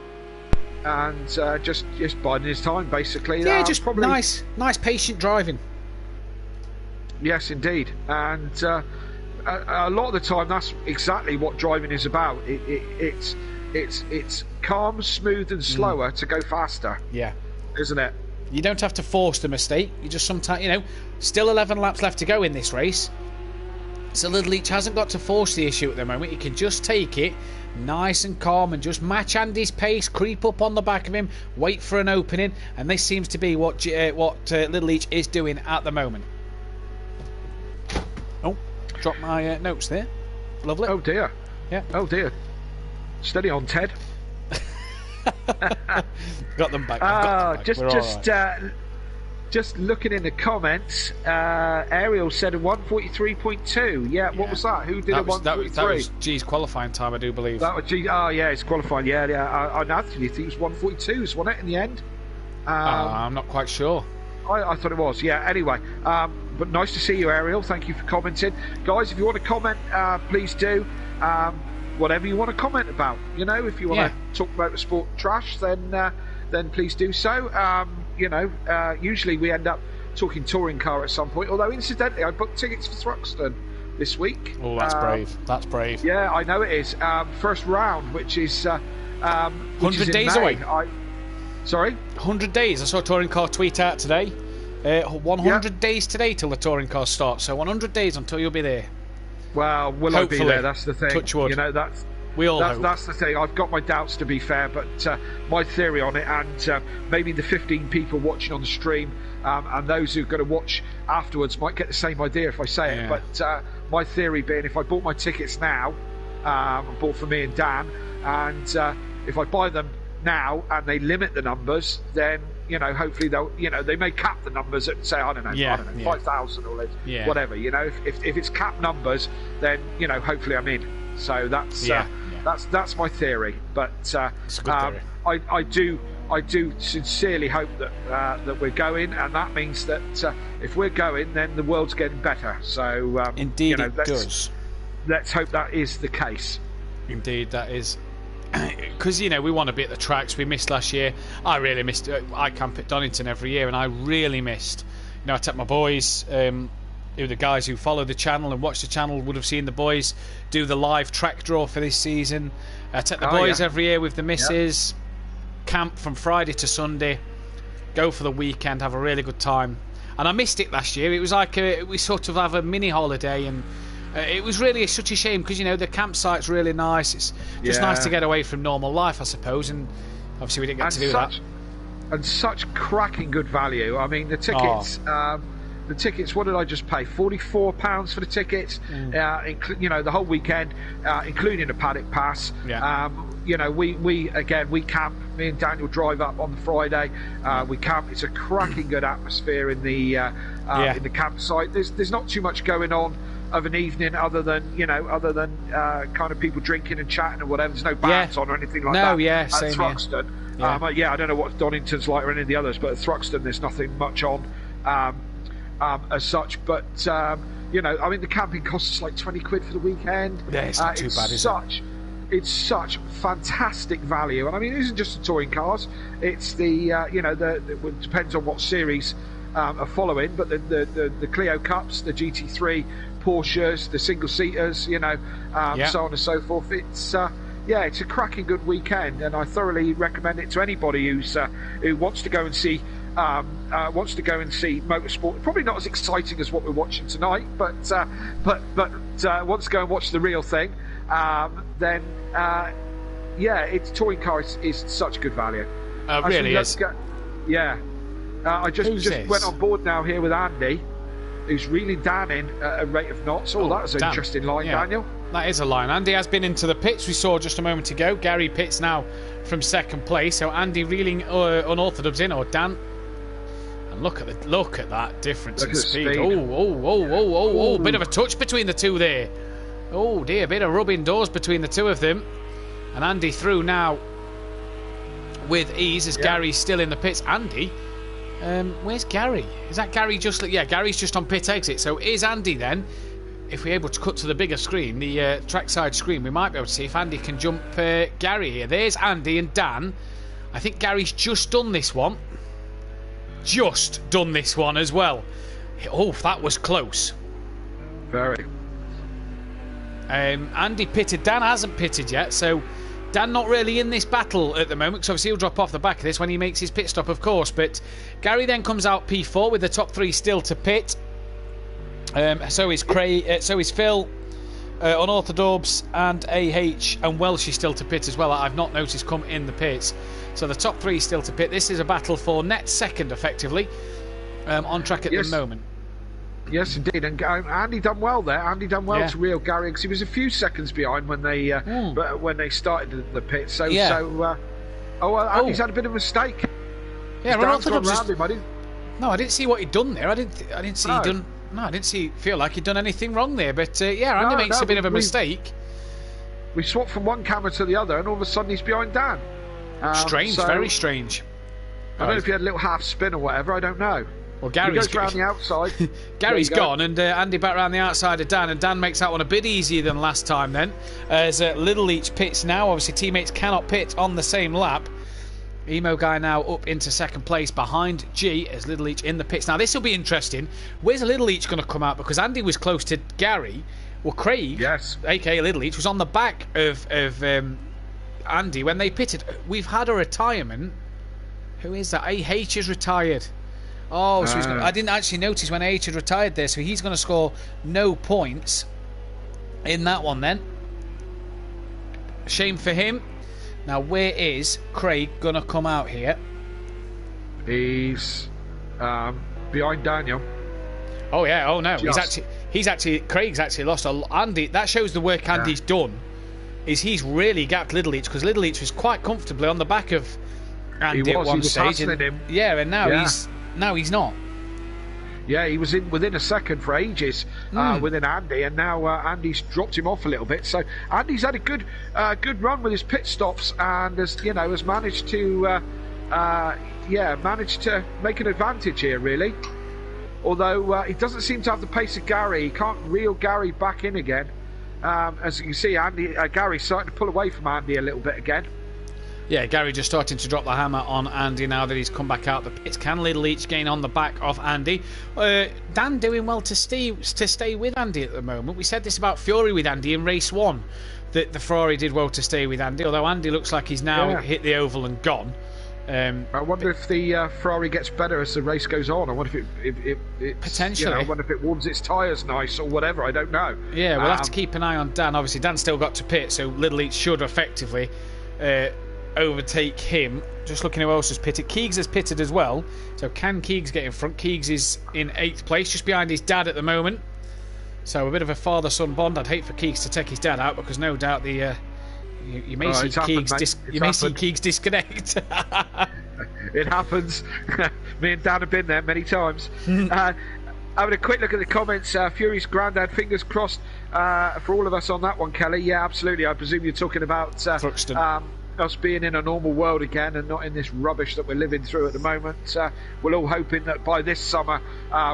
just biding his time, basically. Yeah, just probably nice patient driving. Yes, indeed, and a lot of the time, that's exactly what driving is about. It's calm, smooth, and slower to go faster. Yeah, isn't it? You don't have to force the mistake. You just sometimes, still 11 laps left to go in this race. So Little Leach hasn't got to force the issue at the moment. He can just take it nice and calm and just match Andy's pace, creep up on the back of him, wait for an opening, and this seems to be what Little Leach is doing at the moment. Oh, dropped my notes there. Lovely. Oh dear. Yeah. Oh dear. Steady on, Ted. Got them back. Just looking in the comments, Ariel said a 1:43.2. Yeah, what was that? Who did a 1:43? That was G's qualifying time, I do believe. That was G. Oh yeah, it's qualifying. Yeah. I actually think it was 1:42s, wasn't it, in the end? I'm not quite sure. I thought it was. Yeah. Anyway, but nice to see you, Ariel. Thank you for commenting, guys. If you want to comment, please do. Whatever you want to comment about, if you want to talk about the sport trash, then please do so. Usually we end up talking touring car at some point. Although incidentally, I booked tickets for Thruxton this week. Oh, that's brave. That's brave. Yeah, I know it is. First round, which is 100 days away. Sorry, 100 days. I saw a touring car tweet out today. 100 days today till the touring car starts. So 100 days until you'll be there. Well, will Hopefully. I be there? That's the thing. Touch wood. That's the thing. I've got my doubts, to be fair, but my theory on it, and maybe the 15 people watching on the stream and those who are going to watch afterwards might get the same idea if I say it. But my theory being, if I bought my tickets now, I bought for me and Dan, and if I buy them now and they limit the numbers, then hopefully they'll, they may cap the numbers at, say, I don't know, 5,000 or whatever. If it's cap numbers, then hopefully I'm in. So that's my theory. But it's a good theory. I do sincerely hope that we're going, and that means that if we're going, then the world's getting better. So indeed, it does. Let's hope that is the case. Indeed, that is. Because we want to be at the tracks. We missed last year. I really missed it. I camp at Donington every year, and I really missed. I take my boys. The guys who follow the channel and watch the channel would have seen the boys do the live track draw for this season. I take the boys every year with the missus. Camp from Friday to Sunday. Go for the weekend. Have a really good time. And I missed it last year. It was like we sort of have a mini holiday, and it was really such a shame because the campsite's really nice. It's just nice to get away from normal life, I suppose, and obviously we didn't get to do that. And such cracking good value. I mean, the tickets. The tickets. What did I just pay? £44 for the tickets. The whole weekend, including the paddock pass. Yeah. We camp. Me and Daniel drive up on the Friday. We camp. It's a cracking good atmosphere in the campsite. There's not too much going on of an evening other than kind of people drinking and chatting or whatever. There's no bands on or anything like that. No, yeah, at same Thruxton. Yeah. I don't know what Donington's like or any of the others, but at Thruxton there's nothing much on as such. But the camping costs us like 20 quid for the weekend. Yeah, it's not too bad, is it? It's such fantastic value, and I mean, it isn't just the touring cars. It's it depends on what series are following, but the Clio Cups, the GT3 Porsches, the single seaters, so on and so forth. It's it's a cracking good weekend, and I thoroughly recommend it to anybody who wants to go and see motorsport. Probably not as exciting as what we're watching tonight, but wants to go and watch the real thing. Then it's touring cars is such good value. Really is. I just went on board now here with Andy, who's reeling Dan in at a rate of knots. Oh, that was an interesting line, Daniel. That is a line. Andy has been into the pits. We saw just a moment ago. Gary pits now from second place. So Andy reeling unorthodox in, or Dan. And look at that difference in speed. Oh! Bit of a touch between the two there. Oh dear, bit of rubbing doors between the two of them. And Andy through now with ease as Gary's still in the pits. Andy, where's Gary? Is that Gary just... Yeah, Gary's just on pit exit. So is Andy then? If we're able to cut to the bigger screen, the trackside screen, we might be able to see if Andy can jump Gary here. There's Andy and Dan. I think Gary's just done this one. Just done this one as well. Oh, that was close. Very. Andy pitted. Dan hasn't pitted yet, so Dan not really in this battle at the moment, because obviously he'll drop off the back of this when he makes his pit stop, of course. But Gary then comes out P4 with the top 3 still to pit. So is Craig, so is Phil, Unorthodox and AH, and Welsh is still to pit as well. I've not noticed come in the pits. So the top 3 still to pit. This is a battle for net second, effectively, on track at the moment. Yes, indeed, and Andy done well there. Andy done well to reel Gary, because he was a few seconds behind when they started the pit. So, Andy's had a bit of a mistake. Yeah, Unorthodox I didn't see what he'd done there. I didn't see he'd done. No, I didn't feel like he'd done anything wrong there. But Andy makes a bit of a mistake. We swapped from one camera to the other, and all of a sudden he's behind Dan. Strange, very strange. I don't know if he had a little half spin or whatever. I don't know. Well, Gary's goes round the outside. Gary's gone, and Andy back round the outside of Dan, and Dan makes that one a bit easier than last time then. As Little Leach pits now, obviously teammates cannot pit on the same lap. Emo Guy now up into second place behind G as Little Leach in the pits. Now this will be interesting. Where's Little Leach going to come out? Because Andy was close to Gary. Well, Craig, aka Little Leach, was on the back of Andy when they pitted. We've had a retirement. Who is that? AH is retired. Oh, so I didn't actually notice when AH had retired there, so he's going to score no points in that one then. Shame for him. Now, where is Craig going to come out here? He's behind Daniel. Oh, yeah. Oh, no. Craig's actually lost Andy. That shows the work Andy's done. He's really gapped Little Leach, because Little Leach was quite comfortably on the back of Andy at one stage. Him. Yeah, and now he's not. Yeah, he was within a second for ages within Andy, and now Andy's dropped him off a little bit. So Andy's had a good run with his pit stops, and has managed to make an advantage here, really. Although he doesn't seem to have the pace of Gary, he can't reel Gary back in again. As you can see, Gary's starting to pull away from Andy a little bit again. Yeah, Gary just starting to drop the hammer on Andy now that he's come back out the pits. Can Little Leach gain on the back of Andy? Dan doing well to stay with Andy at the moment. We said this about Fury with Andy in race 1, that the Ferrari did well to stay with Andy, although Andy looks like he's now hit the oval and gone. I wonder if the Ferrari gets better as the race goes on. I wonder if it potentially. I wonder if it warms its tyres nice or whatever. I don't know. Yeah, we'll have to keep an eye on Dan. Obviously, Dan's still got to pit, so Little Leach should effectively overtake him. Just looking who else has pitted. Keegs has pitted as well. So can Keegs get in front? Keegs is in 8th place, just behind his dad at the moment. So a bit of a father-son bond. I'd hate for Keegs to take his dad out, because no doubt the you may see Keegs disconnect. It happens. Me and Dan have been there many times. Having a quick look at the comments, Fury's granddad, fingers crossed for all of us on that one, Kelly. Yeah, absolutely. I presume you're talking about us being in a normal world again and not in this rubbish that we're living through at the moment. We're all hoping that by this summer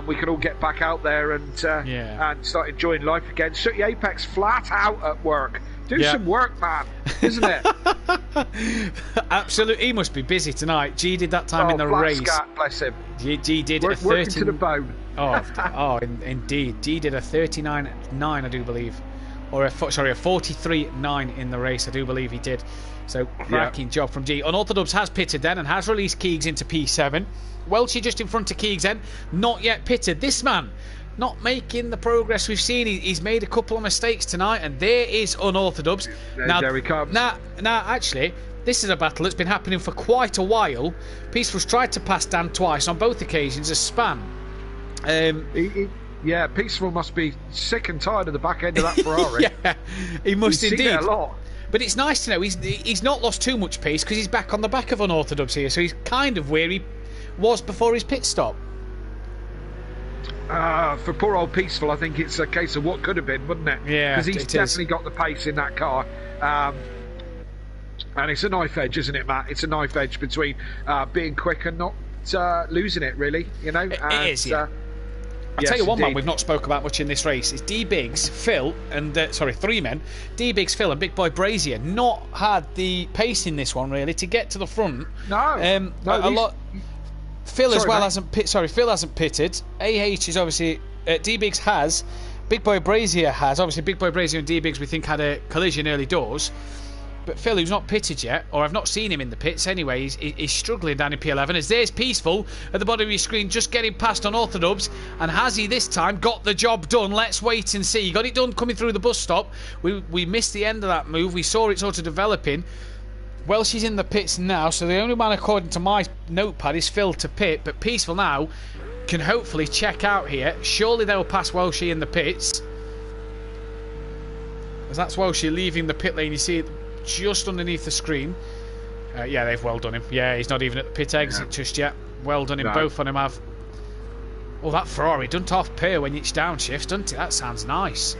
we can all get back out there and start enjoying life again. Sooty Apex flat out at work. Do some work, man, isn't it? Absolutely. He must be busy tonight. G did that time in the race. Scat, bless him. G did a 30... Working to the bone. Indeed. G did a 39.9, I do believe. Or a 43.9 in the race, I do believe he did. So, cracking job from G. Unorthodox has pitted then and has released Keegs into P7. Welchie just in front of Keegs then. Not yet pitted. This man not making the progress we've seen. He's made a couple of mistakes tonight, and there is Unorthodox. There he comes. Now, actually, this is a battle that's been happening for quite a while. Peaceful's tried to pass Dan twice, on both occasions a span. Peaceful must be sick and tired of the back end of that Ferrari. He must indeed. Seen it a lot. But it's nice to know he's not lost too much pace, because he's back on the back of Unorthodox here, so he's kind of where he was before his pit stop. For poor old Peaceful, I think it's a case of what could have been, wouldn't it? Yeah, because he's definitely got the pace in that car. And it's a knife edge, isn't it, Matt? It's a knife edge between being quick and not losing it, really. You know, it is. Yeah. I'll tell you one man we've not spoke about much in this race is D Biggs, Phil, and three men. D Biggs, Phil, and Big Boy Brazier not had the pace in this one really to get to the front. Phil as well hasn't pitted. AH is obviously D Biggs has, Big Boy Brazier has. Obviously, Big Boy Brazier and D-Biggs we think had a collision early doors. But Phil, who's not pitted yet, or I've not seen him in the pits anyway, he's struggling down in P11. As there's Peaceful at the bottom of your screen, just getting past on Orthodubs. And has he this time got the job done? Let's wait and see. He got it done coming through the bus stop. We missed the end of that move. We saw it sort of developing. Welsh in the pits now, so the only man according to my notepad is Phil to pit. But Peaceful now can hopefully check out here. Surely they'll pass Welsh in the pits. As that's Welsh leaving the pit lane. You see it just underneath the screen. Yeah, they've well done him. Yeah, he's not even at the pit exit just yet. Well done him. No. Both on him have. Oh, that Ferrari doesn't off pair when it's downshifts, doesn't it? That sounds nice.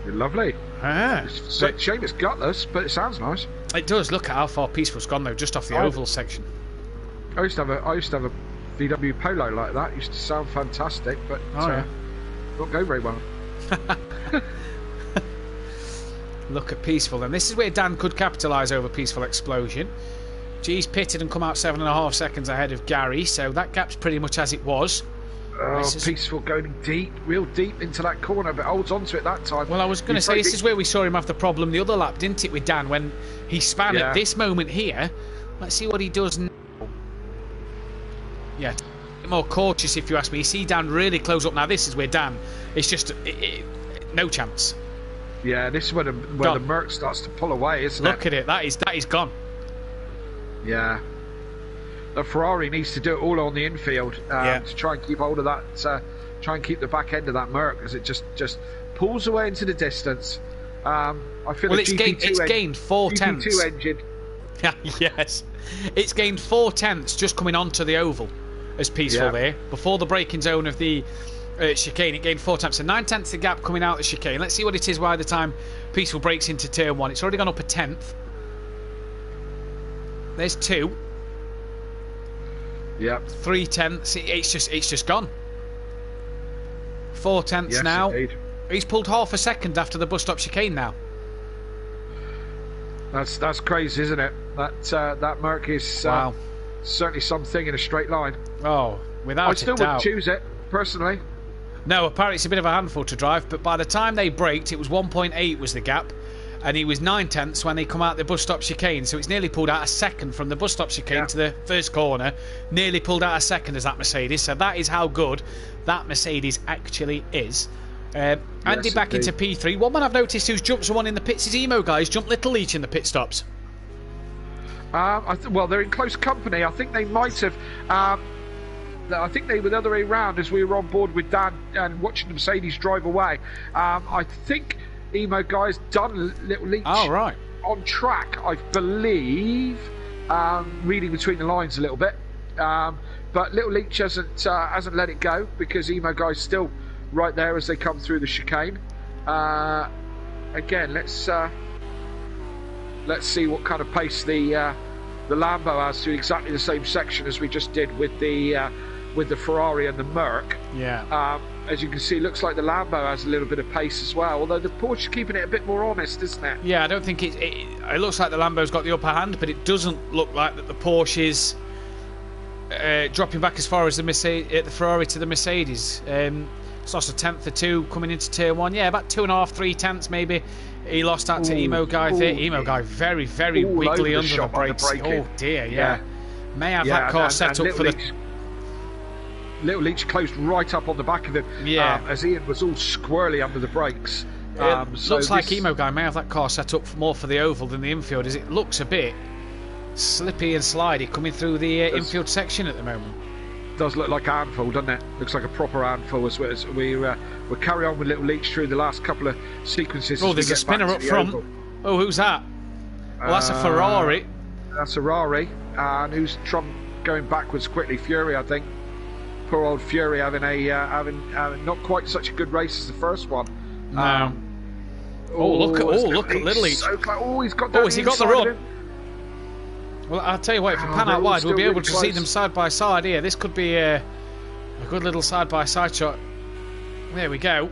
Lovely. It's a shame it's gutless, but it sounds nice. It does. Look at how far Peaceful's gone though, just off the oval section. I used to have a VW Polo like that. It used to sound fantastic, but not go very well. Look at Peaceful, and this is where Dan could capitalise over Peaceful Explosion. G's pitted and come out 7.5 seconds ahead of Gary, so that gap's pretty much as it was. Oh, Peaceful going deep, real deep into that corner, but holds on to it that time. Well, I was going to say, this is where we saw him have the problem the other lap, didn't it, with Dan, when he span at this moment here. Let's see what he does now. Yeah, a bit more cautious if you ask me. You see Dan really close up now. This is where Dan, it's just no chance. Yeah, this is where the Merc starts to pull away, isn't it? Look at it, that is gone. Yeah. The Ferrari needs to do it all on the infield to try and keep hold of that, try and keep the back end of that Merc, as it just pulls away into the distance. I feel it's gained 4 tenths. GP2 engine. Yes. It's gained 4 tenths just coming onto the oval as Peaceful there. Before the braking zone of the chicane, it gained 4 tenths. So 9 tenths the gap coming out the chicane. Let's see what it is by the time Peaceful breaks into turn 1. It's already gone up a tenth. There's 2. Yep. 3 tenths. It's just gone. 4 tenths now. Indeed. He's pulled half a second after the bus stop chicane now. That's crazy, isn't it? That Merc is certainly something in a straight line. Oh, without a doubt. I still wouldn't choose it personally. No, apparently it's a bit of a handful to drive, but by the time they braked, it was 1.8 was the gap, and he was 9 tenths when they come out the bus stop chicane, so it's nearly pulled out a second from the bus stop chicane to the first corner, nearly pulled out a second as that Mercedes, so that is how good that Mercedes actually is. Andy back into P3. One man I've noticed who's jumped someone in the pits is Emo guys, jumped Little Leach in the pit stops. Well, they're in close company. I think they might have... I think they were the other way around as we were on board with Dan and watching the Mercedes drive away. I think Emo Guy's done Little Leach on track, I believe, reading between the lines a little bit. But Little Leach hasn't let it go because Emo Guy's still right there as they come through the chicane. Again, let's see what kind of pace the Lambo has through exactly the same section as we just did with the Ferrari and the Merc. Yeah. As you can see, it looks like the Lambo has a little bit of pace as well, although the Porsche is keeping it a bit more honest, isn't it? Yeah, I don't think it looks like the Lambo's got the upper hand, but it doesn't look like that the Porsche is dropping back as far as the Ferrari to the Mercedes. It's lost a tenth or two coming into turn 1. Yeah, about 2.5, 3 tenths maybe. He lost out to Emo Guy there. Emo Guy very, very wiggly under the brakes. Oh dear, yeah. May have that car set up for the... Little Leach closed right up on the back of him as Ian was all squirrely under the brakes. Looks like Emo Guy may have that car set up more for the oval than the infield, as it looks a bit slippy and slidey coming through the infield section at the moment. Does look like a handful, doesn't it? Looks like a proper handful as we carry on with Little Leach through the last couple of sequences. Oh, there's a spinner up front. Oval. Oh, who's that? Well, that's a Ferrari. That's a Ferrari, and who's going backwards quickly? Fury, I think. Poor old Fury having not quite such a good race as the first one. No. Look at Little Leach. So he's got. Has he got the run? Well, I'll tell you what, if we pan out wide, we'll be able to see them side by side here. This could be a good little side by side shot. There we go.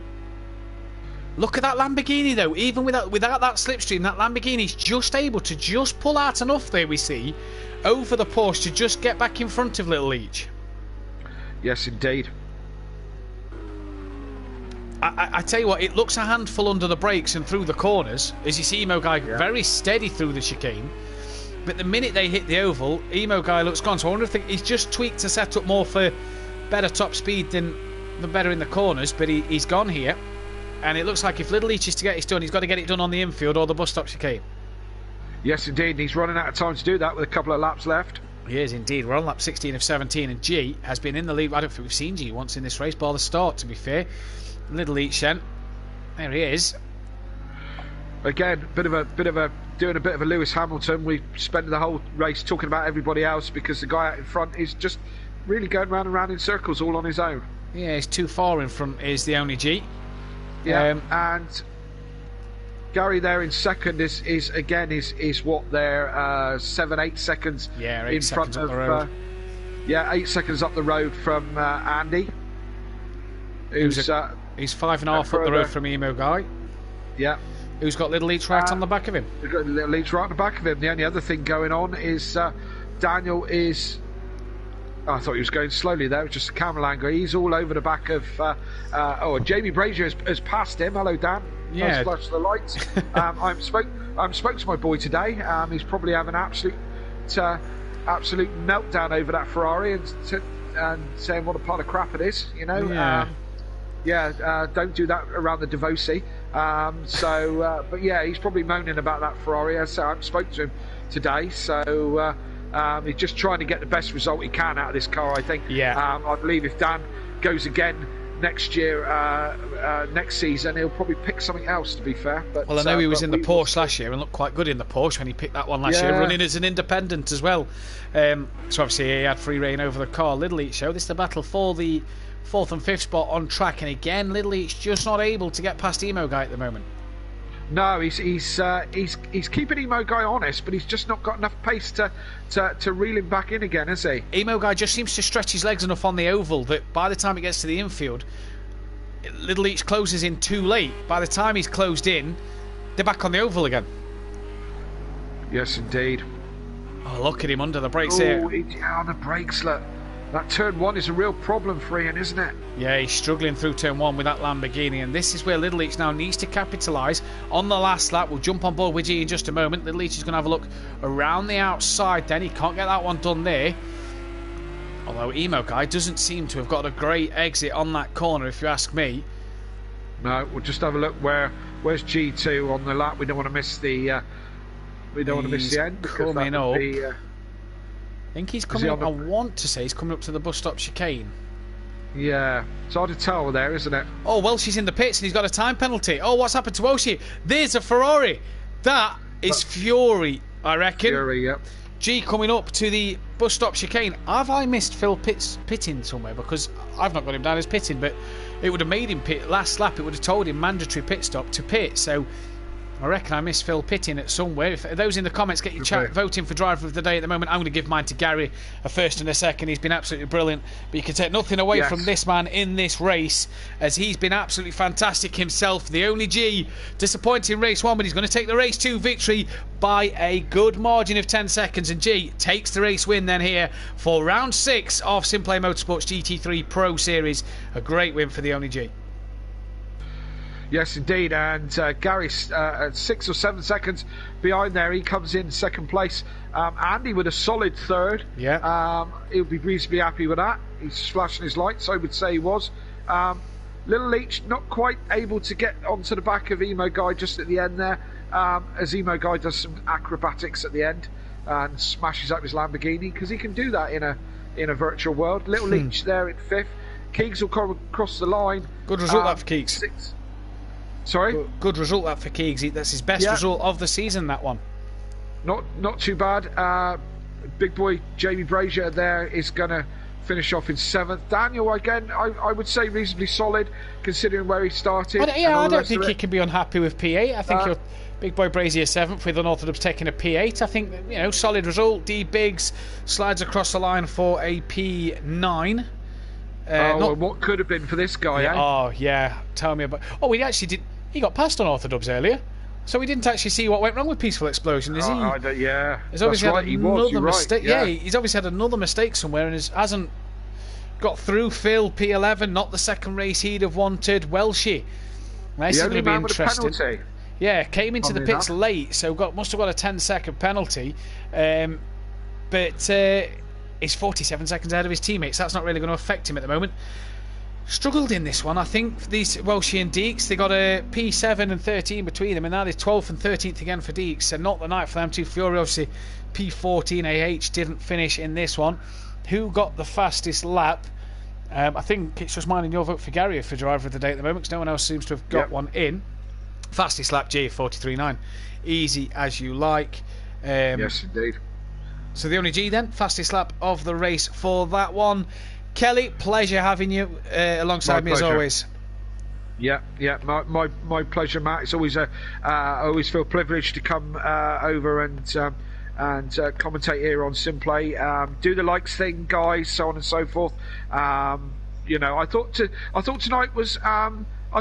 Look at that Lamborghini though. Even without that slipstream, that Lamborghini's just able to just pull out enough there, we see, over the Porsche to just get back in front of Little Leach. Yes, indeed. I tell you what, it looks a handful under the brakes and through the corners, as you see Emo Guy very steady through the chicane. But the minute they hit the oval, Emo Guy looks gone. So I wonder if he's just tweaked to set up more for better top speed than better in the corners. But he's gone here. And it looks like if Little Leach is to get this done, he's got to get it done on the infield or the bus stop chicane. Yes, indeed. And he's running out of time to do that with a couple of laps left. He is indeed. We're on lap 16 of 17, and G has been in the lead. I don't think we've seen G once in this race by the start, to be fair. Little Leach then. There he is. Again, doing a bit of a Lewis Hamilton. We spent the whole race talking about everybody else because the guy out in front is just really going round and round in circles all on his own. Yeah, he's too far in front is the only G. Yeah, and Gary there in second is what they're 7-8 seconds in front of 8 seconds up the road from Andy. He's 5.5 up the road from Emo Guy. Yeah. Who's got Little Leach right on the back of him? He's got Little Leach right on the back of him. The only other thing going on is Daniel is. I thought he was going slowly there. It was just a camera angle. He's all over the back of. Jamie Brazier has passed him. Hello, Dan. Yeah. Nice flash the lights. I'm spoke to my boy today. He's probably having an absolute meltdown over that Ferrari and saying what a pile of crap it is. You know. Yeah. Don't do that around the Devosi. But yeah, he's probably moaning about that Ferrari. I spoke to him today, so he's just trying to get the best result he can out of this car, I think. Yeah. I believe if Dan goes again next year, next season, he'll probably pick something else, to be fair. But, well, I know he was in the Porsche last year and looked quite good in the Porsche when he picked that one last year, running as an independent as well. So obviously he had free reign over the car. Little Leach show. This is the battle for the 4th and 5th spot on track, and again Little Leach just not able to get past Emo Guy at the moment. No, he's keeping Emo Guy honest, but he's just not got enough pace to reel him back in again, has he? Emo Guy just seems to stretch his legs enough on the oval that by the time it gets to the infield, Little Leach closes in too late. By the time he's closed in, they're back on the oval again. Yes, indeed. Oh, look at him under the brakes here. On the brakes, look. That turn 1 is a real problem for Ian, isn't it? Yeah, he's struggling through turn 1 with that Lamborghini, and this is where Little Leach now needs to capitalise on the last lap. We'll jump on board with G in just a moment. Little Leach is going to have a look around the outside then. He can't get that one done there. Although Emo Guy doesn't seem to have got a great exit on that corner, if you ask me. No, we'll just have a look where's G2 on the lap. We don't want to miss the end. Coming up. I think he's coming up. I want to say he's coming up to the bus stop chicane. Yeah, it's hard to tell there, isn't it? Oh, Welsh's in the pits and he's got a time penalty. Oh, what's happened to Welsh? There's a Ferrari. That is Fury, I reckon. Fury, yep. G coming up to the bus stop chicane. Have I missed Phil pitting somewhere? Because I've not got him down as pitting, but it would have made him pit last lap. It would have told him mandatory pit stop to pit. So I reckon I missed Phil pitting at somewhere. If those in the comments get your chat voting for driver of the day at the moment, I'm going to give mine to Gary, a first and a second. He's been absolutely brilliant, but you can take nothing away from this man in this race, as he's been absolutely fantastic himself. The only G disappointing race 1, but he's going to take the race 2 victory by a good margin of 10 seconds, and G takes the race win then here for round 6 of Simplay Motorsports GT3 Pro Series. A great win for the only G. Yes, indeed, and Gary's 6 or 7 seconds behind there. He comes in second place. Andy with a solid third. Yeah. He'll be reasonably happy with that. He's flashing his lights, I would say he was. Little Leach not quite able to get onto the back of Emo Guy just at the end there, as Emo Guy does some acrobatics at the end and smashes up his Lamborghini, because he can do that in a virtual world. Little Leach there in 5th. Keegs will come across the line. Good result that for Keegs. 6th. Sorry? Good result that for Keegs. That's his best result of the season, that one. Not too bad. Big boy Jamie Brazier there is going to finish off in 7th. Daniel, again, I would say reasonably solid, considering where he started. I don't think he can be unhappy with P8. I think Big boy Brazier 7th with Unorthodox taking a P8. I think, solid result. D Biggs slides across the line for a P9. What could have been for this guy, Oh, yeah. Tell me about... Oh, he got past Unorthodox earlier, so we didn't actually see what went wrong with Peaceful Explosion, is he? Yeah. He's obviously had another mistake. Yeah, he's obviously had another mistake somewhere and hasn't got through Phil, P11, not the second race he'd have wanted. Welshie. Nice, going to be interesting. Yeah, came into the pits late, so must have got a 10-second penalty. But he's 47 seconds ahead of his teammates. That's not really going to affect him at the moment. Struggled in this one, I think. These Welshie and Deeks, they got a P7 and 13 between them, and now they're 12th and 13th again for Deeks. So not the night for them too. Fury, obviously, P14 AH didn't finish in this one. Who got the fastest lap? I think it's just mine and your vote for Gary for driver of the day at the moment, because no one else seems to have got one in. Fastest lap, G, 43.9. Easy as you like. Yes, indeed. So the only G then, fastest lap of the race for that one. Kelly, pleasure having you alongside me as always. Yeah, my pleasure, Matt. It's always I always feel privileged to come over and commentate here on Simplay. Do the likes thing, guys, so on and so forth. You know, I thought tonight was I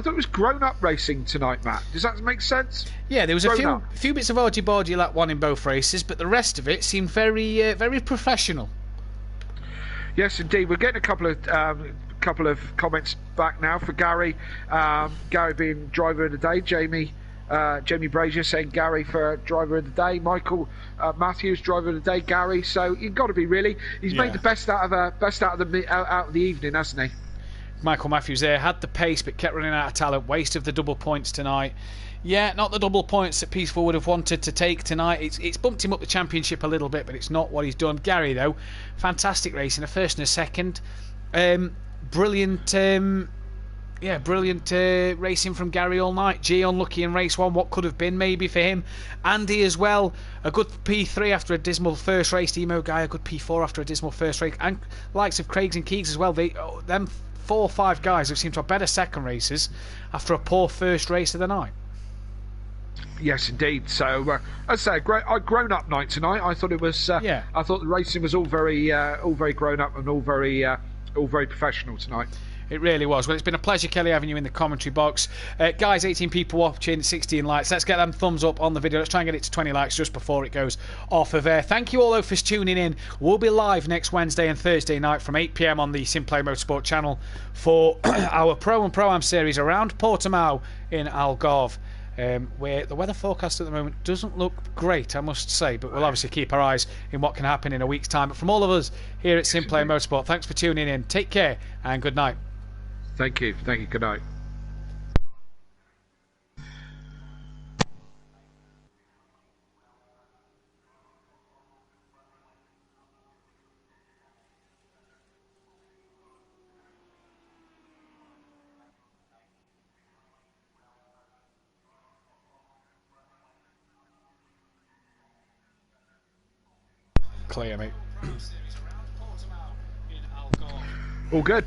thought it was grown-up racing tonight, Matt. Does that make sense? Yeah, there was a few bits of argy-bargy lap one in both races, but the rest of it seemed very very professional. Yes, indeed. We're getting a couple of comments back now for Gary. Gary being driver of the day. Jamie Brazier saying Gary for driver of the day. Michael Matthews driver of the day. Gary. So you've got to be really. He's made the best out of the evening, hasn't he? Michael Matthews there had the pace but kept running out of talent. Waste of the double points tonight. Yeah, not the double points that Peaceful would have wanted to take tonight. It's bumped him up the championship a little bit, but it's not what he's done. Gary, though, fantastic racing, a first and a second. Brilliant racing from Gary all night. G unlucky in race one, what could have been maybe for him. Andy as well, a good P3 after a dismal first race. Emo Guy, a good P4 after a dismal first race. And likes of Craigs and Keegs as well. Them 4 or 5 guys have seemed to have better second races after a poor first race of the night. Yes, indeed. So, as I say, a grown-up night tonight. I thought it was. I thought the racing was all very grown up and all very professional tonight. It really was. Well, it's been a pleasure, Kelly, having you in the commentary box. Guys, 18 people watching, 16 likes. Let's get them thumbs up on the video. Let's try and get it to 20 likes just before it goes off of air. Thank you all, though, for tuning in. We'll be live next Wednesday and Thursday night from 8 PM on the Simplay Motorsport channel for our Pro and Pro-Am series around Portimao in Algarve. Where the weather forecast at the moment doesn't look great, I must say, but we'll obviously keep our eyes in what can happen in a week's time. But from all of us here at Simplay Motorsport, thanks for tuning in. Take care and good night. Thank you. Good night. Clear, mate. All good.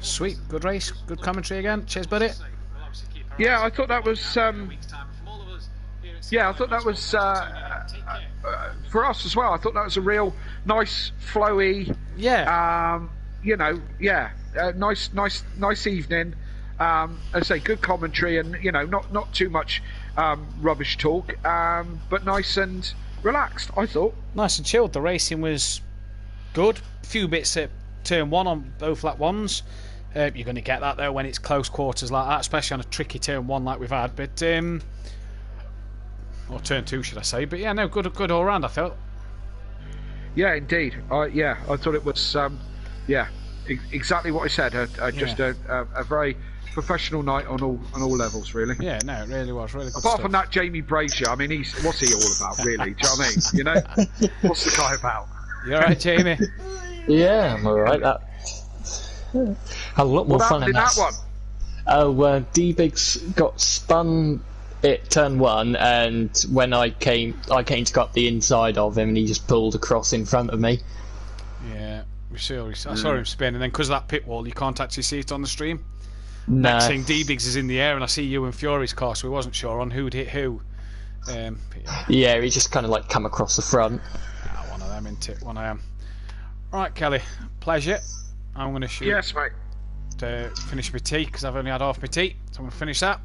Sweet. Good race. Good commentary again. Cheers, buddy. Yeah, I thought that was. For us as well. I thought that was a real nice, flowy. Nice evening. As I say, good commentary and not too much rubbish talk, but nice and relaxed. I thought nice and chilled. The racing was good. A few bits at turn one on both lap ones. You're going to get that though when it's close quarters like that, especially on a tricky turn one like we've had. But or turn two, should I say? But yeah, no, good all round. I felt. Yeah, indeed. I thought it was exactly what I said. Just a very professional night on all levels, really. Yeah, no, it really was really good. Apart from that, Jamie Brazier. I mean, what's he all about, really? Do you know what I mean? What's the guy about? You all right, Jamie? Yeah, I'm alright. That had a lot more fun in that one. Oh, D-Biggs got spun at turn one, and when I came to go up the inside of him, and he just pulled across in front of me. Yeah, I saw him spin, and then because of that pit wall, you can't actually see it on the stream. No. Next thing, D-Biggs is in the air, and I see you and Fury's car, so we wasn't sure on who'd hit who. Yeah, he just kind of like come across the front. One of them, isn't it? One of them. Right, Kelly, pleasure. I'm going to shoot. Yes, mate. To finish my tea because I've only had half my tea, so I'm going to finish that.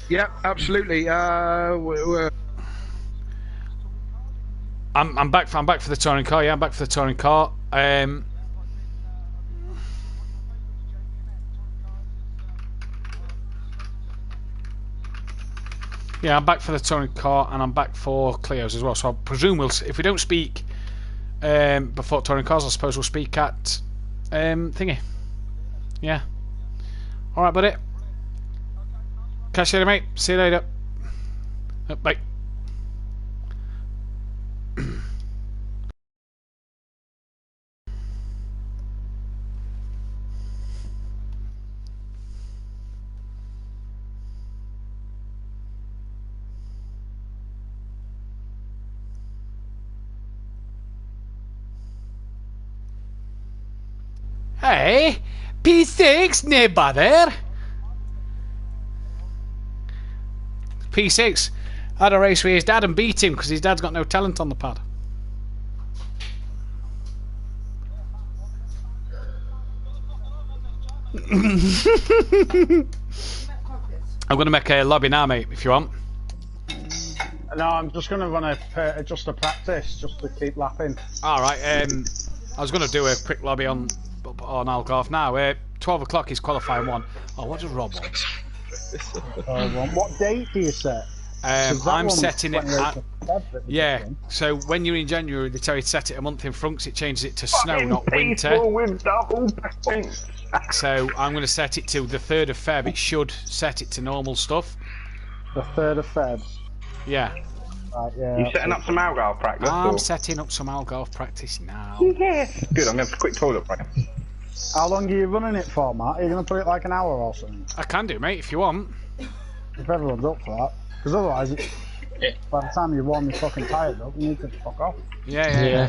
Yeah, absolutely. I'm back. I'm back for the touring car. Yeah, I'm back for the touring car. Yeah, I'm back for the touring car, and I'm back for Clio's as well. So I presume if we don't speak before touring cars, I suppose we'll speak at thingy. Yeah. All right, buddy. Catch you later, mate. See you later. Bye. Hey, P6, no bother. P6 had a race with his dad and beat him because his dad's got no talent on the pad. I'm going to make a lobby now, mate, if you want. No, I'm just going to run just a practice, just to keep lapping. Alright, I was going to do a quick lobby on Algarve now. 12 o'clock is qualifying 1. Oh, what does Rob want? What date do you set? I'm setting it at... Yeah, so when you're in January, they tell you to set it a month in front because it changes it to snow, not winter. So I'm going to set it to the 3rd of Feb. It should set it to normal stuff. The 3rd of Feb? Yeah. Yeah. You setting up some Algarve practice? I'm setting up some Algarve practice now. Yes. Good, I'm going to have a quick toilet break. How long are you running it for, Matt? Are you going to put it like an hour or something? I can do, mate, if you want. If everyone's up for that. Because otherwise, by the time you warm your fucking tyres up, you need to fuck off. Yeah.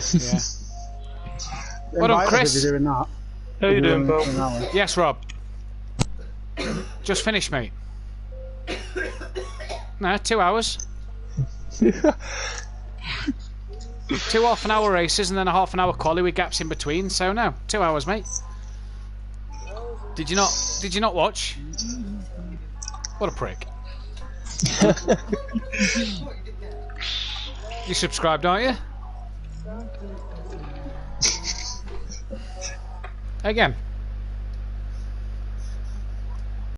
Well done, Chris. If you're doing that. How you doing, Bill? Yes, Rob. Just finished, mate. No, 2 hours. 2 half-an-hour races and then a half-an-hour quali with gaps in between. So no, 2 hours, mate. Did you not watch? What a prick. You subscribed, aren't you? Again.